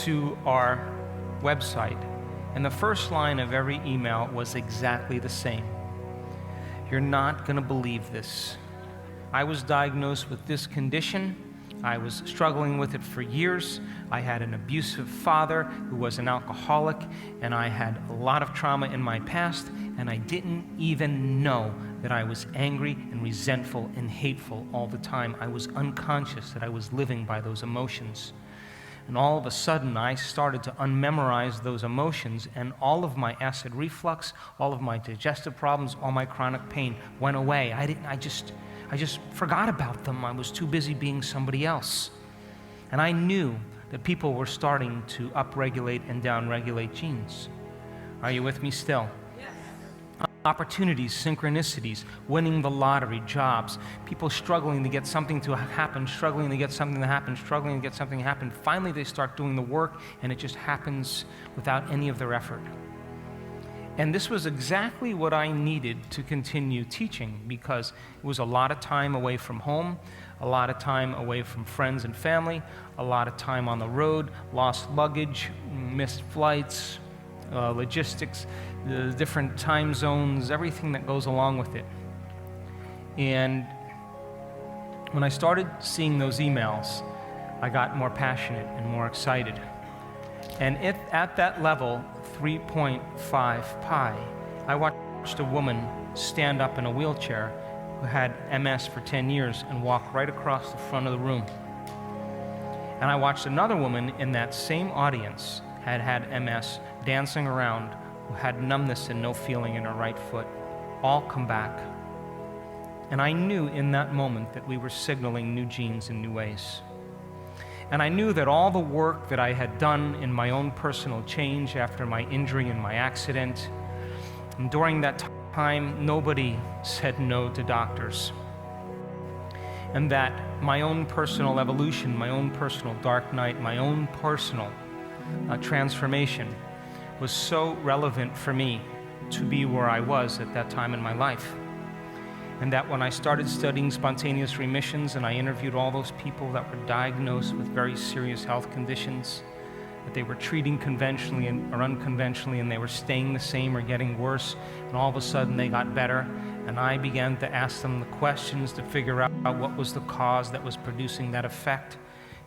to our website. And the first line of every email was exactly the same. You're not going to believe this. I was diagnosed with this condition. I was struggling with it for years. I had an abusive father who was an alcoholic, and I had a lot of trauma in my past, and I didn't even know that I was angry and resentful and hateful all the time. I was unconscious that I was living by those emotions. And all of a sudden, I started to unmemorize those emotions, and all of my acid reflux, all of my digestive problems, all my chronic pain went away. I just forgot about them. I was too busy being somebody else. And I knew that people were starting to upregulate and downregulate genes. Are you with me still? Opportunities, synchronicities, winning the lottery, jobs, people struggling to get something to happen, struggling to get something to happen, struggling to get something to happen. Finally, they start doing the work, and it just happens without any of their effort. And this was exactly what I needed to continue teaching, because it was a lot of time away from home, a lot of time away from friends and family, a lot of time on the road, lost luggage, missed flights, logistics, the different time zones, everything that goes along with it. And when I started seeing those emails, I got more passionate and more excited. And at that level, 3.5 pi, I watched a woman stand up in a wheelchair who had MS for 10 years and walk right across the front of the room. And I watched another woman in that same audience, had MS, dancing around, who had numbness and no feeling in her right foot, all come back. And I knew in that moment that we were signaling new genes in new ways. And I knew that all the work that I had done in my own personal change after my injury and my accident, and during that time, nobody said no to doctors. And that my own personal evolution, my own personal dark night, my own personal transformation was so relevant for me to be where I was at that time in my life. And that when I started studying spontaneous remissions and I interviewed all those people that were diagnosed with very serious health conditions, that they were treating conventionally or unconventionally, and they were staying the same or getting worse, and all of a sudden they got better. And I began to ask them the questions to figure out what was the cause that was producing that effect,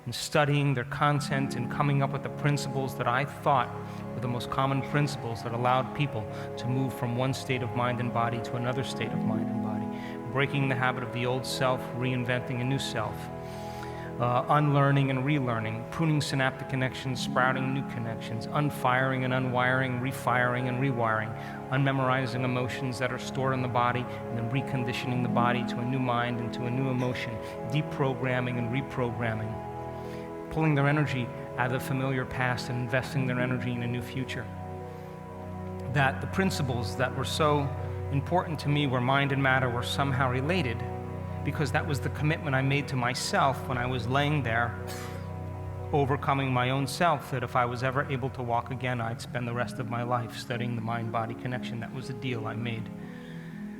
and studying their content and coming up with the principles that I thought were the most common principles that allowed people to move from one state of mind and body to another state of mind and body, breaking the habit of the old self, reinventing a new self, unlearning and relearning, pruning synaptic connections, sprouting new connections, unfiring and unwiring, refiring and rewiring, unmemorizing emotions that are stored in the body, and then reconditioning the body to a new mind and to a new emotion, deprogramming and reprogramming, pulling their energy out of the familiar past and investing their energy in a new future. That the principles that were so important to me, where mind and matter were somehow related, because that was the commitment I made to myself when I was laying there, overcoming my own self, that if I was ever able to walk again, I'd spend the rest of my life studying the mind-body connection. That was the deal I made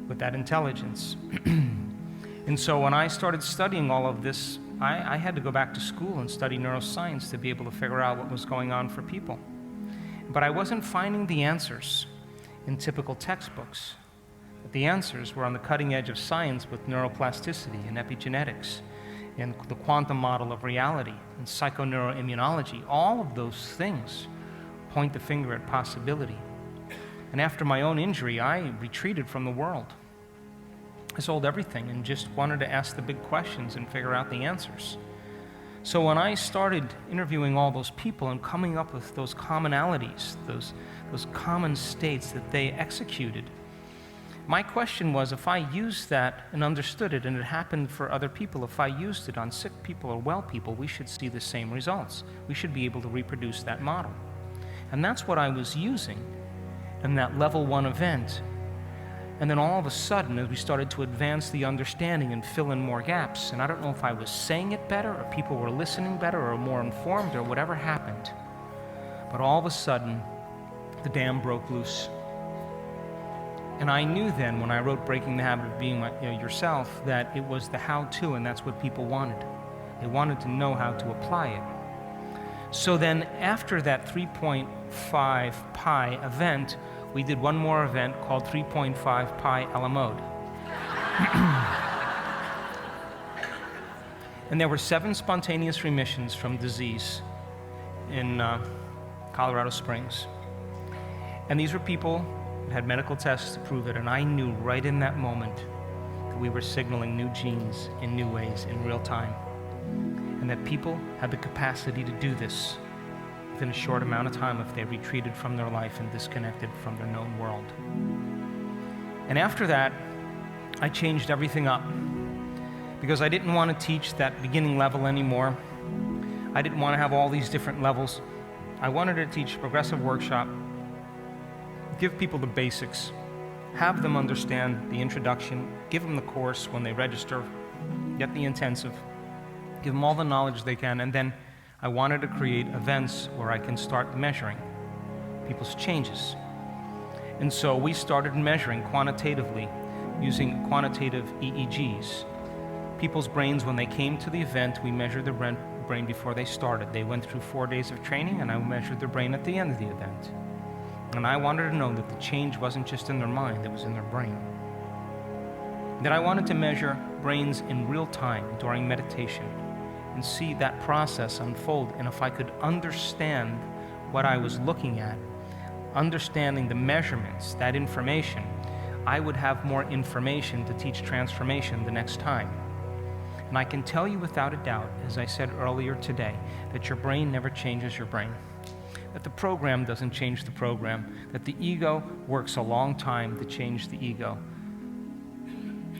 with that intelligence. And so when I started studying all of this, I had to go back to school and study neuroscience to be able to figure out what was going on for people. But I wasn't finding the answers in typical textbooks. The answers were on the cutting edge of science with neuroplasticity and epigenetics and the quantum model of reality and psychoneuroimmunology. All of those things point the finger at possibility. And after my own injury, I retreated from the world. I sold everything and just wanted to ask the big questions and figure out the answers. So when I started interviewing all those people and coming up with those commonalities, those common states that they executed, my question was, if I used that and understood it, and it happened for other people, if I used it on sick people or well people, we should see the same results. We should be able to reproduce that model. And that's what I was using in that level 1 event. And then all of a sudden, as we started to advance the understanding and fill in more gaps, and I don't know if I was saying it better, or people were listening better, or more informed, or whatever happened, but all of a sudden, the dam broke loose. And I knew then, when I wrote Breaking the Habit of Being Yourself, that it was the how-to, and that's what people wanted. They wanted to know how to apply it. So then, after that 3.5 pi event, we did one more event called 3.5 pi a la mode. And there were 7 spontaneous remissions from disease in Colorado Springs. And these were people that had medical tests to prove it, and I knew right in that moment that we were signaling new genes in new ways in real time, and that people had the capacity to do this within a short amount of time if they retreated from their life and disconnected from their known world. And after that, I changed everything up, because I didn't want to teach that beginning level anymore. I didn't want to have all these different levels. I wanted to teach progressive workshop, give people the basics, have them understand the introduction, give them the course when they register, get the intensive, give them all the knowledge they can, and then I wanted to create events where I can start measuring people's changes. And so we started measuring quantitatively using quantitative EEGs. People's brains, when they came to the event, we measured their brain before they started. They went through 4 days of training, and I measured their brain at the end of the event. And I wanted to know that the change wasn't just in their mind, it was in their brain. That I wanted to measure brains in real time during meditation and see that process unfold. And if I could understand what I was looking at, understanding the measurements, that information, I would have more information to teach transformation the next time. And I can tell you without a doubt, as I said earlier today, that your brain never changes your brain. That the program doesn't change the program, that the ego works a long time to change the ego.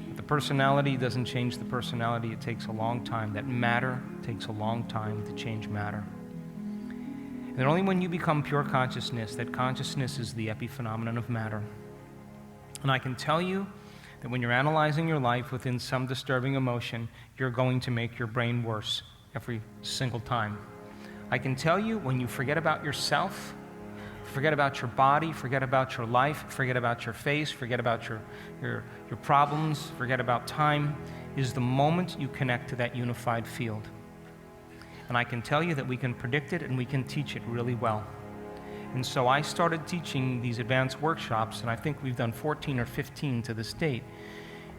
That the personality doesn't change the personality, it takes a long time. That matter takes a long time to change matter. And only when you become pure consciousness, that consciousness is the epiphenomenon of matter. And I can tell you that when you're analyzing your life within some disturbing emotion, you're going to make your brain worse every single time. I can tell you, when you forget about yourself, forget about your body, forget about your life, forget about your face, forget about your problems, forget about time, is the moment you connect to that unified field. And I can tell you that we can predict it and we can teach it really well. And so I started teaching these advanced workshops, and I think we've done 14 or 15 to this date.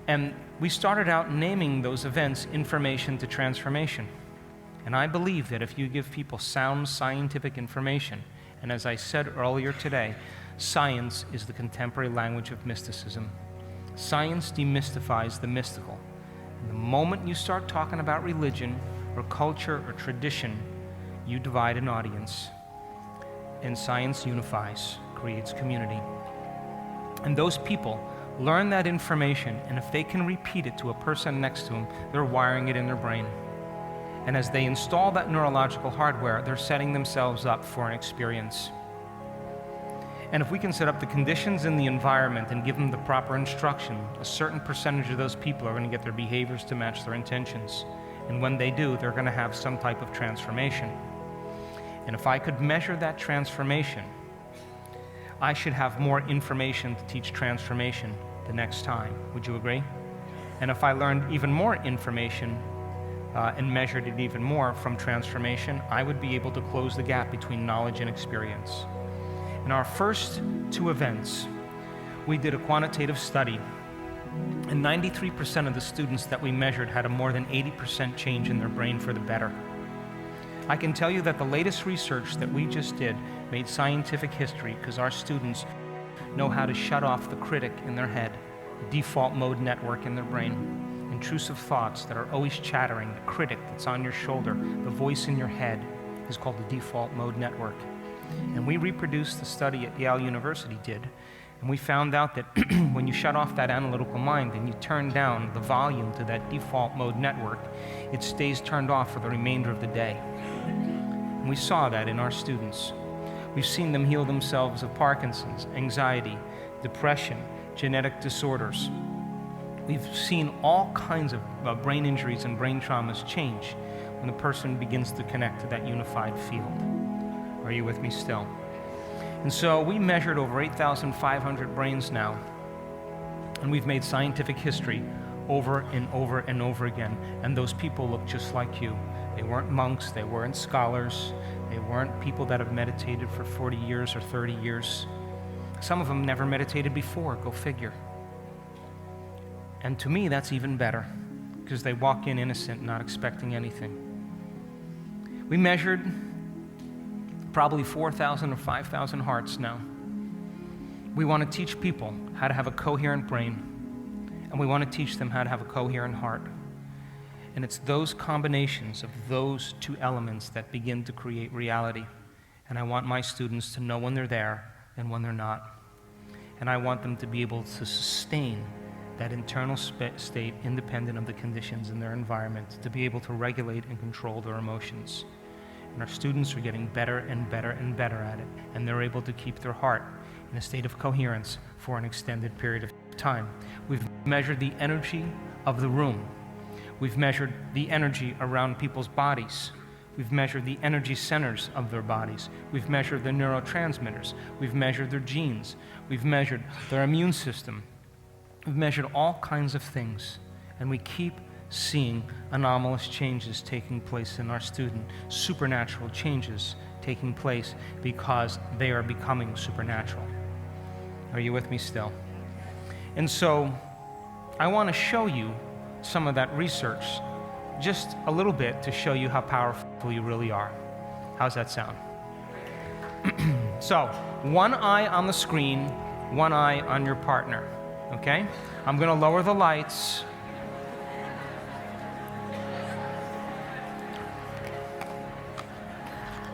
And we started out naming those events Information to Transformation. And I believe that if you give people sound scientific information, and as I said earlier today, science is the contemporary language of mysticism. Science demystifies the mystical. And the moment you start talking about religion or culture or tradition, you divide an audience. And science unifies, creates community. And those people learn that information, and if they can repeat it to a person next to them, they're wiring it in their brain. And as they install that neurological hardware, they're setting themselves up for an experience. And if we can set up the conditions in the environment and give them the proper instruction, a certain percentage of those people are going to get their behaviors to match their intentions. And when they do, they're going to have some type of transformation. And if I could measure that transformation, I should have more information to teach transformation the next time. Would you agree? And if I learned even more information and measured it even more from transformation, I would be able to close the gap between knowledge and experience. In our first two events, we did a quantitative study, and 93% of the students that we measured had a more than 80% change in their brain for the better. I can tell you that the latest research that we just did made scientific history because our students know how to shut off the critic in their head, the default mode network in their brain, intrusive thoughts that are always chattering, the critic that's on your shoulder, the voice in your head is called the default mode network. And we reproduced the study at Yale University did, and we found out that when you shut off that analytical mind and you turn down the volume to that default mode network, it stays turned off for the remainder of the day. And we saw that in our students. We've seen them heal themselves of Parkinson's, anxiety, depression, genetic disorders. We've seen all kinds of brain injuries and brain traumas change when the person begins to connect to that unified field. Are you with me still? And so we measured over 8,500 brains now, and we've made scientific history over and over and over again, and those people look just like you. They weren't monks, they weren't scholars, they weren't people that have meditated for 40 years or 30 years. Some of them never meditated before, go figure. And to me, that's even better, because they walk in innocent, not expecting anything. We measured probably 4,000 or 5,000 hearts now. We want to teach people how to have a coherent brain, and we want to teach them how to have a coherent heart. And it's those combinations of those two elements that begin to create reality. And I want my students to know when they're there and when they're not. And I want them to be able to sustain that internal state independent of the conditions in their environment, to be able to regulate and control their emotions. And our students are getting better and better and better at it, and they're able to keep their heart in a state of coherence for an extended period of time. We've measured the energy of the room. We've measured the energy around people's bodies. We've measured the energy centers of their bodies. We've measured their neurotransmitters. We've measured their genes. We've measured their immune system. We've measured all kinds of things, and we keep seeing anomalous changes taking place in our student, supernatural changes taking place because they are becoming supernatural. Are you with me still? And so I want to show you some of that research, just a little bit, to show you how powerful you really are. How's that sound? So, one eye on the screen, one eye on your partner, okay? I'm going to lower the lights.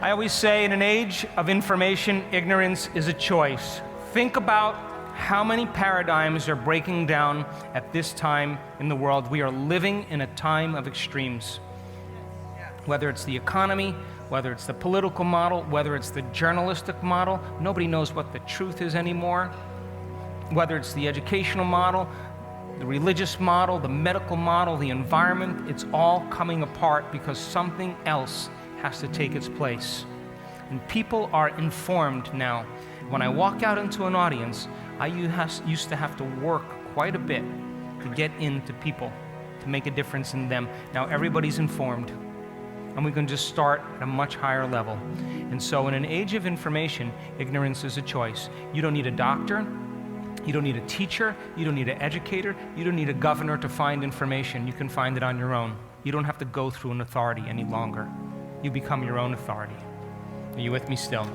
I always say, in an age of information, ignorance is a choice. Think about how many paradigms are breaking down at this time in the world. We are living in a time of extremes. Whether it's the economy, whether it's the political model, whether it's the journalistic model, nobody knows what the truth is anymore. Whether it's the educational model, the religious model, the medical model, the environment, it's all coming apart because something else has to take its place. And people are informed now. When I walk out into an audience, I used to have to work quite a bit to get into people, to make a difference in them. Now everybody's informed. and we can just start at a much higher level. And so in an age of information, ignorance is a choice. You don't need a doctor, you don't need a teacher, you don't need an educator, you don't need a governor to find information. You can find it on your own. You don't have to go through an authority any longer. You become your own authority. Are you with me still?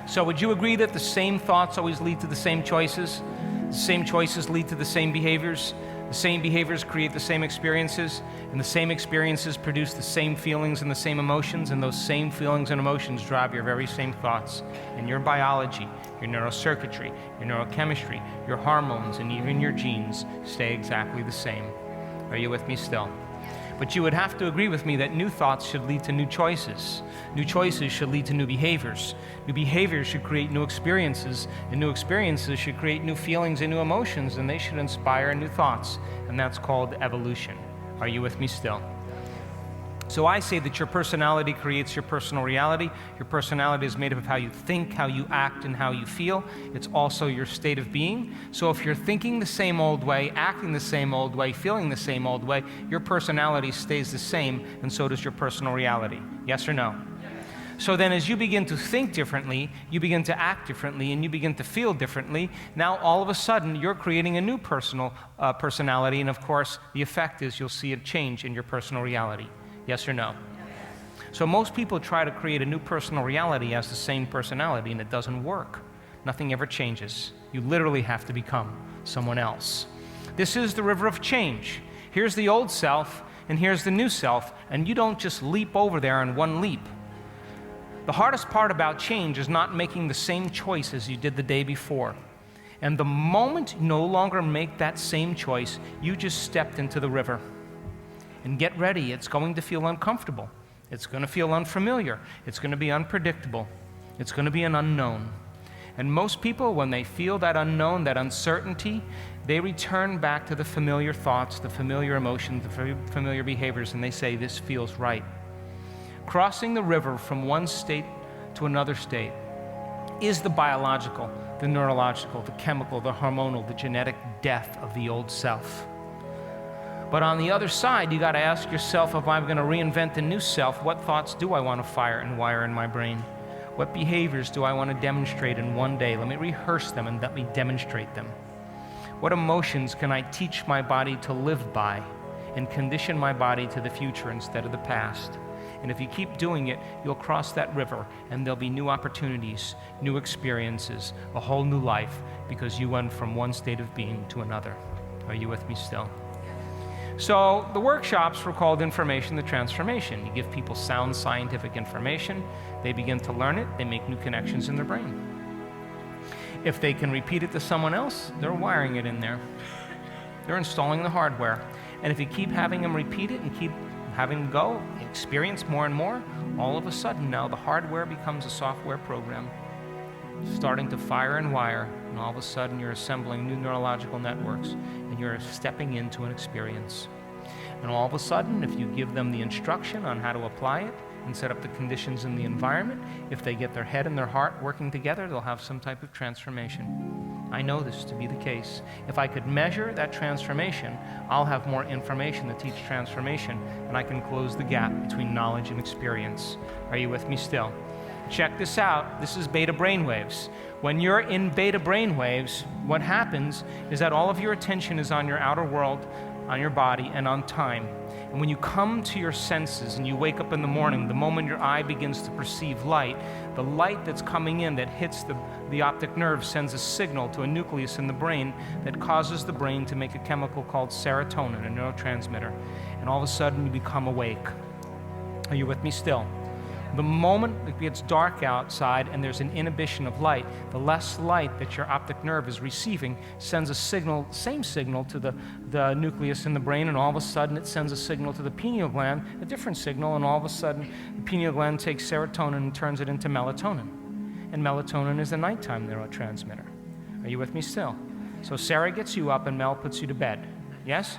So would you agree that the same thoughts always lead to the same choices? The same choices lead to the same behaviors? The same behaviors create the same experiences, and the same experiences produce the same feelings and the same emotions, and those same feelings and emotions drive your very same thoughts. And your biology, your neurocircuitry, your neurochemistry, your hormones, and even your genes stay exactly the same. Are you with me still? But you would have to agree with me that new thoughts should lead to new choices. New choices should lead to new behaviors. New behaviors should create new experiences, and new experiences should create new feelings and new emotions, and they should inspire new thoughts. And that's called evolution. Are you with me still? So I say that your personality creates your personal reality. Your personality is made up of how you think, how you act, and how you feel. It's also your state of being. So if you're thinking the same old way, acting the same old way, feeling the same old way, your personality stays the same, and so does your personal reality. Yes or no? So then as you begin to think differently, you begin to act differently, and you begin to feel differently, now all of a sudden you're creating a new personality, and of course the effect is you'll see a change in your personal reality. Yes or no? So most people try to create a new personal reality as the same personality, and it doesn't work. Nothing ever changes. You literally have to become someone else. This is the river of change. Here's the old self, and here's the new self, and you don't just leap over there in one leap. The hardest part about change is not making the same choice as you did the day before. And the moment you no longer make that same choice, you just stepped into the river. And get ready, it's going to feel uncomfortable. It's going to feel unfamiliar. It's going to be unpredictable. It's going to be an unknown. And most people, when they feel that unknown, that uncertainty, they return back to the familiar thoughts, the familiar emotions, the familiar behaviors, and they say, this feels right. Crossing the river from one state to another state is the biological, the neurological, the chemical, the hormonal, the genetic death of the old self. But on the other side, you got to ask yourself, if I'm going to reinvent a new self, what thoughts do I want to fire and wire in my brain? What behaviors do I want to demonstrate in one day? Let me rehearse them and let me demonstrate them. What emotions can I teach my body to live by and condition my body to the future instead of the past? And if you keep doing it, you'll cross that river, and there'll be new opportunities, new experiences, a whole new life, because you went from one state of being to another. Are you with me still? So the workshops were called Information to Transformation. You give people sound scientific information, they begin to learn it, they make new connections in their brain. If they can repeat it to someone else, they're wiring it in there. They're installing the hardware. And if you keep having them repeat it and keep having them go, experience more and more, all of a sudden now the hardware becomes a software program, starting to fire and wire, and all of a sudden you're assembling new neurological networks, and you're stepping into an experience. And all of a sudden, if you give them the instruction on how to apply it and set up the conditions in the environment, if they get their head and their heart working together, they'll have some type of transformation. I know this to be the case. If I could measure that transformation, I'll have more information to teach transformation, and I can close the gap between knowledge and experience. Are you with me still? Check this out. This is beta brainwaves. When you're in beta brainwaves, what happens is that all of your attention is on your outer world, on your body, and on time. And when you come to your senses and you wake up in the morning, the moment your eye begins to perceive light, the light that's coming in that hits the optic nerve sends a signal to a nucleus in the brain that causes the brain to make a chemical called serotonin, a neurotransmitter. And all of a sudden you become awake. Are you with me still? The moment it gets dark outside and there's an inhibition of light, the less light that your optic nerve is receiving sends a signal, same signal to the nucleus in the brain, and all of a sudden it sends a signal to the pineal gland, a different signal, and all of a sudden the pineal gland takes serotonin and turns it into melatonin. And melatonin is a nighttime neurotransmitter. Are you with me still? So Sarah gets you up and Mel puts you to bed. Yes?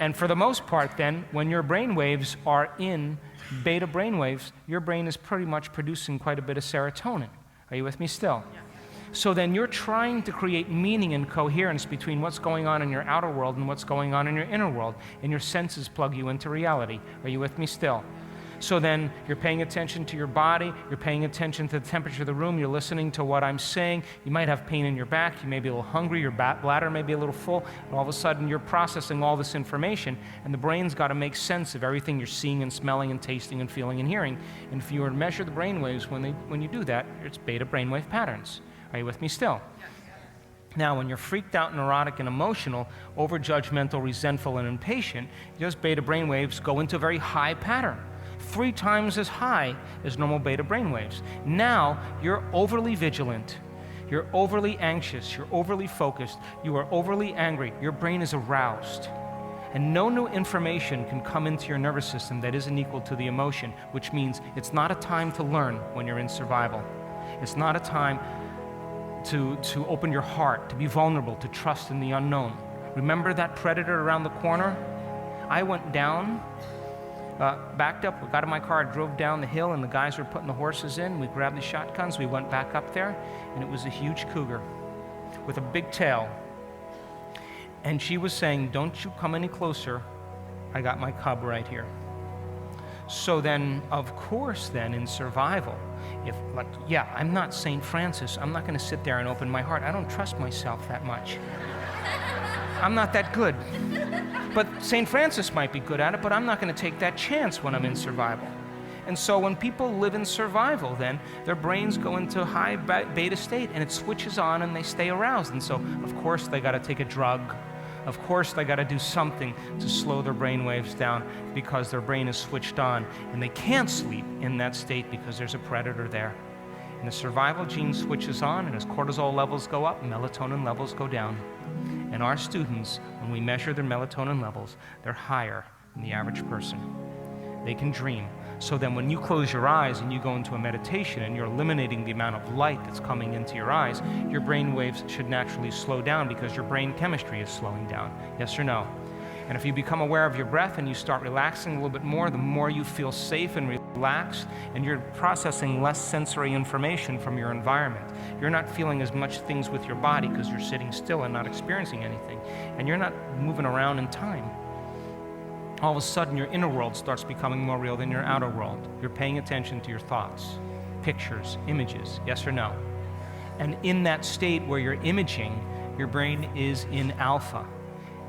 And for the most part then, when your brain waves are in beta brainwaves, your brain is pretty much producing quite a bit of serotonin. Are you with me still? Yeah. So then you're trying to create meaning and coherence between what's going on in your outer world and what's going on in your inner world, and your senses plug you into reality. Are you with me still? So then you're paying attention to your body, you're paying attention to the temperature of the room, you're listening to what I'm saying. You might have pain in your back, you may be a little hungry, your bladder may be a little full, and all of a sudden you're processing all this information, and the brain's got to make sense of everything you're seeing and smelling and tasting and feeling and hearing. And if you were to measure the brain waves when you do that, it's beta brainwave patterns. Are you with me still? Now, when you're freaked out, neurotic, and emotional, over-judgmental, resentful, and impatient, those beta brainwaves go into a very high pattern, 3 times as high as normal beta brainwaves. Now, you're overly vigilant, you're overly anxious, you're overly focused, you are overly angry, your brain is aroused. And no new information can come into your nervous system that isn't equal to the emotion, which means it's not a time to learn when you're in survival. It's not a time to open your heart, to be vulnerable, to trust in the unknown. Remember that predator around the corner? I went down, backed up, got in my car, drove down the hill, and the guys were putting the horses in. We grabbed the shotguns, we went back up there, and it was a huge cougar with a big tail. And she was saying, "Don't you come any closer, I got my cub right here." So then, of course, then in survival, I'm not St. Francis. I'm not going to sit there and open my heart. I don't trust myself that much. I'm not that good. But St. Francis might be good at it, but I'm not going to take that chance when I'm in survival. And so when people live in survival, then their brains go into high beta state, and it switches on, and they stay aroused. And so, of course, they got to take a drug. Of course, they got to do something to slow their brain waves down because their brain is switched on, and they can't sleep in that state because there's a predator there. And the survival gene switches on, and as cortisol levels go up, melatonin levels go down. And our students, when we measure their melatonin levels, they're higher than the average person. They can dream. So then when you close your eyes and you go into a meditation and you're eliminating the amount of light that's coming into your eyes, your brain waves should naturally slow down because your brain chemistry is slowing down. Yes or no? And if you become aware of your breath and you start relaxing a little bit more, the more you feel safe and relaxed, and you're processing less sensory information from your environment. You're not feeling as much things with your body because you're sitting still and not experiencing anything. And you're not moving around in time. All of a sudden, your inner world starts becoming more real than your outer world. You're paying attention to your thoughts, pictures, images, yes or no? And in that state where you're imaging, your brain is in alpha.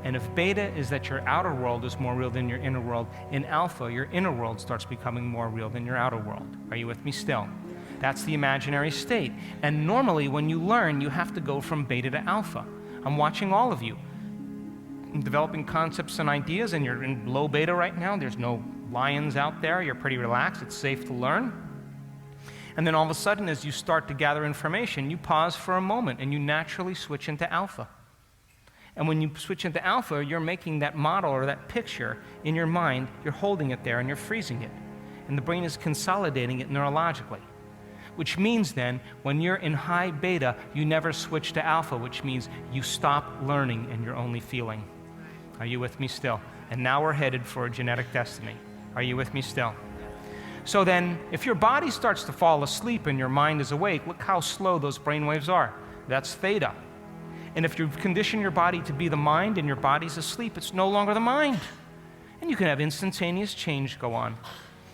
And if beta is that your outer world is more real than your inner world, in alpha, your inner world starts becoming more real than your outer world. Are you with me still? That's the imaginary state. And normally, when you learn, you have to go from beta to alpha. I'm watching all of you. Developing concepts and ideas, and you're in low beta right now. There's no lions out there. You're pretty relaxed. It's safe to learn. And then all of a sudden, as you start to gather information, you pause for a moment and you naturally switch into alpha. And when you switch into alpha, you're making that model or that picture in your mind. You're holding it there and you're freezing it. And the brain is consolidating it neurologically. Which means then, when you're in high beta, you never switch to alpha, which means you stop learning and you're only feeling. Are you with me still? And now we're headed for a genetic destiny. Are you with me still? So then, if your body starts to fall asleep and your mind is awake, look how slow those brain waves are. That's theta. And if you condition your body to be the mind and your body's asleep, it's no longer the mind. And you can have instantaneous change go on.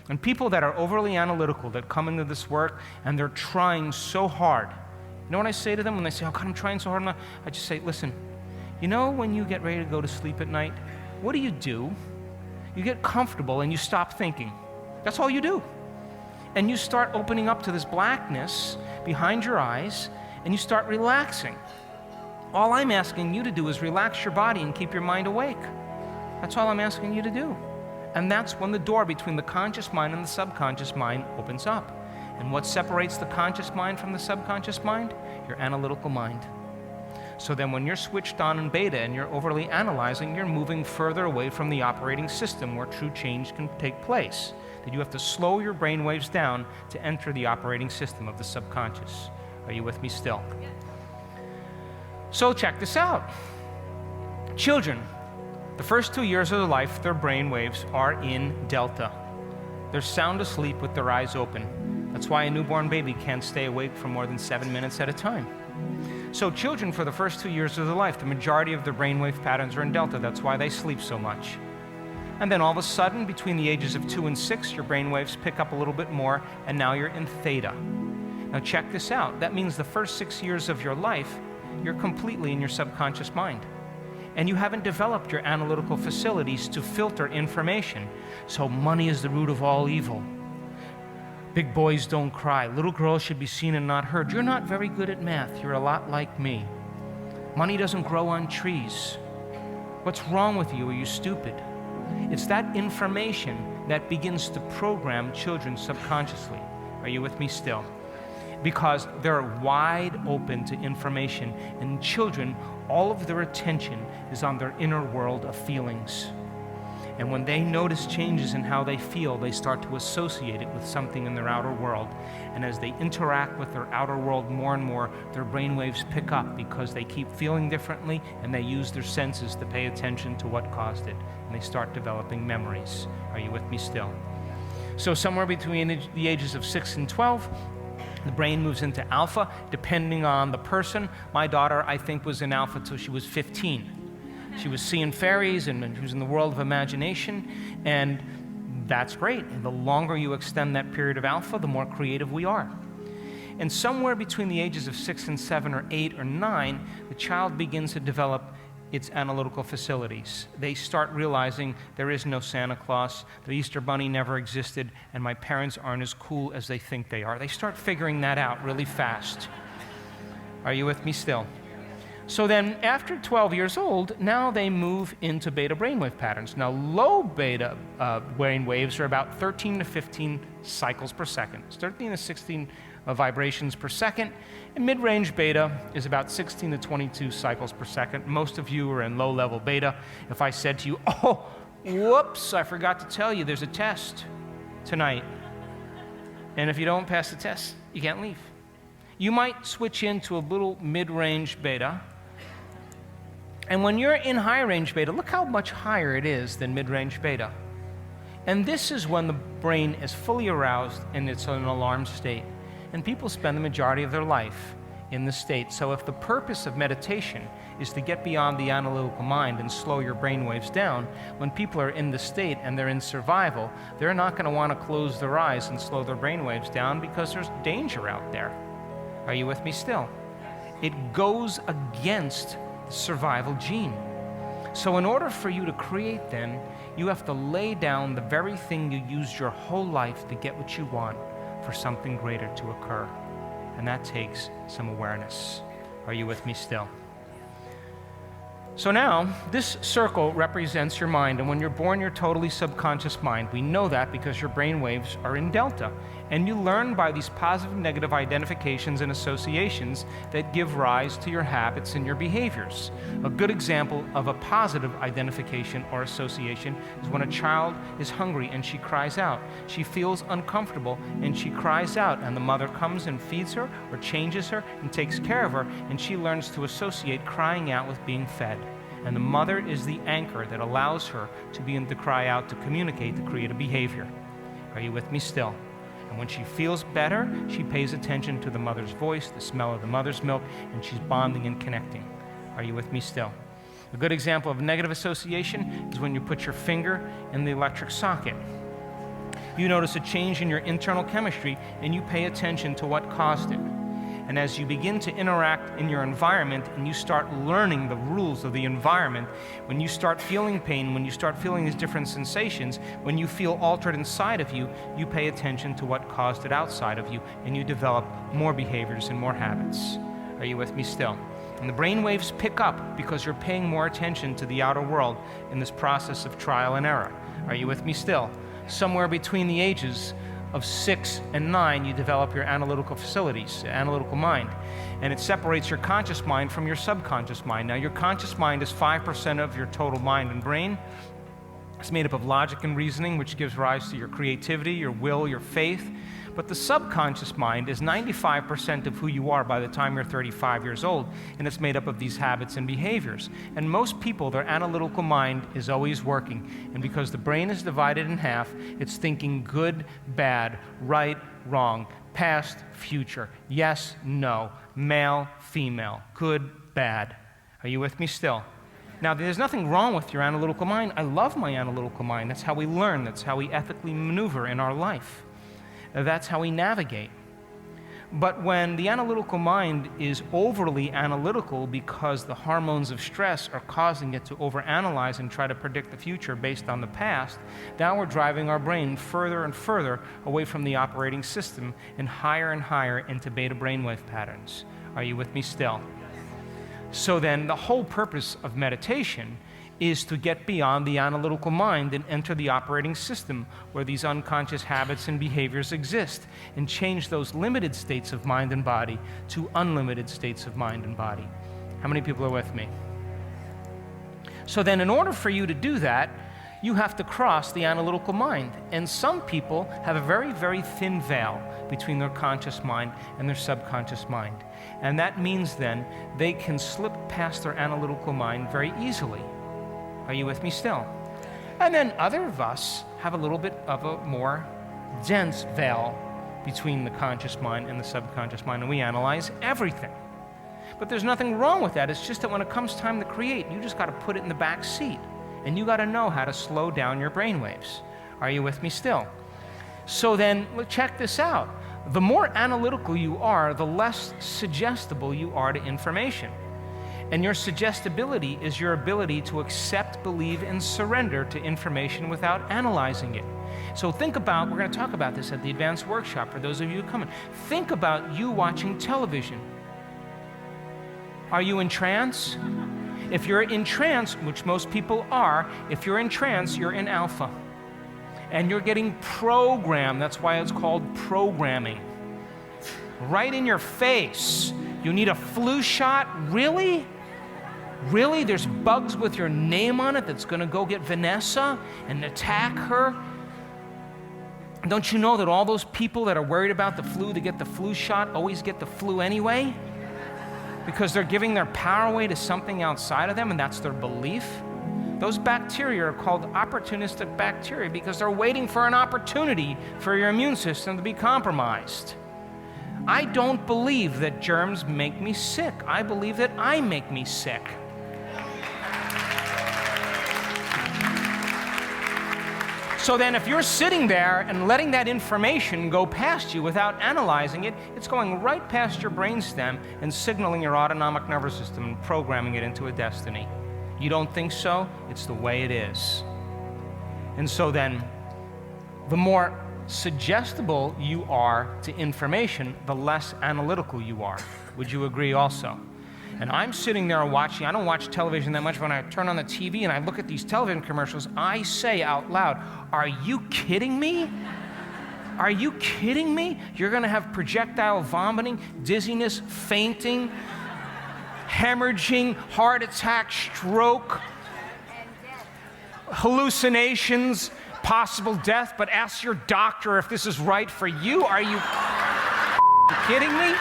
And people that are overly analytical, that come into this work and they're trying so hard, you know what I say to them when they say, "Oh God, I'm trying so hard," I just say, listen, you know when you get ready to go to sleep at night, what do? You get comfortable and you stop thinking. That's all you do. And you start opening up to this blackness behind your eyes and you start relaxing. All I'm asking you to do is relax your body and keep your mind awake. That's all I'm asking you to do. And that's when the door between the conscious mind and the subconscious mind opens up. And what separates the conscious mind from the subconscious mind? Your analytical mind. So then when you're switched on in beta and you're overly analyzing, you're moving further away from the operating system where true change can take place. That you have to slow your brain waves down to enter the operating system of the subconscious. Are you with me still? So check this out. Children, the first 2 years of their life, their brain waves are in delta. They're sound asleep with their eyes open. That's why a newborn baby can't stay awake for more than 7 minutes at a time. So children, for the first 2 years of their life, the majority of their brainwave patterns are in delta. That's why they sleep so much. And then all of a sudden, between the ages of 2 and 6, your brain waves pick up a little bit more, and now you're in theta. Now check this out. That means the first 6 years of your life, you're completely in your subconscious mind. And you haven't developed your analytical facilities to filter information. So money is the root of all evil. Big boys don't cry. Little girls should be seen and not heard. You're not very good at math. You're a lot like me. Money doesn't grow on trees. What's wrong with you? Are you stupid? It's that information that begins to program children subconsciously. Are you with me still? Because they're wide open to information, and children, all of their attention is on their inner world of feelings. And when they notice changes in how they feel, they start to associate it with something in their outer world. And as they interact with their outer world more and more, their brainwaves pick up because they keep feeling differently, and they use their senses to pay attention to what caused it. And they start developing memories. Are you with me still? So somewhere between the ages of 6 and 12, the brain moves into alpha, depending on the person. My daughter, I think, was in alpha till she was 15. She was seeing fairies, and she was in the world of imagination, and that's great. And the longer you extend that period of alpha, the more creative we are. And somewhere between the ages of 6 and 7 or 8 or 9, the child begins to develop its analytical facilities. They start realizing there is no Santa Claus, the Easter Bunny never existed, and my parents aren't as cool as they think they are. They start figuring that out really fast. Are you with me still? So then, after 12 years old, now they move into beta brainwave patterns. Now, low beta brainwaves are about 13 to 15 cycles per second. It's 13 to 16 vibrations per second. And mid-range beta is about 16 to 22 cycles per second. Most of you are in low-level beta. If I said to you, oh, whoops, I forgot to tell you, there's a test tonight. And if you don't pass the test, you can't leave. You might switch into a little mid-range beta. And when you're in high-range beta, look how much higher it is than mid-range beta. And this is when the brain is fully aroused and it's in an alarm state. And people spend the majority of their life in this state. So if the purpose of meditation is to get beyond the analytical mind and slow your brain waves down, when people are in this state and they're in survival, they're not going to want to close their eyes and slow their brain waves down because there's danger out there. Are you with me still? It goes against the survival gene. So in order for you to create then, you have to lay down the very thing you used your whole life to get what you want for something greater to occur. And that takes some awareness. Are you with me still? So now, this circle represents your mind, and when you're born, you're totally subconscious mind. We know that because your brain waves are in delta. And you learn by these positive and negative identifications and associations that give rise to your habits and your behaviors. A good example of a positive identification or association is when a child is hungry and she cries out. She feels uncomfortable and she cries out, and the mother comes and feeds her or changes her and takes care of her, and she learns to associate crying out with being fed. And the mother is the anchor that allows her to begin to cry out, to communicate, to create a behavior. Are you with me still? And when she feels better, she pays attention to the mother's voice, the smell of the mother's milk, and she's bonding and connecting. Are you with me still? A good example of negative association is when you put your finger in the electric socket. You notice a change in your internal chemistry, and you pay attention to what caused it. And as you begin to interact in your environment and you start learning the rules of the environment, when you start feeling pain, when you start feeling these different sensations, when you feel altered inside of you, you pay attention to what caused it outside of you, and you develop more behaviors and more habits. Are you with me still? And the brain waves pick up because you're paying more attention to the outer world in this process of trial and error. Are you with me still? Somewhere between the ages of 6 and 9, you develop your analytical facilities, analytical mind. And it separates your conscious mind from your subconscious mind. Now, your conscious mind is 5% of your total mind and brain. It's made up of logic and reasoning, which gives rise to your creativity, your will, your faith. But the subconscious mind is 95% of who you are by the time you're 35 years old, and it's made up of these habits and behaviors. And most people, their analytical mind is always working. And because the brain is divided in half, it's thinking good, bad, right, wrong, past, future, yes, no, male, female, good, bad. Are you with me still? Now, there's nothing wrong with your analytical mind. I love my analytical mind. That's how we learn. That's how we ethically maneuver in our life. That's how we navigate. But when the analytical mind is overly analytical because the hormones of stress are causing it to overanalyze and try to predict the future based on the past, now we're driving our brain further and further away from the operating system and higher into beta brainwave patterns. Are you with me still? So then the whole purpose of meditation is to get beyond the analytical mind and enter the operating system where these unconscious habits and behaviors exist, and change those limited states of mind and body to unlimited states of mind and body. How many people are with me? So then in order for you to do that, you have to cross the analytical mind. And some people have a very, very thin veil between their conscious mind and their subconscious mind. And that means then they can slip past their analytical mind very easily. Are you with me still? And then other of us have a little bit of a more dense veil between the conscious mind and the subconscious mind, and we analyze everything. But there's nothing wrong with that. It's just that when it comes time to create, you just got to put it in the back seat, and you got to know how to slow down your brainwaves. Are you with me still? So then, check this out. The more analytical you are, the less suggestible you are to information. And your suggestibility is your ability to accept, believe, and surrender to information without analyzing it. So think about, we're going to talk about this at the advanced workshop for those of you who come in. Think about you watching television. Are you in trance? If you're in trance, which most people are, if you're in trance, you're in alpha. And you're getting programmed. That's why it's called programming. Right in your face. You need a flu shot? Really? Really? There's bugs with your name on it that's going to go get Vanessa and attack her? Don't you know that all those people that are worried about the flu to get the flu shot always get the flu anyway? Because they're giving their power away to something outside of them, and that's their belief. Those bacteria are called opportunistic bacteria because they're waiting for an opportunity for your immune system to be compromised. I don't believe that germs make me sick. I believe that I make me sick. So then if you're sitting there and letting that information go past you without analyzing it, it's going right past your brainstem and signaling your autonomic nervous system and programming it into a destiny. You don't think so? It's the way it is. And so then, the more suggestible you are to information, the less analytical you are. Would you agree also? And I'm sitting there watching, I don't watch television that much. When I turn on the TV and I look at these television commercials, I say out loud, are you kidding me? Are you kidding me? You're gonna have projectile vomiting, dizziness, fainting, hemorrhaging, heart attack, stroke, hallucinations, possible death, but ask your doctor if this is right for you. Are you kidding me?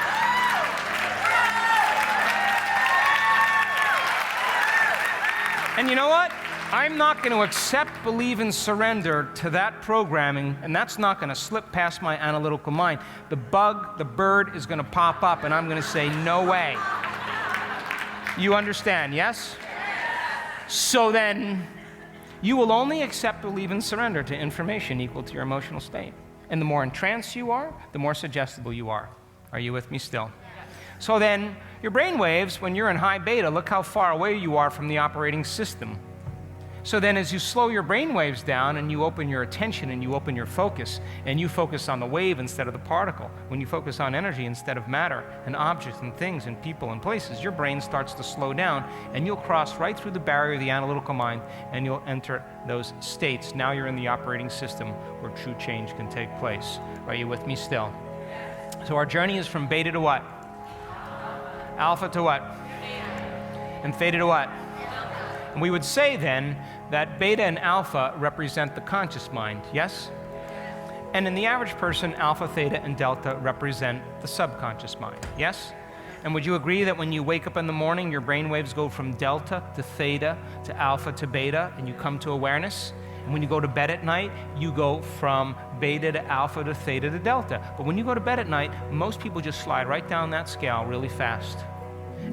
And you know what? I'm not going to accept, believe, and surrender to that programming, and that's not going to slip past my analytical mind. The bug, the bird is going to pop up, and I'm going to say, no way. You understand, yes? So then, you will only accept, believe, and surrender to information equal to your emotional state. And the more in trance you are, the more suggestible you are. Are you with me still? So then, your brain waves, when you're in high beta, look how far away you are from the operating system. So then as you slow your brain waves down and you open your attention and you open your focus and you focus on the wave instead of the particle, when you focus on energy instead of matter and objects and things and people and places, your brain starts to slow down and you'll cross right through the barrier of the analytical mind and you'll enter those states. Now you're in the operating system where true change can take place. Are you with me still? So our journey is from beta to what? Alpha to what? And theta to what? And we would say then that beta and alpha represent the conscious mind, yes? And in the average person, alpha, theta, and delta represent the subconscious mind, yes? And would you agree that when you wake up in the morning, your brain waves go from delta to theta to alpha to beta, and you come to awareness? And when you go to bed at night, you go from beta to alpha to theta to delta. But when you go to bed at night, most people just slide right down that scale really fast.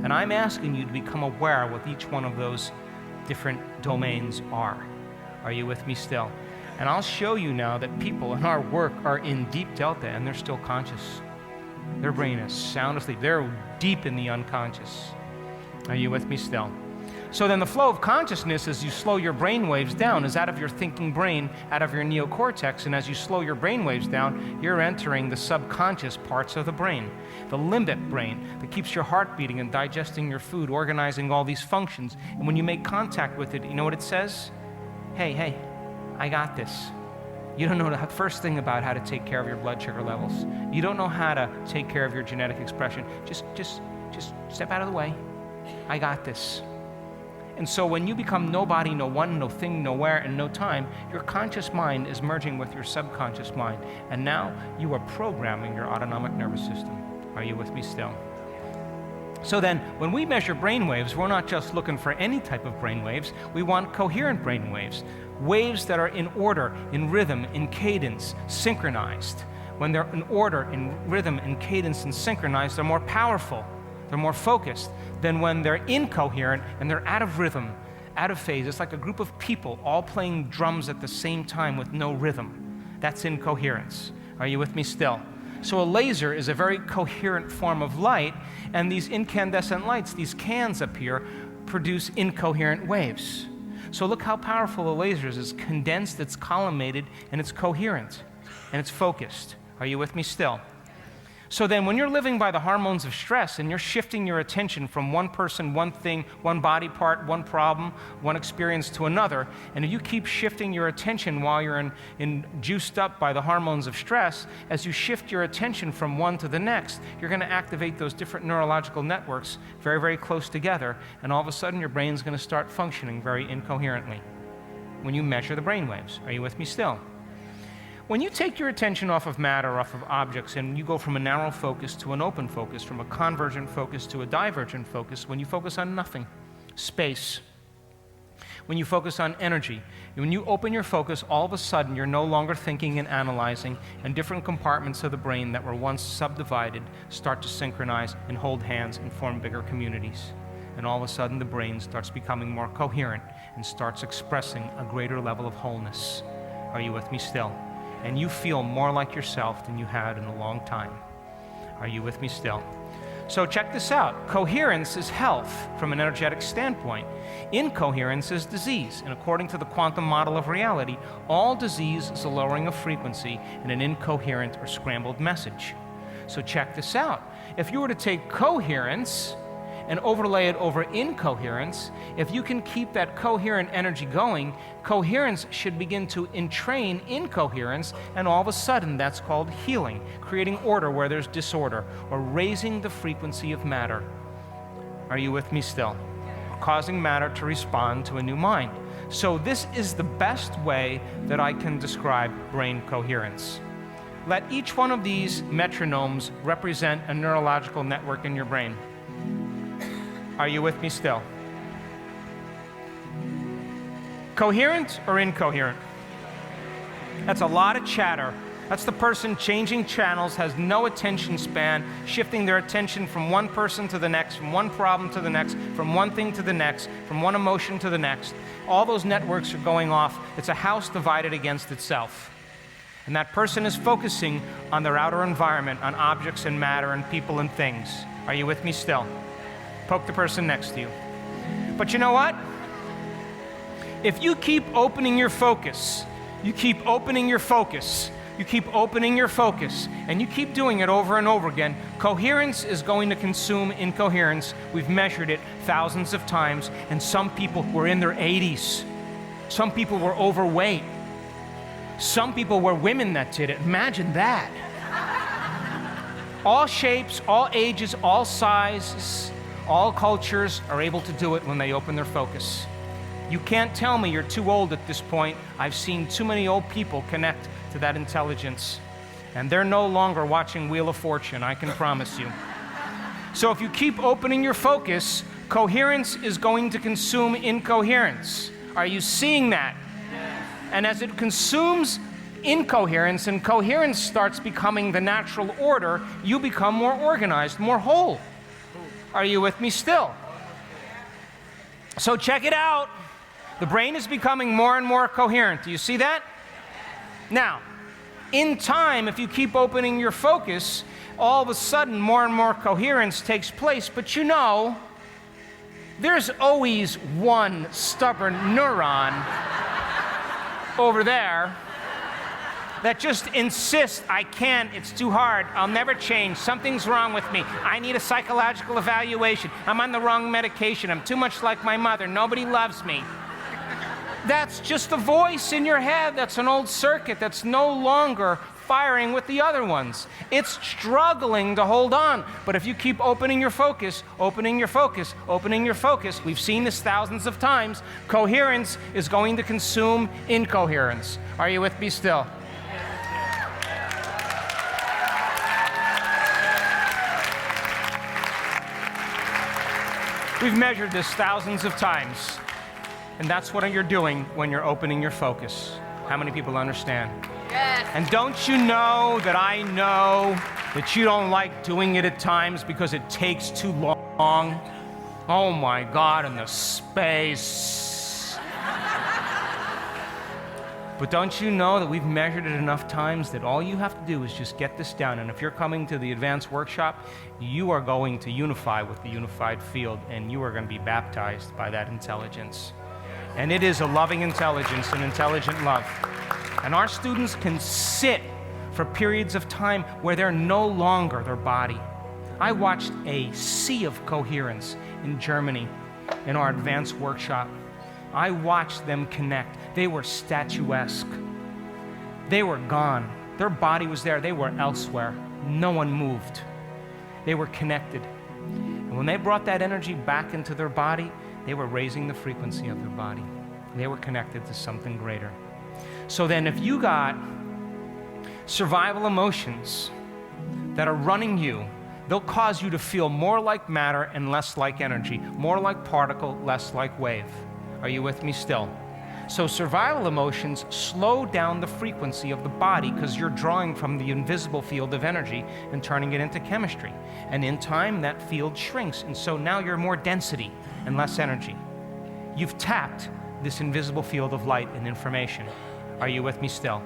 And I'm asking you to become aware with each one of those different domains are. Are you with me still? And I'll show you now that people in our work are in deep delta and they're still conscious. Their brain is sound asleep. They're deep in the unconscious. Are you with me still? So then the flow of consciousness as you slow your brain waves down is out of your thinking brain, out of your neocortex, and as you slow your brain waves down, you're entering the subconscious parts of the brain, the limbic brain that keeps your heart beating and digesting your food, organizing all these functions. And when you make contact with it, you know what it says? Hey, I got this. You don't know the first thing about how to take care of your blood sugar levels. You don't know how to take care of your genetic expression. Just step out of the way. I got this. And so when you become nobody, no one, no thing, nowhere, and no time, your conscious mind is merging with your subconscious mind. And now you are programming your autonomic nervous system. Are you with me still? So then, when we measure brain waves, we're not just looking for any type of brain waves. We want coherent brain waves, waves that are in order, in rhythm, in cadence, synchronized. When they're in order, in rhythm, in cadence, and synchronized, they're more powerful. They're more focused than when they're incoherent and they're out of rhythm, out of phase. It's like a group of people all playing drums at the same time with no rhythm. That's incoherence. Are you with me still? So a laser is a very coherent form of light, and these incandescent lights, these cans up here, produce incoherent waves. So look how powerful a laser is. It's condensed, it's collimated, and it's coherent, and it's focused. Are you with me still? So then when you're living by the hormones of stress and you're shifting your attention from one person, one thing, one body part, one problem, one experience to another, and if you keep shifting your attention while you're juiced up by the hormones of stress, as you shift your attention from one to the next, you're going to activate those different neurological networks very, very close together, and all of a sudden your brain's going to start functioning very incoherently when you measure the brain waves. Are you with me still? When you take your attention off of matter, off of objects, and you go from a narrow focus to an open focus, from a convergent focus to a divergent focus, when you focus on nothing, space, when you focus on energy, when you open your focus, all of a sudden you're no longer thinking and analyzing, and different compartments of the brain that were once subdivided start to synchronize and hold hands and form bigger communities. And all of a sudden the brain starts becoming more coherent and starts expressing a greater level of wholeness. Are you with me still? And you feel more like yourself than you had in a long time. Are you with me still? So check this out. Coherence is health from an energetic standpoint. Incoherence is disease. And according to the quantum model of reality, all disease is a lowering of frequency and an incoherent or scrambled message. So check this out. If you were to take coherence and overlay it over incoherence, if you can keep that coherent energy going, coherence should begin to entrain incoherence, and all of a sudden that's called healing, creating order where there's disorder, or raising the frequency of matter. Are you with me still? Causing matter to respond to a new mind. So this is the best way that I can describe brain coherence. Let each one of these metronomes represent a neurological network in your brain. Are you with me still? Coherent or incoherent? That's a lot of chatter. That's the person changing channels, has no attention span, shifting their attention from one person to the next, from one problem to the next, from one thing to the next, from one emotion to the next. All those networks are going off. It's a house divided against itself. And that person is focusing on their outer environment, on objects and matter and people and things. Are you with me still? Poke the person next to you. But you know what? If you keep opening your focus, you keep opening your focus, you keep opening your focus, and you keep doing it over and over again, coherence is going to consume incoherence. We've measured it thousands of times, and some people were in their 80s. Some people were overweight. Some people were women that did it. Imagine that. All shapes, all ages, all sizes, all cultures are able to do it when they open their focus. You can't tell me you're too old at this point. I've seen too many old people connect to that intelligence. And they're no longer watching Wheel of Fortune, I can promise you. So if you keep opening your focus, coherence is going to consume incoherence. Are you seeing that? Yes. And as it consumes incoherence and coherence starts becoming the natural order, you become more organized, more whole. Are you with me still? So check it out. The brain is becoming more and more coherent. Do you see that? Now, in time, if you keep opening your focus, all of a sudden more and more coherence takes place. But you know, there's always one stubborn neuron over there that just insists, I can't, it's too hard, I'll never change, something's wrong with me, I need a psychological evaluation, I'm on the wrong medication, I'm too much like my mother, nobody loves me. That's just a voice in your head. That's an old circuit that's no longer firing with the other ones. It's struggling to hold on. But if you keep opening your focus, opening your focus, opening your focus, we've seen this thousands of times, coherence is going to consume incoherence. Are you with me still? We've measured this thousands of times. And that's what you're doing when you're opening your focus. How many people understand? Yes. And don't you know that I know that you don't like doing it at times because it takes too long? Oh my God, in the space. But don't you know that we've measured it enough times that all you have to do is just get this down. And if you're coming to the advanced workshop, you are going to unify with the unified field, and you are going to be baptized by that intelligence. And it is a loving intelligence, an intelligent love. And our students can sit for periods of time where they're no longer their body. I watched a sea of coherence in Germany in our advanced workshop. I watched them connect. They were statuesque. They were gone. Their body was there. They were elsewhere. No one moved. They were connected. And when they brought that energy back into their body, they were raising the frequency of their body. They were connected to something greater. So then if you got survival emotions that are running you, they'll cause you to feel more like matter and less like energy, more like particle, less like wave. Are you with me still? So survival emotions slow down the frequency of the body because you're drawing from the invisible field of energy and turning it into chemistry. And in time, that field shrinks. And so now you're more density and less energy. You've tapped this invisible field of light and information. Are you with me still?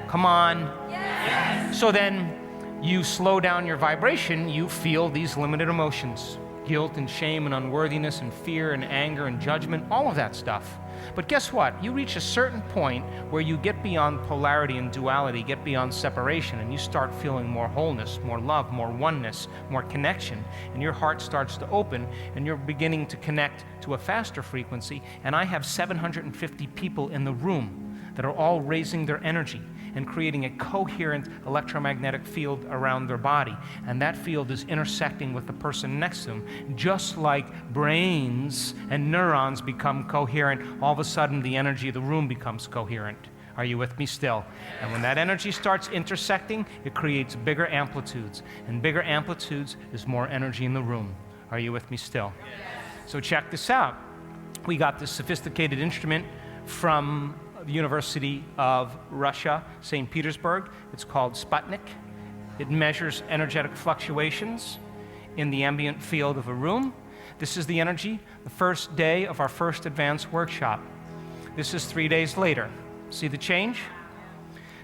Come on. Yes. So then you slow down your vibration, you feel these limited emotions. Guilt and shame and unworthiness and fear and anger and judgment, all of that stuff. But guess what? You reach a certain point where you get beyond polarity and duality, get beyond separation, and you start feeling more wholeness, more love, more oneness, more connection, and your heart starts to open, and you're beginning to connect to a faster frequency. And I have 750 people in the room that are all raising their energy and creating a coherent electromagnetic field around their body. And that field is intersecting with the person next to them. Just like brains and neurons become coherent, all of a sudden the energy of the room becomes coherent. Are you with me still? And when that energy starts intersecting, it creates bigger amplitudes. And bigger amplitudes is more energy in the room. Are you with me still? So check this out. We got this sophisticated instrument from the University of Russia, St. Petersburg. It's called Sputnik. It measures energetic fluctuations in the ambient field of a room. This is the energy, the first day of our first advanced workshop. This is 3 days later. See the change?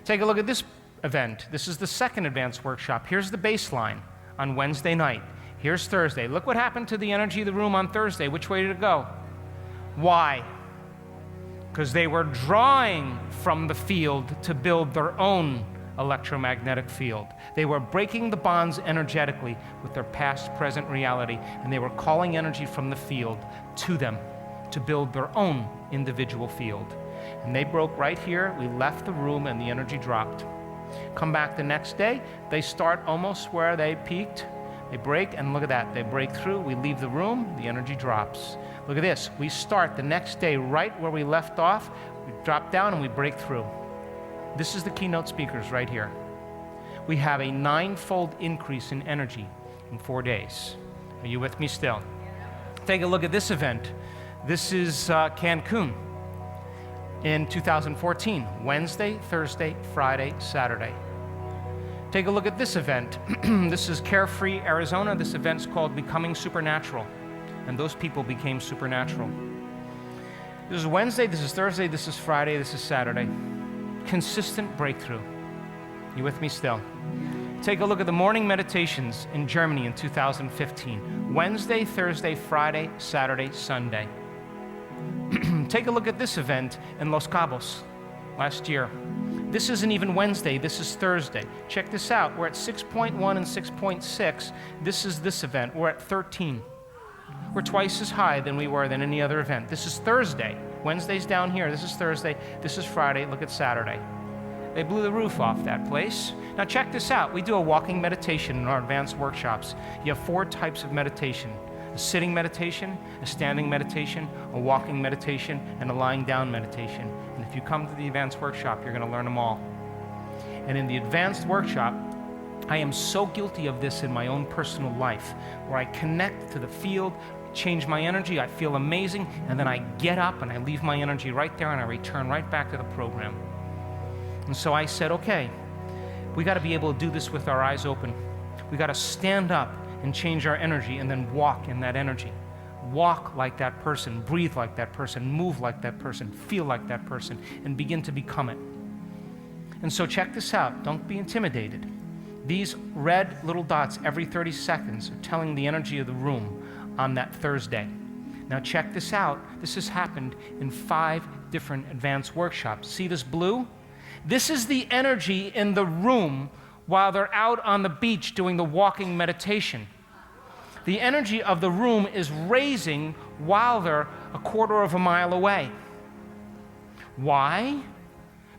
Take a look at this event. This is the second advanced workshop. Here's the baseline on Wednesday night. Here's Thursday. Look what happened to the energy of the room on Thursday. Which way did it go? Why? Because they were drawing from the field to build their own electromagnetic field. They were breaking the bonds energetically with their past, present reality, and they were calling energy from the field to them to build their own individual field. And they broke right here. We left the room and the energy dropped. Come back the next day, they start almost where they peaked. They break, and look at that. They break through, we leave the room, the energy drops. Look at this. We start the next day right where we left off. We drop down and we break through. This is the keynote speakers right here. We have a 9-fold increase in energy in 4 days. Are you with me still? Take a look at this event. This is Cancun in 2014. Wednesday, Thursday, Friday, Saturday. Take a look at this event. This is Carefree, Arizona. This event's called Becoming Supernatural. And those people became supernatural. This is Wednesday, this is Thursday, this is Friday, this is Saturday. Consistent breakthrough. You with me still? Take a look at the morning meditations in Germany in 2015. Wednesday, Thursday, Friday, Saturday, Sunday. Take a look at this event in Los Cabos last year. This isn't even Wednesday, this is Thursday. Check this out, we're at 6.1 and 6.6. This is this event, we're at 13. We're twice as high than we were than any other event. This is Thursday. Wednesday's down here, this is Thursday, this is Friday, look at Saturday. They blew the roof off that place. Now check this out, we do a walking meditation in our advanced workshops. You have 4 types of meditation. A sitting meditation, a standing meditation, a walking meditation, and a lying down meditation. And if you come to the advanced workshop, you're going to learn them all. And in the advanced workshop, I am so guilty of this in my own personal life, where I connect to the field, change my energy, I feel amazing, and then I get up and I leave my energy right there and I return right back to the program. And so I said, okay, we got to be able to do this with our eyes open. We got to stand up and change our energy and then walk in that energy. Walk like that person, breathe like that person, move like that person, feel like that person, and begin to become it. And so check this out, don't be intimidated. These red little dots every 30 seconds are telling the energy of the room on that Thursday. Now check this out, this has happened in 5 different advanced workshops. See this blue? This is the energy in the room while they're out on the beach doing the walking meditation. The energy of the room is raising while they're a quarter of a mile away. Why?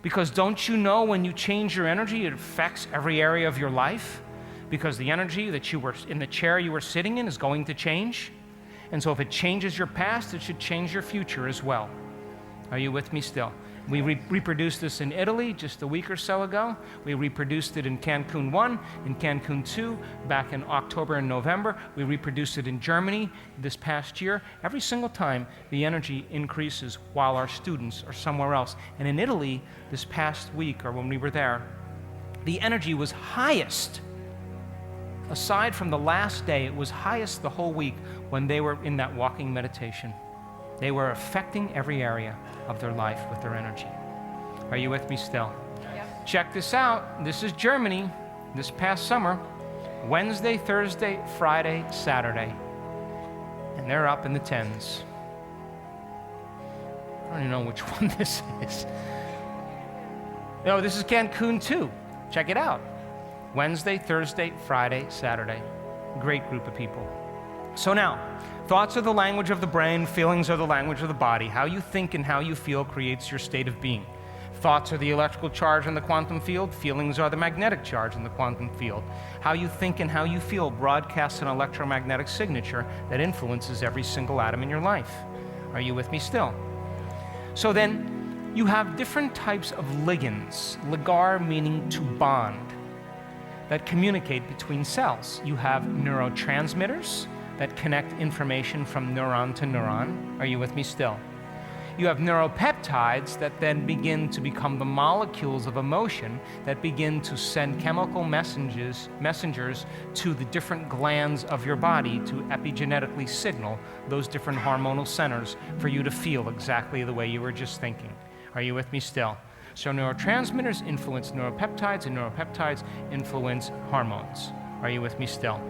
Because don't you know when you change your energy, it affects every area of your life? Because the energy that you were in the chair you were sitting in is going to change. And so if it changes your past, it should change your future as well. Are you with me still? We reproduced this in Italy just a week or so ago. We reproduced it in Cancun 1, in Cancun 2, back in October and November. We reproduced it in Germany this past year. Every single time, the energy increases while our students are somewhere else. And in Italy, this past week, or when we were there, the energy was highest. Aside from the last day, it was highest the whole week when they were in that walking meditation. They were affecting every area of their life with their energy. Are you with me still? Yep. Check this out. This is Germany this past summer. Wednesday, Thursday, Friday, Saturday. And they're up in the 10s. I don't even know which one this is. No, this is Cancun 2. Check it out. Wednesday, Thursday, Friday, Saturday. Great group of people. So now, thoughts are the language of the brain, feelings are the language of the body. How you think and how you feel creates your state of being. Thoughts are the electrical charge in the quantum field, feelings are the magnetic charge in the quantum field. How you think and how you feel broadcasts an electromagnetic signature that influences every single atom in your life. Are you with me still? So then, you have different types of ligands, ligar meaning to bond, that communicate between cells. You have neurotransmitters that connect information from neuron to neuron. Are you with me still? You have neuropeptides that then begin to become the molecules of emotion that begin to send chemical messengers to the different glands of your body to epigenetically signal those different hormonal centers for you to feel exactly the way you were just thinking. Are you with me still? So neurotransmitters influence neuropeptides, and neuropeptides influence hormones. Are you with me still?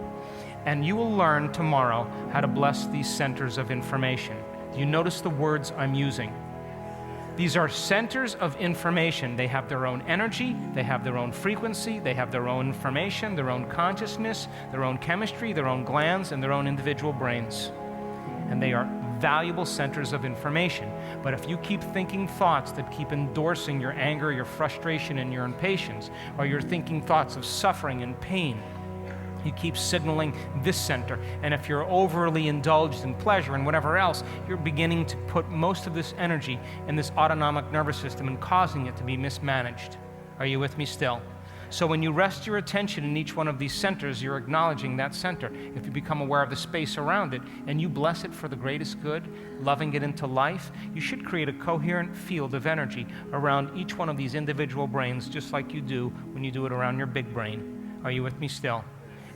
And you will learn tomorrow how to bless these centers of information. Do you notice the words I'm using? These are centers of information. They have their own energy, they have their own frequency, they have their own information, their own consciousness, their own chemistry, their own glands, and their own individual brains. And they are valuable centers of information. But if you keep thinking thoughts that keep endorsing your anger, your frustration, and your impatience, or you're thinking thoughts of suffering and pain, you keep signaling this center. And if you're overly indulged in pleasure and whatever else, you're beginning to put most of this energy in this autonomic nervous system and causing it to be mismanaged. Are you with me still? So when you rest your attention in each one of these centers, you're acknowledging that center. If you become aware of the space around it and you bless it for the greatest good, loving it into life, you should create a coherent field of energy around each one of these individual brains, just like you do when you do it around your big brain. Are you with me still?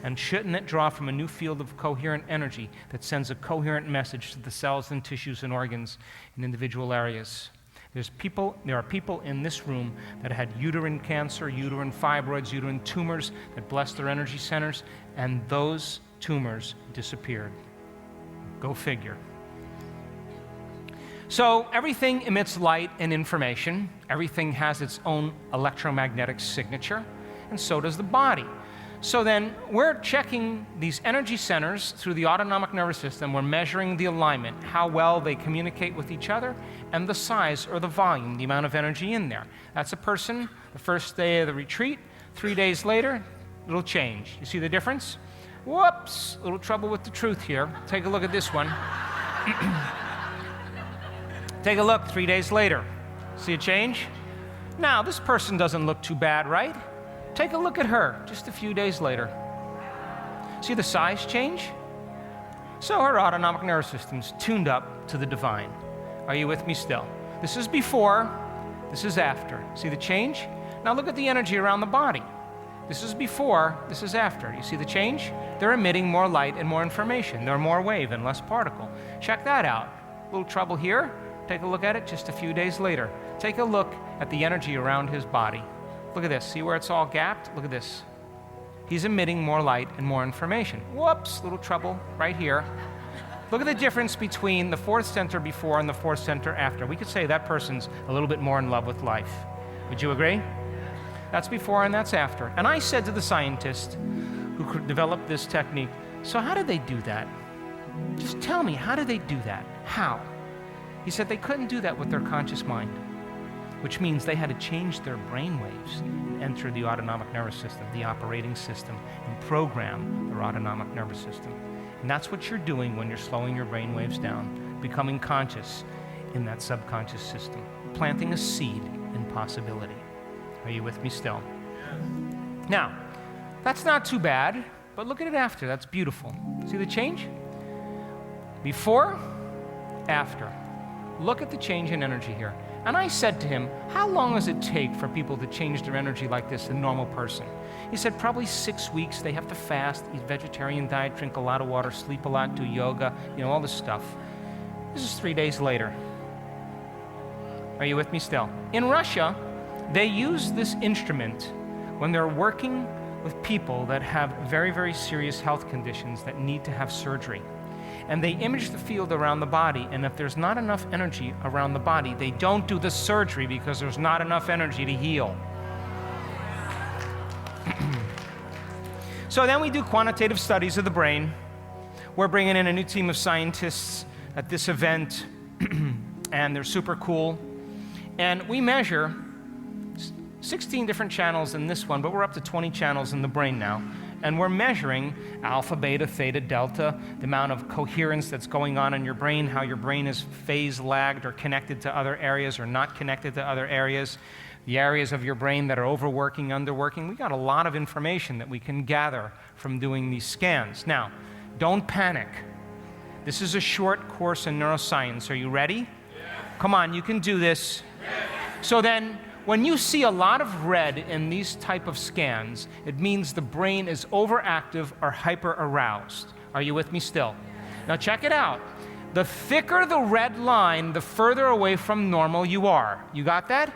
And shouldn't it draw from a new field of coherent energy that sends a coherent message to the cells and tissues and organs in individual areas? There are people in this room that had uterine cancer, uterine fibroids, uterine tumors that blessed their energy centers, and those tumors disappeared. Go figure. So everything emits light and information. Everything has its own electromagnetic signature, and so does the body. So then we're checking these energy centers through the autonomic nervous system. We're measuring the alignment, how well they communicate with each other, and the size or the volume, the amount of energy in there. That's a person, the first day of the retreat. 3 days later, it'll change. You see the difference? Whoops, a little trouble with the truth here. Take a look at this one. Take a look 3 days later. See a change? Now, this person doesn't look too bad, right? Take a look at her just a few days later. See the size change? So her autonomic nervous system's tuned up to the divine. Are you with me still? This is before, this is after. See the change? Now look at the energy around the body. This is before, this is after. You see the change? They're emitting more light and more information. They're more wave and less particle. Check that out. A little trouble here. Take a look at it just a few days later. Take a look at the energy around his body. Look at this. See where it's all gapped? Look at this. He's emitting more light and more information. Whoops, little trouble right here. Look at the difference between the fourth center before and the fourth center after. We could say that person's a little bit more in love with life. Would you agree? That's before and that's after. And I said to the scientist who developed this technique, so how did they do that? Just tell me, how did they do that? How? He said they couldn't do that with their conscious mind, which means they had to change their brain waves and enter the autonomic nervous system, the operating system, and program their autonomic nervous system. And that's what you're doing when you're slowing your brain waves down, becoming conscious in that subconscious system, planting a seed in possibility. Are you with me still? Yes. Now, that's not too bad, but look at it after. That's beautiful. See the change? Before, after. Look at the change in energy here. And I said to him, how long does it take for people to change their energy like this, a normal person? He said, probably 6 weeks. They have to fast, eat vegetarian diet, drink a lot of water, sleep a lot, do yoga, all this stuff. This is 3 days later. Are you with me still? In Russia, they use this instrument when they're working with people that have very, very serious health conditions that need to have surgery. And they image the field around the body, and if there's not enough energy around the body, they don't do the surgery because there's not enough energy to heal. So then we do quantitative studies of the brain. We're bringing in a new team of scientists at this event, and they're super cool. And we measure 16 different channels in this one, but we're up to 20 channels in the brain now. And we're measuring alpha, beta, theta, delta, the amount of coherence that's going on in your brain, how your brain is phase lagged or connected to other areas or not connected to other areas, the areas of your brain that are overworking, underworking. We got a lot of information that we can gather from doing these scans. Now, don't panic. This is a short course in neuroscience. Are you ready? Yeah. Come on, you can do this. Yeah. So then, when you see a lot of red in these type of scans, it means the brain is overactive or hyper-aroused. Are you with me still? Now check it out. The thicker the red line, the further away from normal you are. You got that?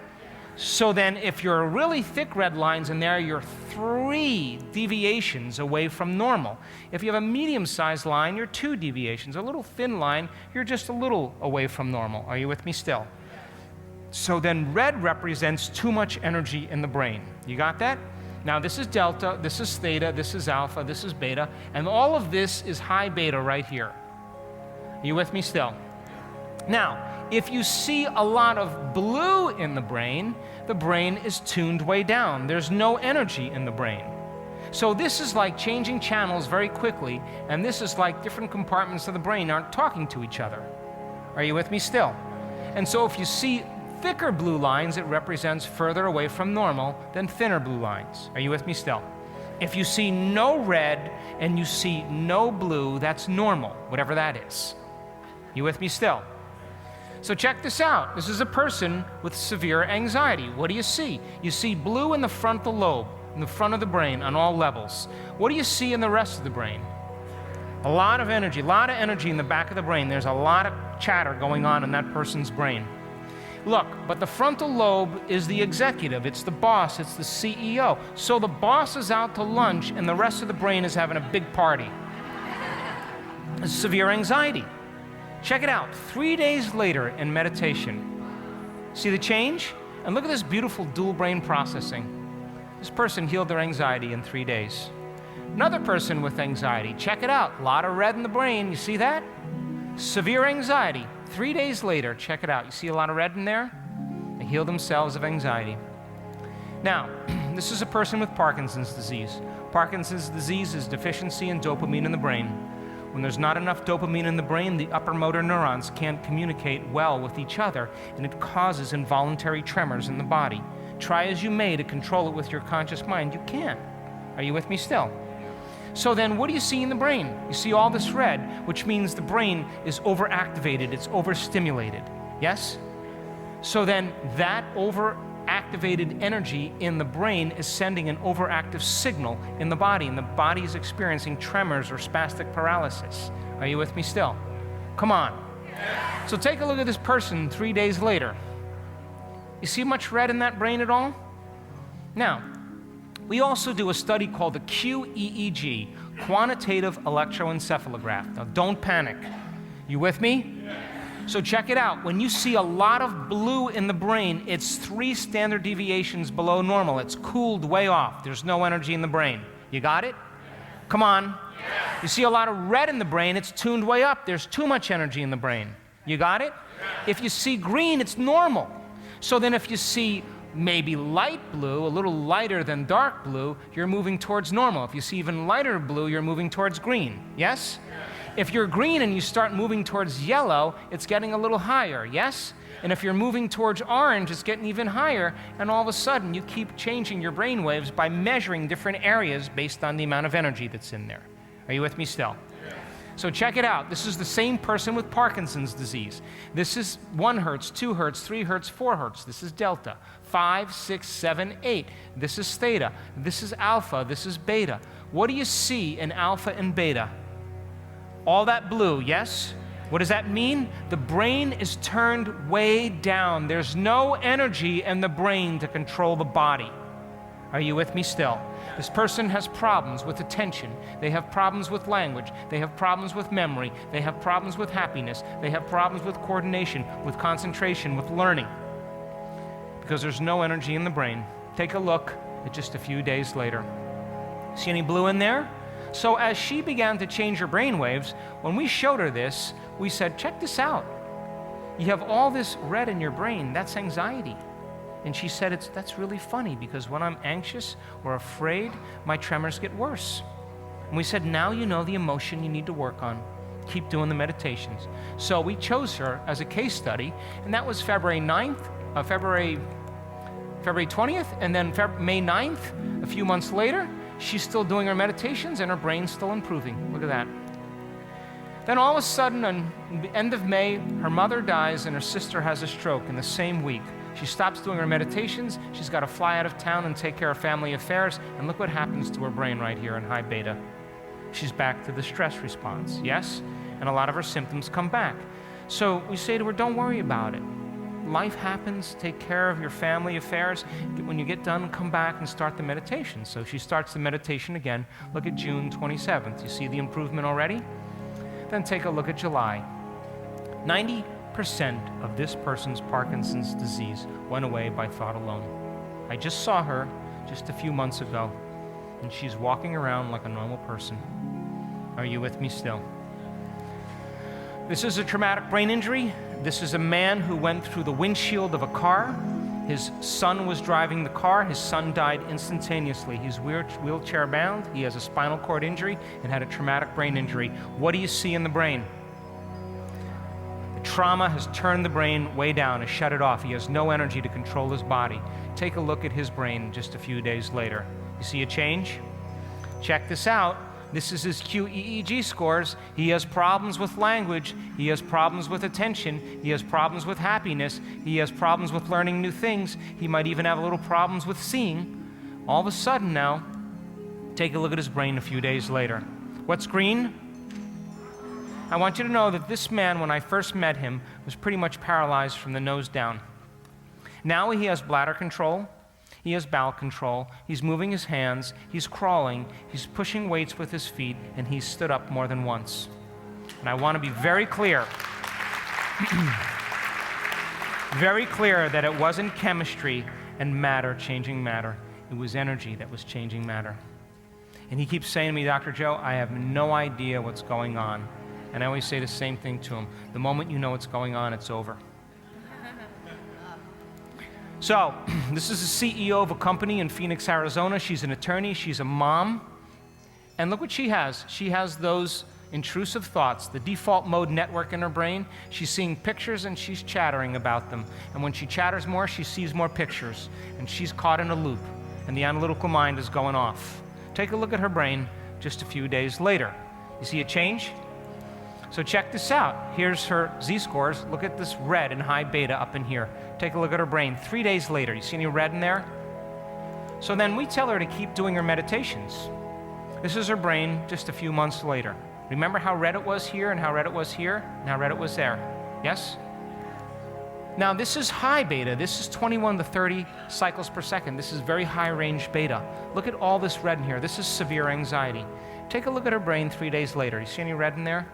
So then if you're really thick red lines in there, you're 3 deviations away from normal. If you have a medium-sized line, you're 2 deviations. A little thin line, you're just a little away from normal. Are you with me still? So then red represents too much energy in the brain. You got that? Now this is delta, this is theta, this is alpha, this is beta, and all of this is high beta right here. Are you with me still? Now, if you see a lot of blue in the brain is tuned way down. There's no energy in the brain. So this is like changing channels very quickly, and this is like different compartments of the brain aren't talking to each other. Are you with me still? And so if you see thicker blue lines, it represents further away from normal than thinner blue lines. Are you with me still? If you see no red and you see no blue, that's normal, whatever that is. You with me still? So check this out. This is a person with severe anxiety. What do you see? You see blue in the frontal lobe. in the front of the brain on all levels. What do you see in the rest of the brain? A lot of energy in the back of the brain. There's a lot of chatter going on in that person's brain. Look, but the frontal lobe is the executive. It's the boss. It's the CEO. So the boss is out to lunch and the rest of the brain is having a big party. Severe anxiety. Check it out. 3 days later in meditation. See the change? And look at this beautiful dual brain processing. This person healed their anxiety in 3 days. Another person with anxiety, check it out. A lot of red in the brain. You see that? Severe anxiety. 3 days later, check it out. You see a lot of red in there? They heal themselves of anxiety. Now, this is a person with Parkinson's disease. Parkinson's disease is deficiency in dopamine in the brain. When there's not enough dopamine in the brain, the upper motor neurons can't communicate well with each other, and it causes involuntary tremors in the body. Try as you may to control it with your conscious mind, you can't. Are you with me still? So then what do you see in the brain? You see all this red, which means the brain is overactivated, it's overstimulated. Yes? So then that overactivated energy in the brain is sending an overactive signal in the body, and the body is experiencing tremors or spastic paralysis. Are you with me still? Come on. So take a look at this person 3 days later. You see much red in that brain at all? Now, we also do a study called the QEEG, Quantitative Electroencephalograph. Now, don't panic. You with me? So check it out. When you see a lot of blue in the brain, it's 3 standard deviations below normal. It's cooled way off. There's no energy in the brain. You got it? Come on. You see a lot of red in the brain, it's tuned way up. There's too much energy in the brain. You got it? If you see green, it's normal. So then if you see maybe light blue, a little lighter than dark blue, you're moving towards normal. If you see even lighter blue, you're moving towards green. Yes? If you're green and you start moving towards yellow, it's getting a little higher. Yes? And if you're moving towards orange, it's getting even higher. And all of a sudden, you keep changing your brain waves by measuring different areas based on the amount of energy that's in there. Are you with me still? So check it out. This is the same person with Parkinson's disease. This is 1 hertz, 2 hertz, 3 hertz, 4 hertz. This is delta. 5, 6, 7, 8. This is theta. This is alpha. This is beta. What do you see in alpha and beta? All that blue, yes? What does that mean? The brain is turned way down. There's no energy in the brain to control the body. Are you with me still? This person has problems with attention. They have problems with language. They have problems with memory. They have problems with happiness. They have problems with coordination, with concentration, with learning. Because there's no energy in the brain. Take a look at just a few days later. See any blue in there? So as she began to change her brain waves, when we showed her this, we said, check this out. You have all this red in your brain. That's anxiety. And she said, that's really funny because when I'm anxious or afraid, my tremors get worse. And we said, now you know the emotion you need to work on. Keep doing the meditations. So we chose her as a case study, and that was February 20th, and then May 9th, a few months later, she's still doing her meditations and her brain's still improving. Look at that. Then all of a sudden, on the end of May, her mother dies and her sister has a stroke in the same week. She stops doing her meditations, she's got to fly out of town and take care of family affairs, and look what happens to her brain right here in high beta. She's back to the stress response, yes? And a lot of her symptoms come back. So we say to her, don't worry about it. Life happens, take care of your family affairs. When you get done, come back and start the meditation. So she starts the meditation again. Look at June 27th. You see the improvement already? Then take a look at July. 90% of this person's Parkinson's disease went away by thought alone. I just saw her just a few months ago, and she's walking around like a normal person. Are you with me still? This is a traumatic brain injury. This is a man who went through the windshield of a car. His son was driving the car. His son died instantaneously. He's wheelchair bound. He has a spinal cord injury and had a traumatic brain injury. What do you see in the brain? The trauma has turned the brain way down, has shut it off. He has no energy to control his body. Take a look at his brain just a few days later. You see a change? Check this out. This is his QEEG scores. He has problems with language. He has problems with attention. He has problems with happiness. He has problems with learning new things. He might even have a little problems with seeing. All of a sudden now, take a look at his brain a few days later. What's green? I want you to know that this man, when I first met him, was pretty much paralyzed from the nose down. Now he has bladder control, he has bowel control, he's moving his hands, he's crawling, he's pushing weights with his feet, and he's stood up more than once. And I want to be very clear, very clear that it wasn't chemistry and matter changing matter. It was energy that was changing matter. And he keeps saying to me, Dr. Joe, I have no idea what's going on. And I always say the same thing to him. The moment you know what's going on, it's over. So, this is the CEO of a company in Phoenix, Arizona. She's an attorney. She's a mom. And look what she has. She has those intrusive thoughts, the default mode network in her brain. She's seeing pictures and she's chattering about them. And when she chatters more, she sees more pictures. And she's caught in a loop. And the analytical mind is going off. Take a look at her brain just a few days later. You see a change? So check this out. Here's her Z-scores. Look at this red and high beta up in here. Take a look at her brain 3 days later. You see any red in there? So then we tell her to keep doing her meditations. This is her brain just a few months later. Remember how red it was here and how red it was here and how red it was there? Yes? Now this is high beta. This is 21 to 30 cycles per second. This is very high range beta. Look at all this red in here. This is severe anxiety. Take a look at her brain 3 days later. You see any red in there?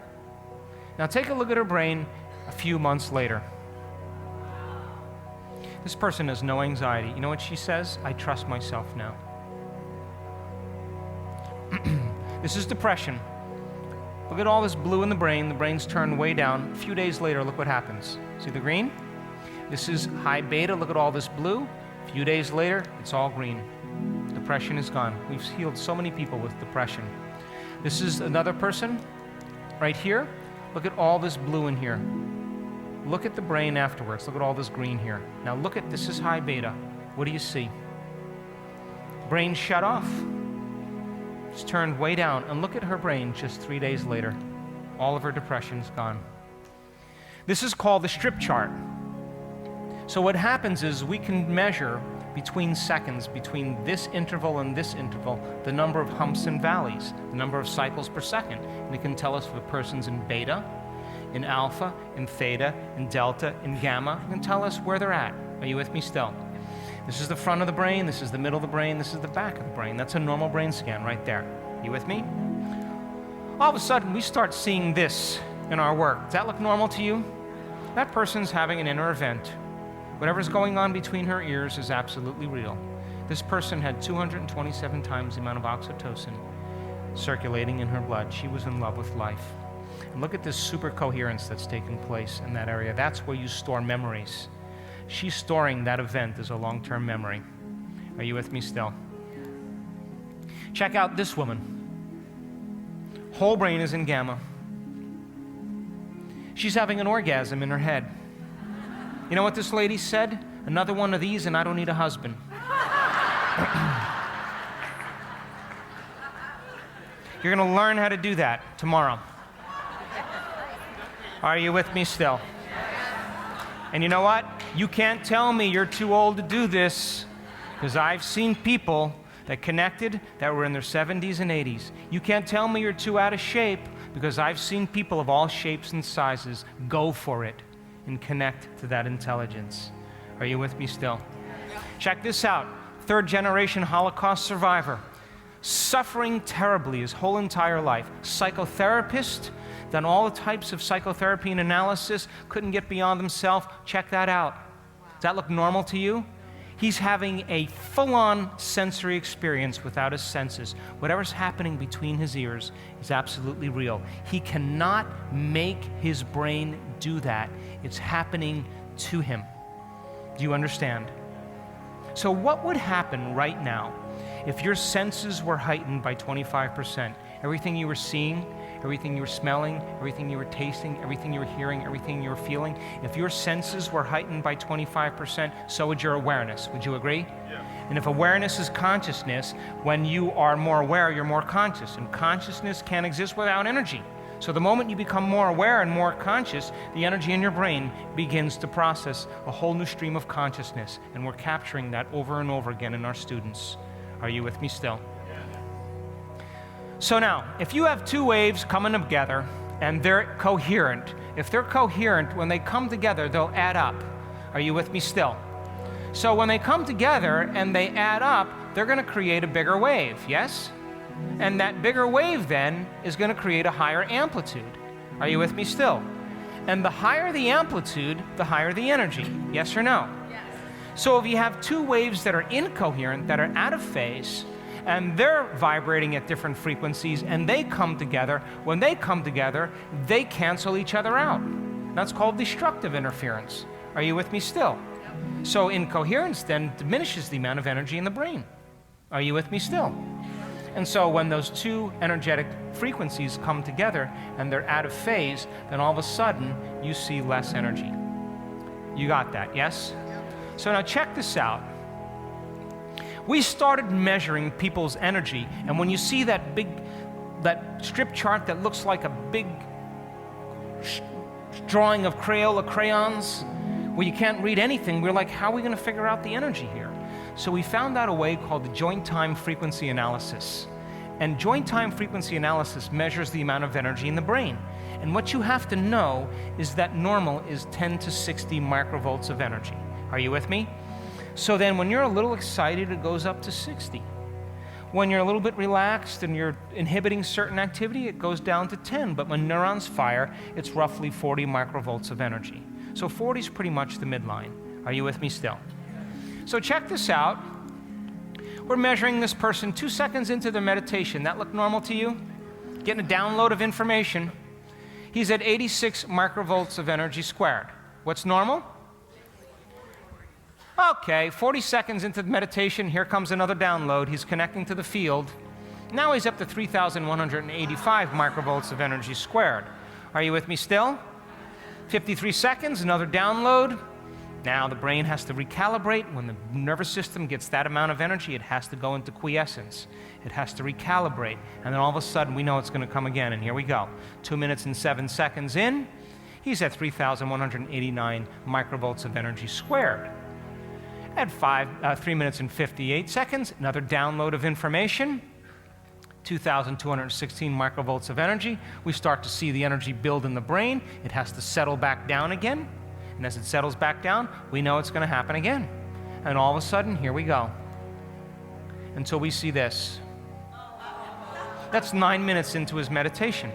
Now take a look at her brain a few months later. This person has no anxiety. You know what she says? I trust myself now. This is depression. Look at all this blue in the brain. The brain's turned way down. A few days later, look what happens. See the green? This is high beta. Look at all this blue. A few days later, it's all green. Depression is gone. We've healed so many people with depression. This is another person right here. Look at all this blue in here. Look at the brain afterwards. Look at all this green here. Now look at, this is high beta. What do you see? Brain shut off. It's turned way down. And look at her brain just 3 days later. All of her depression's gone. This is called the strip chart. So what happens is we can measure between seconds, between this interval and this interval, the number of humps and valleys, the number of cycles per second. And it can tell us if a person's in beta, in alpha, in theta, in delta, in gamma. It can tell us where they're at. Are you with me still? This is the front of the brain, this is the middle of the brain, this is the back of the brain. That's a normal brain scan right there. You with me? All of a sudden, we start seeing this in our work. Does that look normal to you? That person's having an inner event. Whatever's going on between her ears is absolutely real. This person had 227 times the amount of oxytocin circulating in her blood. She was in love with life. And look at this super coherence that's taking place in that area. That's where you store memories. She's storing that event as a long-term memory. Are you with me still? Check out this woman. Whole brain is in gamma. She's having an orgasm in her head. You know what this lady said? Another one of these and I don't need a husband. You're going to learn how to do that tomorrow. Are you with me still? And you know what? You can't tell me you're too old to do this, because I've seen people that connected that were in their 70s and 80s. You can't tell me you're too out of shape, because I've seen people of all shapes and sizes go for it and connect to that intelligence. Are you with me still? Check this out. 3rd generation Holocaust survivor, suffering terribly his whole entire life. Psychotherapist, done all the types of psychotherapy and analysis, couldn't get beyond himself. Check that out. Does that look normal to you? He's having a full-on sensory experience without his senses. Whatever's happening between his ears is absolutely real. He cannot make his brain do that. It's happening to him. Do you understand? So what would happen right now if your senses were heightened by 25%? Everything you were seeing, everything you were smelling, everything you were tasting, everything you were hearing, everything you were feeling, if your senses were heightened by 25%, so would your awareness. Would you agree? Yeah. And if awareness is consciousness, when you are more aware, you're more conscious. And consciousness can't exist without energy. So the moment you become more aware and more conscious, the energy in your brain begins to process a whole new stream of consciousness. And we're capturing that over and over again in our students. Are you with me still? So now, if you have two waves coming together and they're coherent, if they're coherent, when they come together, they'll add up. Are you with me still? So when they come together and they add up, they're going to create a bigger wave, yes? And that bigger wave then is going to create a higher amplitude. Are you with me still? And the higher the amplitude, the higher the energy. Yes or no? Yes. So if you have two waves that are incoherent, that are out of phase, and they're vibrating at different frequencies, and they come together, when they come together, they cancel each other out. That's called destructive interference. Are you with me still? Yep. So incoherence then diminishes the amount of energy in the brain. Are you with me still? And so when those two energetic frequencies come together and they're out of phase, then all of a sudden you see less energy. You got that, yes? So now check this out. We started measuring people's energy, and when you see that strip chart that looks like a big drawing of Crayola crayons, where you can't read anything, we're like, how are we going to figure out the energy here? So we found out a way called the joint time frequency analysis. And joint time frequency analysis measures the amount of energy in the brain. And what you have to know is that normal is 10 to 60 microvolts of energy. Are you with me? So then when you're a little excited, it goes up to 60. When you're a little bit relaxed and you're inhibiting certain activity, it goes down to 10. But when neurons fire, it's roughly 40 microvolts of energy. So 40 is pretty much the midline. Are you with me still? So check this out. We're measuring this person 2 seconds into their meditation. That look normal to you? Getting a download of information. He's at 86 microvolts of energy squared. What's normal? Okay, 40 seconds into the meditation, here comes another download. He's connecting to the field. Now he's up to 3,185 microvolts of energy squared. Are you with me still? 53 seconds, another download. Now the brain has to recalibrate. When the nervous system gets that amount of energy, it has to go into quiescence. It has to recalibrate. And then all of a sudden, we know it's going to come again. And here we go. 2 minutes and 7 seconds in, he's at 3,189 microvolts of energy squared. At 3 minutes and 58 seconds, another download of information, 2,216 microvolts of energy. We start to see the energy build in the brain. It has to settle back down again. And as it settles back down, we know it's going to happen again. And all of a sudden, here we go. Until we see this. That's 9 minutes into his meditation.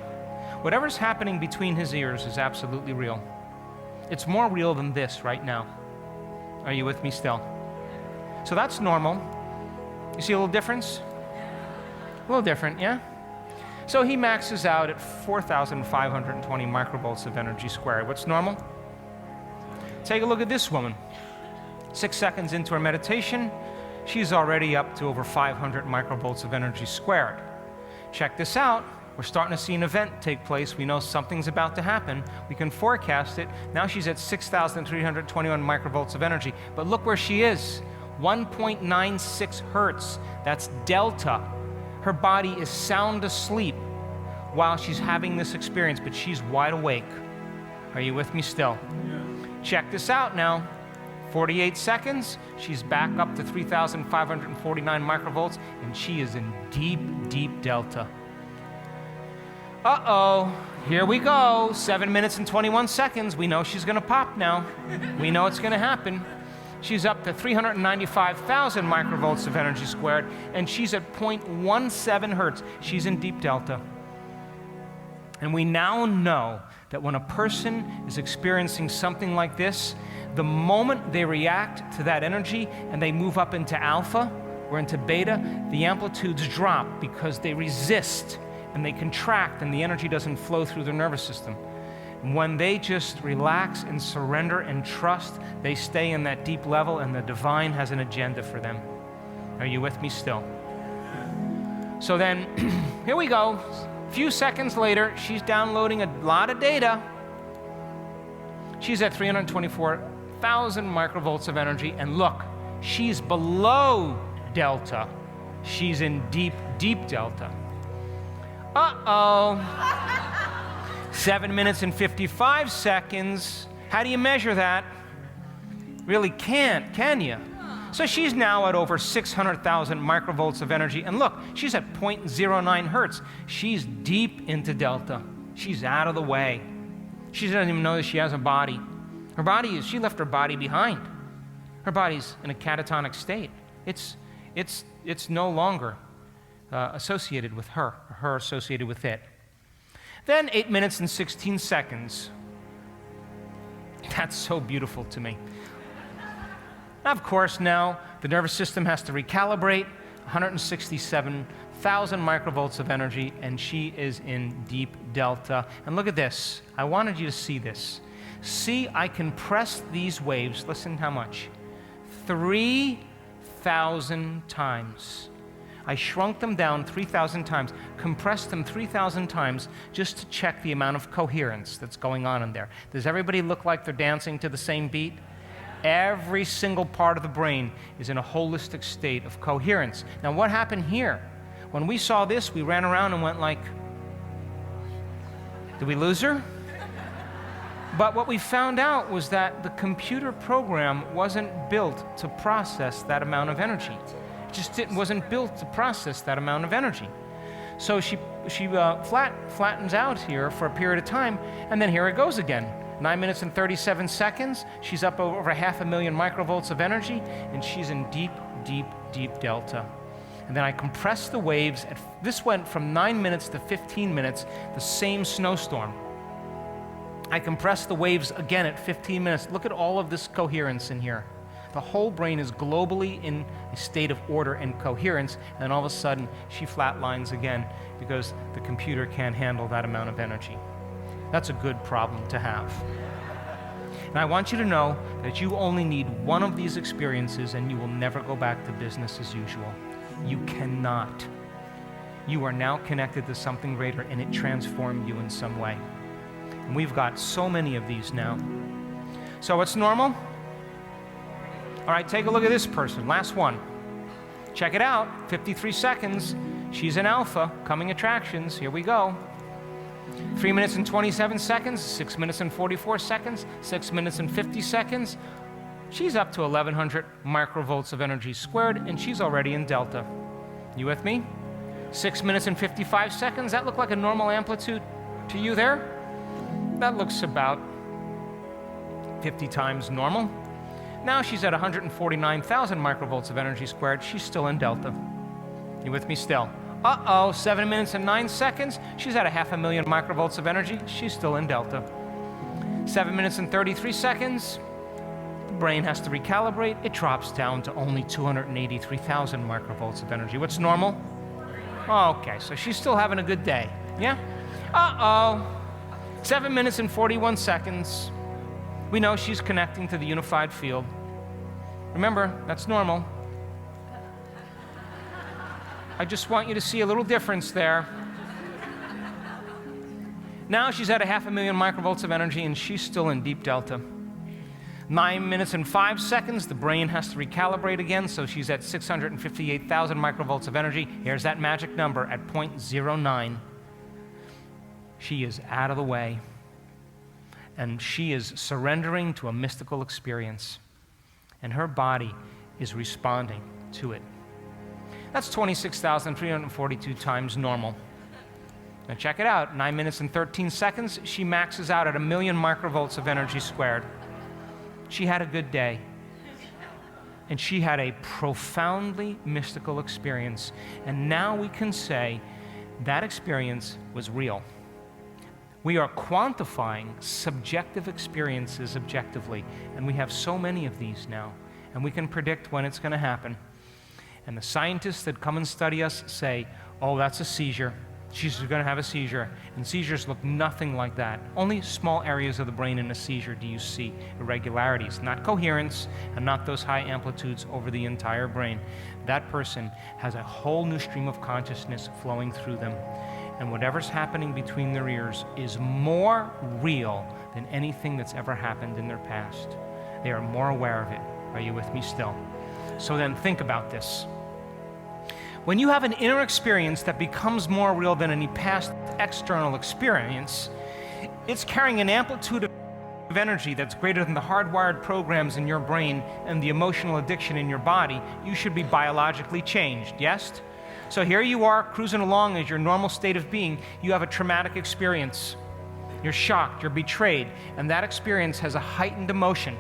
Whatever's happening between his ears is absolutely real. It's more real than this right now. Are you with me still? So that's normal. You see a little difference? A little different, yeah? So he maxes out at 4,520 microvolts of energy squared. What's normal? Take a look at this woman. 6 seconds into her meditation, she's already up to over 500 microvolts of energy squared. Check this out. We're starting to see an event take place. We know something's about to happen. We can forecast it. Now she's at 6,321 microvolts of energy. But look where she is. 1.96 hertz. That's delta. Her body is sound asleep while she's having this experience, but she's wide awake. Are you with me still? Yeah. Check this out now. 48 seconds. She's back up to 3,549 microvolts, and she is in deep, deep delta. Uh-oh, here we go. 7 minutes and 21 seconds. We know she's going to pop now. We know it's going to happen. She's up to 395,000 microvolts of energy squared, and she's at 0.17 hertz. She's in deep delta. And we now know that when a person is experiencing something like this, the moment they react to that energy and they move up into alpha or into beta, the amplitudes drop because they resist and they contract and the energy doesn't flow through their nervous system. When they just relax and surrender and trust, they stay in that deep level and the divine has an agenda for them. Are you with me still? So then, here we go. A few seconds later, she's downloading a lot of data. She's at 324,000 microvolts of energy, and look, she's below delta. She's in deep, deep delta. Uh-oh. 7 minutes and 55 seconds. How do you measure that? Really can't, can you? So she's now at over 600,000 microvolts of energy. And look, she's at 0.09 hertz. She's deep into delta. She's out of the way. She doesn't even know that she has a body. She left her body behind. Her body's in a catatonic state. It's no longer associated with her, or her associated with it. Then 8 minutes and 16 seconds. That's so beautiful to me. Of course, now the nervous system has to recalibrate, 167,000 microvolts of energy, and she is in deep delta. And look at this. I wanted you to see this. See, I compressed these waves, listen how much? 3,000 times. I shrunk them down 3,000 times, compressed them 3,000 times just to check the amount of coherence that's going on in there. Does everybody look like they're dancing to the same beat? Every single part of the brain is in a holistic state of coherence. Now, what happened here? When we saw this, we ran around and went like, did we lose her? But what we found out was that the computer program wasn't built to process that amount of energy. It wasn't built to process that amount of energy. So she flattens out here for a period of time, and then here it goes again. 9 minutes and 37 seconds, she's up over 500,000 microvolts of energy, and she's in deep, deep, deep delta. And then I compressed the waves. This went from 9 minutes to 15 minutes, the same snowstorm. I compressed the waves again at 15 minutes. Look at all of this coherence in here. The whole brain is globally in a state of order and coherence, and then all of a sudden, she flatlines again because the computer can't handle that amount of energy. That's a good problem to have. And I want you to know that you only need one of these experiences and you will never go back to business as usual. You cannot. You are now connected to something greater, and it transformed you in some way. And we've got so many of these now. So what's normal? All right, take a look at this person, last one. Check it out, 53 seconds. She's in alpha, coming attractions, here we go. 3 minutes and 27 seconds, 6 minutes and 44 seconds, 6 minutes and 50 seconds. She's up to 1,100 microvolts of energy squared, and she's already in delta. You with me? 6 minutes and 55 seconds, that look like a normal amplitude to you there? That looks about 50 times normal. Now she's at 149,000 microvolts of energy squared. She's still in delta. You with me still? 7 minutes and 9 seconds. She's at 500,000 microvolts of energy. She's still in delta. 7 minutes and 33 seconds. The brain has to recalibrate. It drops down to only 283,000 microvolts of energy. What's normal? Okay, so she's still having a good day. Yeah? 7 minutes and 41 seconds. We know she's connecting to the unified field. Remember, that's normal. I just want you to see a little difference there. Now she's at 500,000 microvolts of energy, and she's still in deep delta. 9 minutes and 5 seconds, the brain has to recalibrate again, so she's at 658,000 microvolts of energy. Here's that magic number at 0.09. She is out of the way, and she is surrendering to a mystical experience, and her body is responding to it. That's 26,342 times normal. Now check it out, 9 minutes and 13 seconds, she maxes out at 1,000,000 microvolts of energy squared. She had a good day, and she had a profoundly mystical experience, and now we can say that experience was real. We are quantifying subjective experiences objectively, and we have so many of these now, and we can predict when it's going to happen. And the scientists that come and study us say, oh, that's a seizure. She's going to have a seizure. And seizures look nothing like that. Only small areas of the brain in a seizure do you see irregularities, not coherence and not those high amplitudes over the entire brain. That person has a whole new stream of consciousness flowing through them. And whatever's happening between their ears is more real than anything that's ever happened in their past. They are more aware of it. Are you with me still? So then think about this. When you have an inner experience that becomes more real than any past external experience, it's carrying an amplitude of energy that's greater than the hardwired programs in your brain and the emotional addiction in your body, you should be biologically changed, yes? So here you are cruising along as your normal state of being. You have a traumatic experience. You're shocked, you're betrayed, and that experience has a heightened emotion.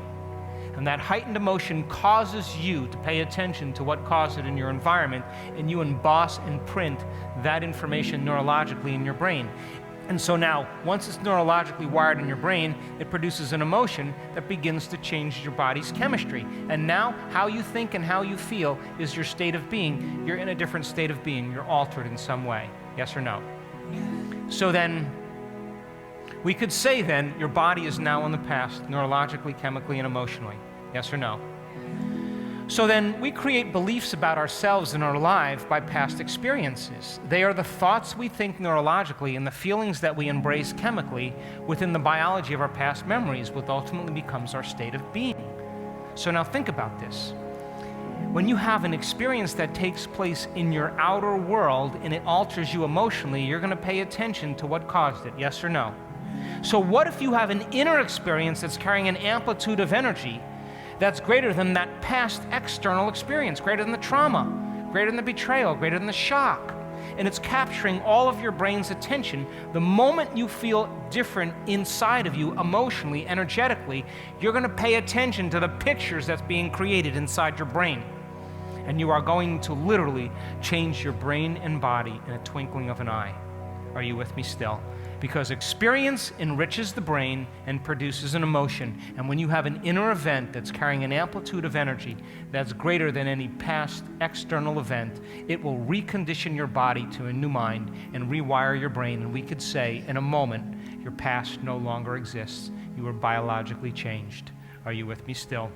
And that heightened emotion causes you to pay attention to what caused it in your environment, and you emboss and print that information neurologically in your brain. And so now, once it's neurologically wired in your brain, it produces an emotion that begins to change your body's chemistry. And now, how you think and how you feel is your state of being. You're in a different state of being. You're altered in some way. Yes or no? So then, we could say then, your body is now in the past, neurologically, chemically, and emotionally. Yes or no? So then we create beliefs about ourselves and our life by past experiences. They are the thoughts we think neurologically and the feelings that we embrace chemically within the biology of our past memories, which ultimately becomes our state of being. So now think about this. When you have an experience that takes place in your outer world and it alters you emotionally, you're going to pay attention to what caused it, yes or no? So what if you have an inner experience that's carrying an amplitude of energy that's greater than that past external experience, greater than the trauma, greater than the betrayal, greater than the shock. And it's capturing all of your brain's attention. The moment you feel different inside of you, emotionally, energetically, you're going to pay attention to the pictures that's being created inside your brain. And you are going to literally change your brain and body in a twinkling of an eye. Are you with me still? Because experience enriches the brain and produces an emotion. And when you have an inner event that's carrying an amplitude of energy that's greater than any past external event, it will recondition your body to a new mind and rewire your brain. And we could say, in a moment, your past no longer exists. You are biologically changed. Are you with me still?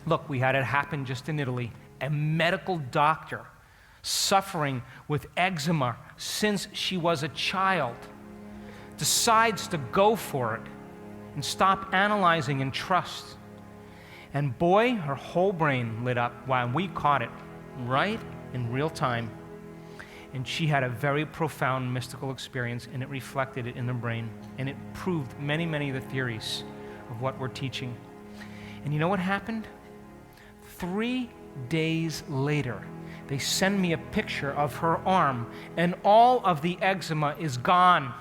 Look, we had it happen just in Italy. A medical doctor suffering with eczema since she was a child decides to go for it and stop analyzing and trust. And boy, her whole brain lit up while we caught it right in real time. And she had a very profound mystical experience, and it reflected it in the brain. And it proved many, many of the theories of what we're teaching. And you know what happened? 3 days later, they send me a picture of her arm, and all of the eczema is gone.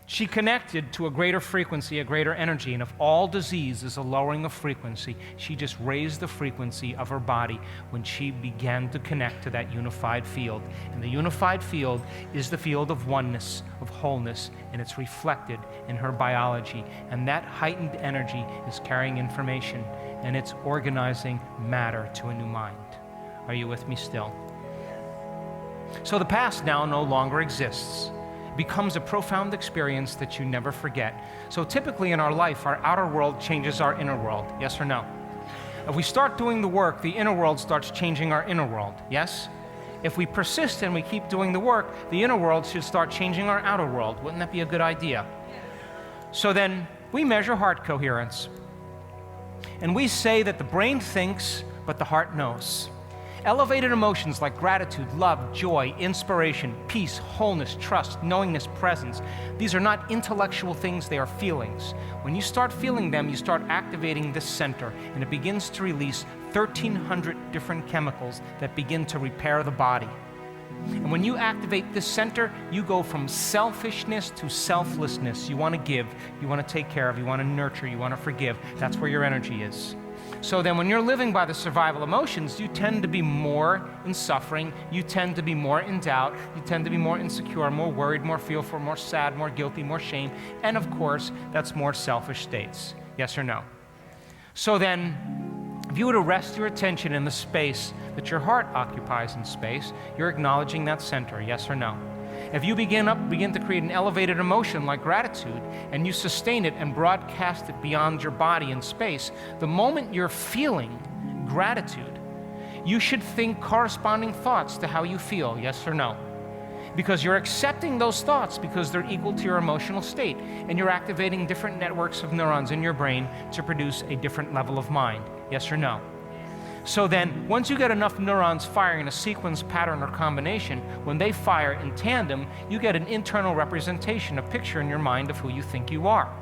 She connected to a greater frequency, a greater energy, and if all disease is a lowering of frequency, she just raised the frequency of her body when she began to connect to that unified field. And the unified field is the field of oneness, of wholeness, and it's reflected in her biology. And that heightened energy is carrying information, and it's organizing matter to a new mind. Are you with me still? So the past now no longer exists. Becomes a profound experience that you never forget. So typically in our life, our outer world changes our inner world, yes or no? If we start doing the work, the inner world starts changing our inner world, yes? If we persist and we keep doing the work, the inner world should start changing our outer world. Wouldn't that be a good idea? So then we measure heart coherence. And we say that the brain thinks, but the heart knows. Elevated emotions like gratitude, love, joy, inspiration, peace, wholeness, trust, knowingness, presence. These are not intellectual things, they are feelings. When you start feeling them, you start activating this center, and it begins to release 1,300 different chemicals that begin to repair the body. And when you activate this center, you go from selfishness to selflessness. You want to give, you want to take care of, you want to nurture, you want to forgive. That's where your energy is. So then when you're living by the survival emotions, you tend to be more in suffering, you tend to be more in doubt, you tend to be more insecure, more worried, more fearful, more sad, more guilty, more shame, and of course, that's more selfish states. Yes or no? So then, if you were to rest your attention in the space that your heart occupies in space, you're acknowledging that center, yes or no? If you begin to create an elevated emotion like gratitude, and you sustain it and broadcast it beyond your body in space, the moment you're feeling gratitude, you should think corresponding thoughts to how you feel, yes or no? Because you're accepting those thoughts because they're equal to your emotional state, and you're activating different networks of neurons in your brain to produce a different level of mind, yes or no? So then, once you get enough neurons firing in a sequence, pattern, or combination, when they fire in tandem, you get an internal representation, a picture in your mind of who you think you are.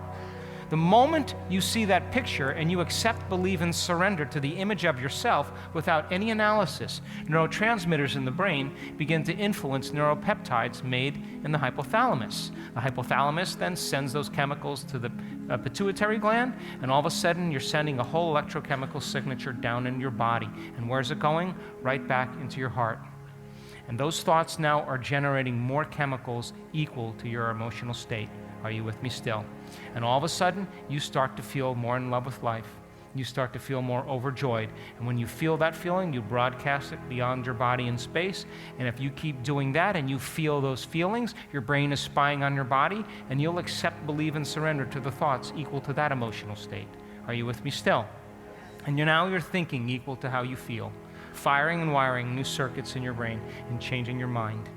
The moment you see that picture and you accept, believe, and surrender to the image of yourself without any analysis, neurotransmitters in the brain begin to influence neuropeptides made in the hypothalamus. The hypothalamus then sends those chemicals to the pituitary gland, and all of a sudden you're sending a whole electrochemical signature down in your body. And where's it going? Right back into your heart. And those thoughts now are generating more chemicals equal to your emotional state. Are you with me still? And all of a sudden, you start to feel more in love with life. You start to feel more overjoyed. And when you feel that feeling, you broadcast it beyond your body in space. And if you keep doing that and you feel those feelings, your brain is spying on your body, and you'll accept, believe, and surrender to the thoughts equal to that emotional state. Are you with me still? And now you're thinking equal to how you feel, firing and wiring new circuits in your brain and changing your mind.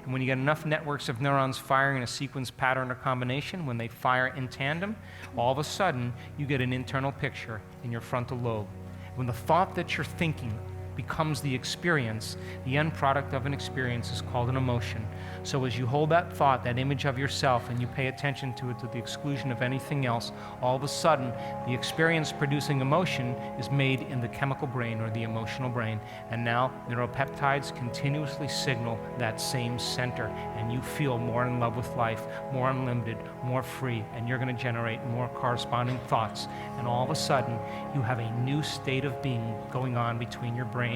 And when you get enough networks of neurons firing in a sequence, pattern, or combination, when they fire in tandem, all of a sudden you get an internal picture in your frontal lobe. When the thought that you're thinking becomes the experience, the end product of an experience is called an emotion. So as you hold that thought, that image of yourself, and you pay attention to it to the exclusion of anything else, all of a sudden the experience producing emotion is made in the chemical brain or the emotional brain. And now neuropeptides continuously signal that same center, and you feel more in love with life, more unlimited, more free, and you're going to generate more corresponding thoughts. And all of a sudden you have a new state of being going on between your brain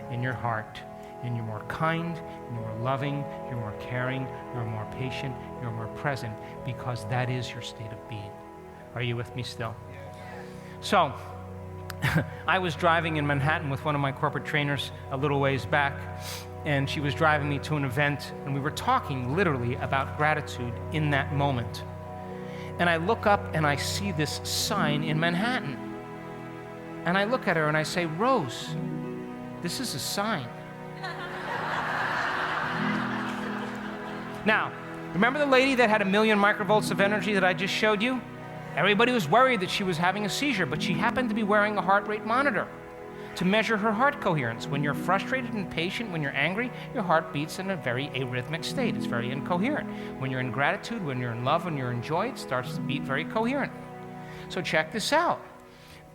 and your heart. And you're more kind, you're more loving, you're more caring, you're more patient, you're more present, because that is your state of being. Are you with me still? So, I was driving in Manhattan with one of my corporate trainers a little ways back, and she was driving me to an event, and we were talking literally about gratitude in that moment. And I look up and I see this sign in Manhattan. And I look at her and I say, Rose, this is a sign. Now, remember the lady that had 1,000,000 microvolts of energy that I just showed you? Everybody was worried that she was having a seizure, but she happened to be wearing a heart rate monitor to measure her heart coherence. When you're frustrated and impatient, when you're angry, your heart beats in a very arrhythmic state. It's very incoherent. When you're in gratitude, when you're in love, when you're in joy, it starts to beat very coherent. So check this out.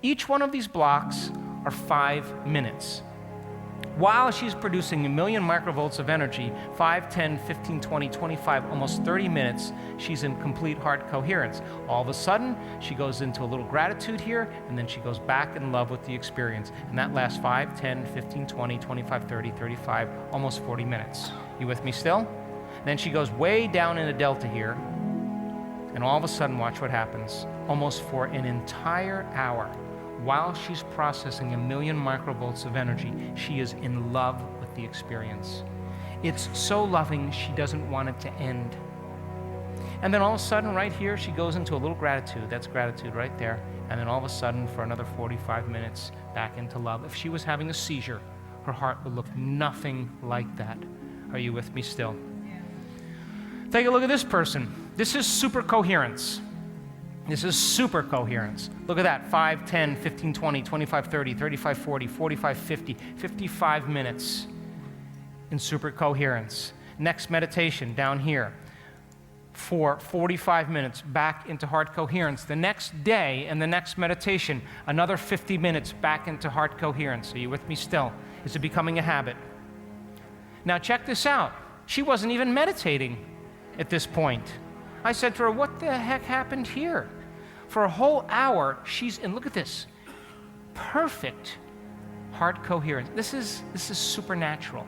Each one of these blocks are 5 minutes. While she's producing 1,000,000 microvolts of energy, 5, 10, 15, 20, 25, almost 30 minutes, she's in complete heart coherence. All of a sudden, she goes into a little gratitude here, and then she goes back in love with the experience. And that lasts 5, 10, 15, 20, 25, 30, 35, almost 40 minutes. You with me still? Then she goes way down in the delta here, and all of a sudden, watch what happens. Almost for an entire hour, while she's processing 1,000,000 microvolts of energy, she is in love with the experience. It's so loving, she doesn't want it to end. And then all of a sudden, right here, she goes into a little gratitude. That's gratitude right there. And then all of a sudden, for another 45 minutes, back into love. If she was having a seizure, her heart would look nothing like that. Are you with me still? Yeah. Take a look at this person. This is super coherence. This is super coherence. Look at that, 5, 10, 15, 20, 25, 30, 35, 40, 45, 50, 55 minutes in super coherence. Next meditation down here for 45 minutes back into heart coherence. The next day and the next meditation, another 50 minutes back into heart coherence. Are you with me still? Is it becoming a habit? Now check this out. She wasn't even meditating at this point. I said to her, what the heck happened here? For a whole hour, she's in, look at this, perfect heart coherence. This is supernatural.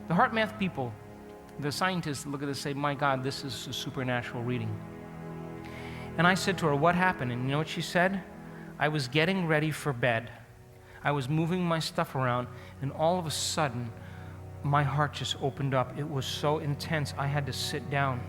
The heart math people, the scientists look at this and say, my God, this is a supernatural reading. And I said to her, what happened? And you know what she said? I was getting ready for bed. I was moving my stuff around, and all of a sudden, my heart just opened up. It was so intense, I had to sit down.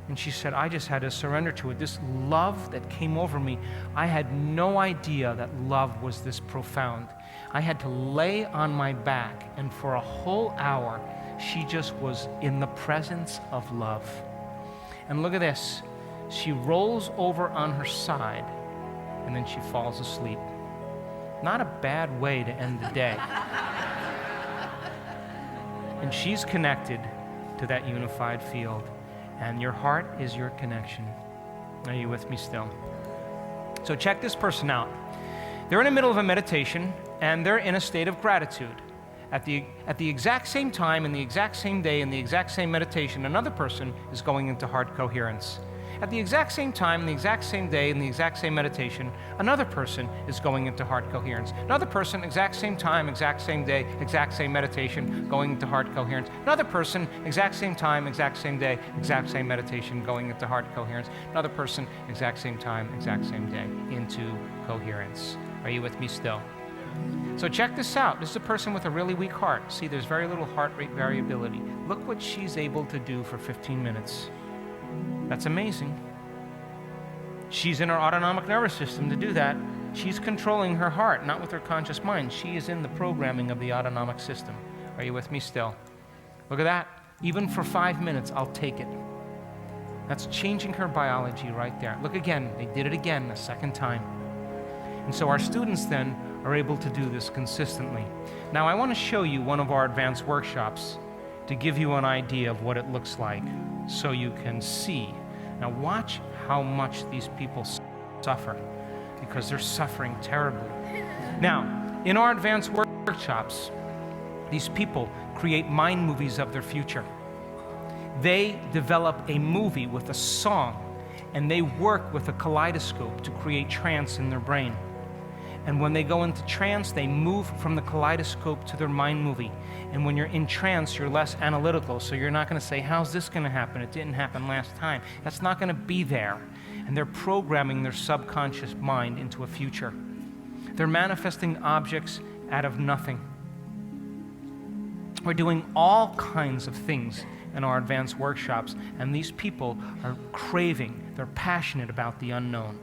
And she said, I just had to surrender to it. This love that came over me, I had no idea that love was this profound. I had to lay on my back, and for a whole hour, she just was in the presence of love. And look at this. She rolls over on her side, and then she falls asleep. Not a bad way to end the day. And she's connected to that unified field. And your heart is your connection. Are you with me still? So check this person out. They're in the middle of a meditation, and they're in a state of gratitude. At the exact same time, in the exact same day, in the exact same meditation, another person is going into heart coherence. At the exact same time, in the exact same day, in the exact same meditation, another person is going into heart coherence. Another person, exact same time, exact same day, exact same meditation, going into heart coherence. Another person, exact same time, exact same day, exact same meditation, going into heart coherence. Another person, exact same time, exact same day, into coherence. Are you with me still? So check this out. This is a person with a really weak heart. See, there's very little heart rate variability. Look what she's able to do for 15 minutes. That's amazing. She's in her autonomic nervous system to do that. She's controlling her heart, not with her conscious mind. She is in the programming of the autonomic system. Are you with me still? Look at that. Even for 5 minutes, I'll take it. That's changing her biology right there. Look again. They did it again a second time. And so our students then are able to do this consistently. Now I want to show you one of our advanced workshops to give you an idea of what it looks like so you can see. Now watch how much these people suffer, because they're suffering terribly. Now, in our advanced workshops, these people create mind movies of their future. They develop a movie with a song, and they work with a kaleidoscope to create trance in their brain. And when they go into trance, they move from the kaleidoscope to their mind movie. And when you're in trance, you're less analytical, so you're not going to say, how's this going to happen? It didn't happen last time. That's not going to be there. And they're programming their subconscious mind into a future. They're manifesting objects out of nothing. We're doing all kinds of things in our advanced workshops, and these people are craving, they're passionate about the unknown.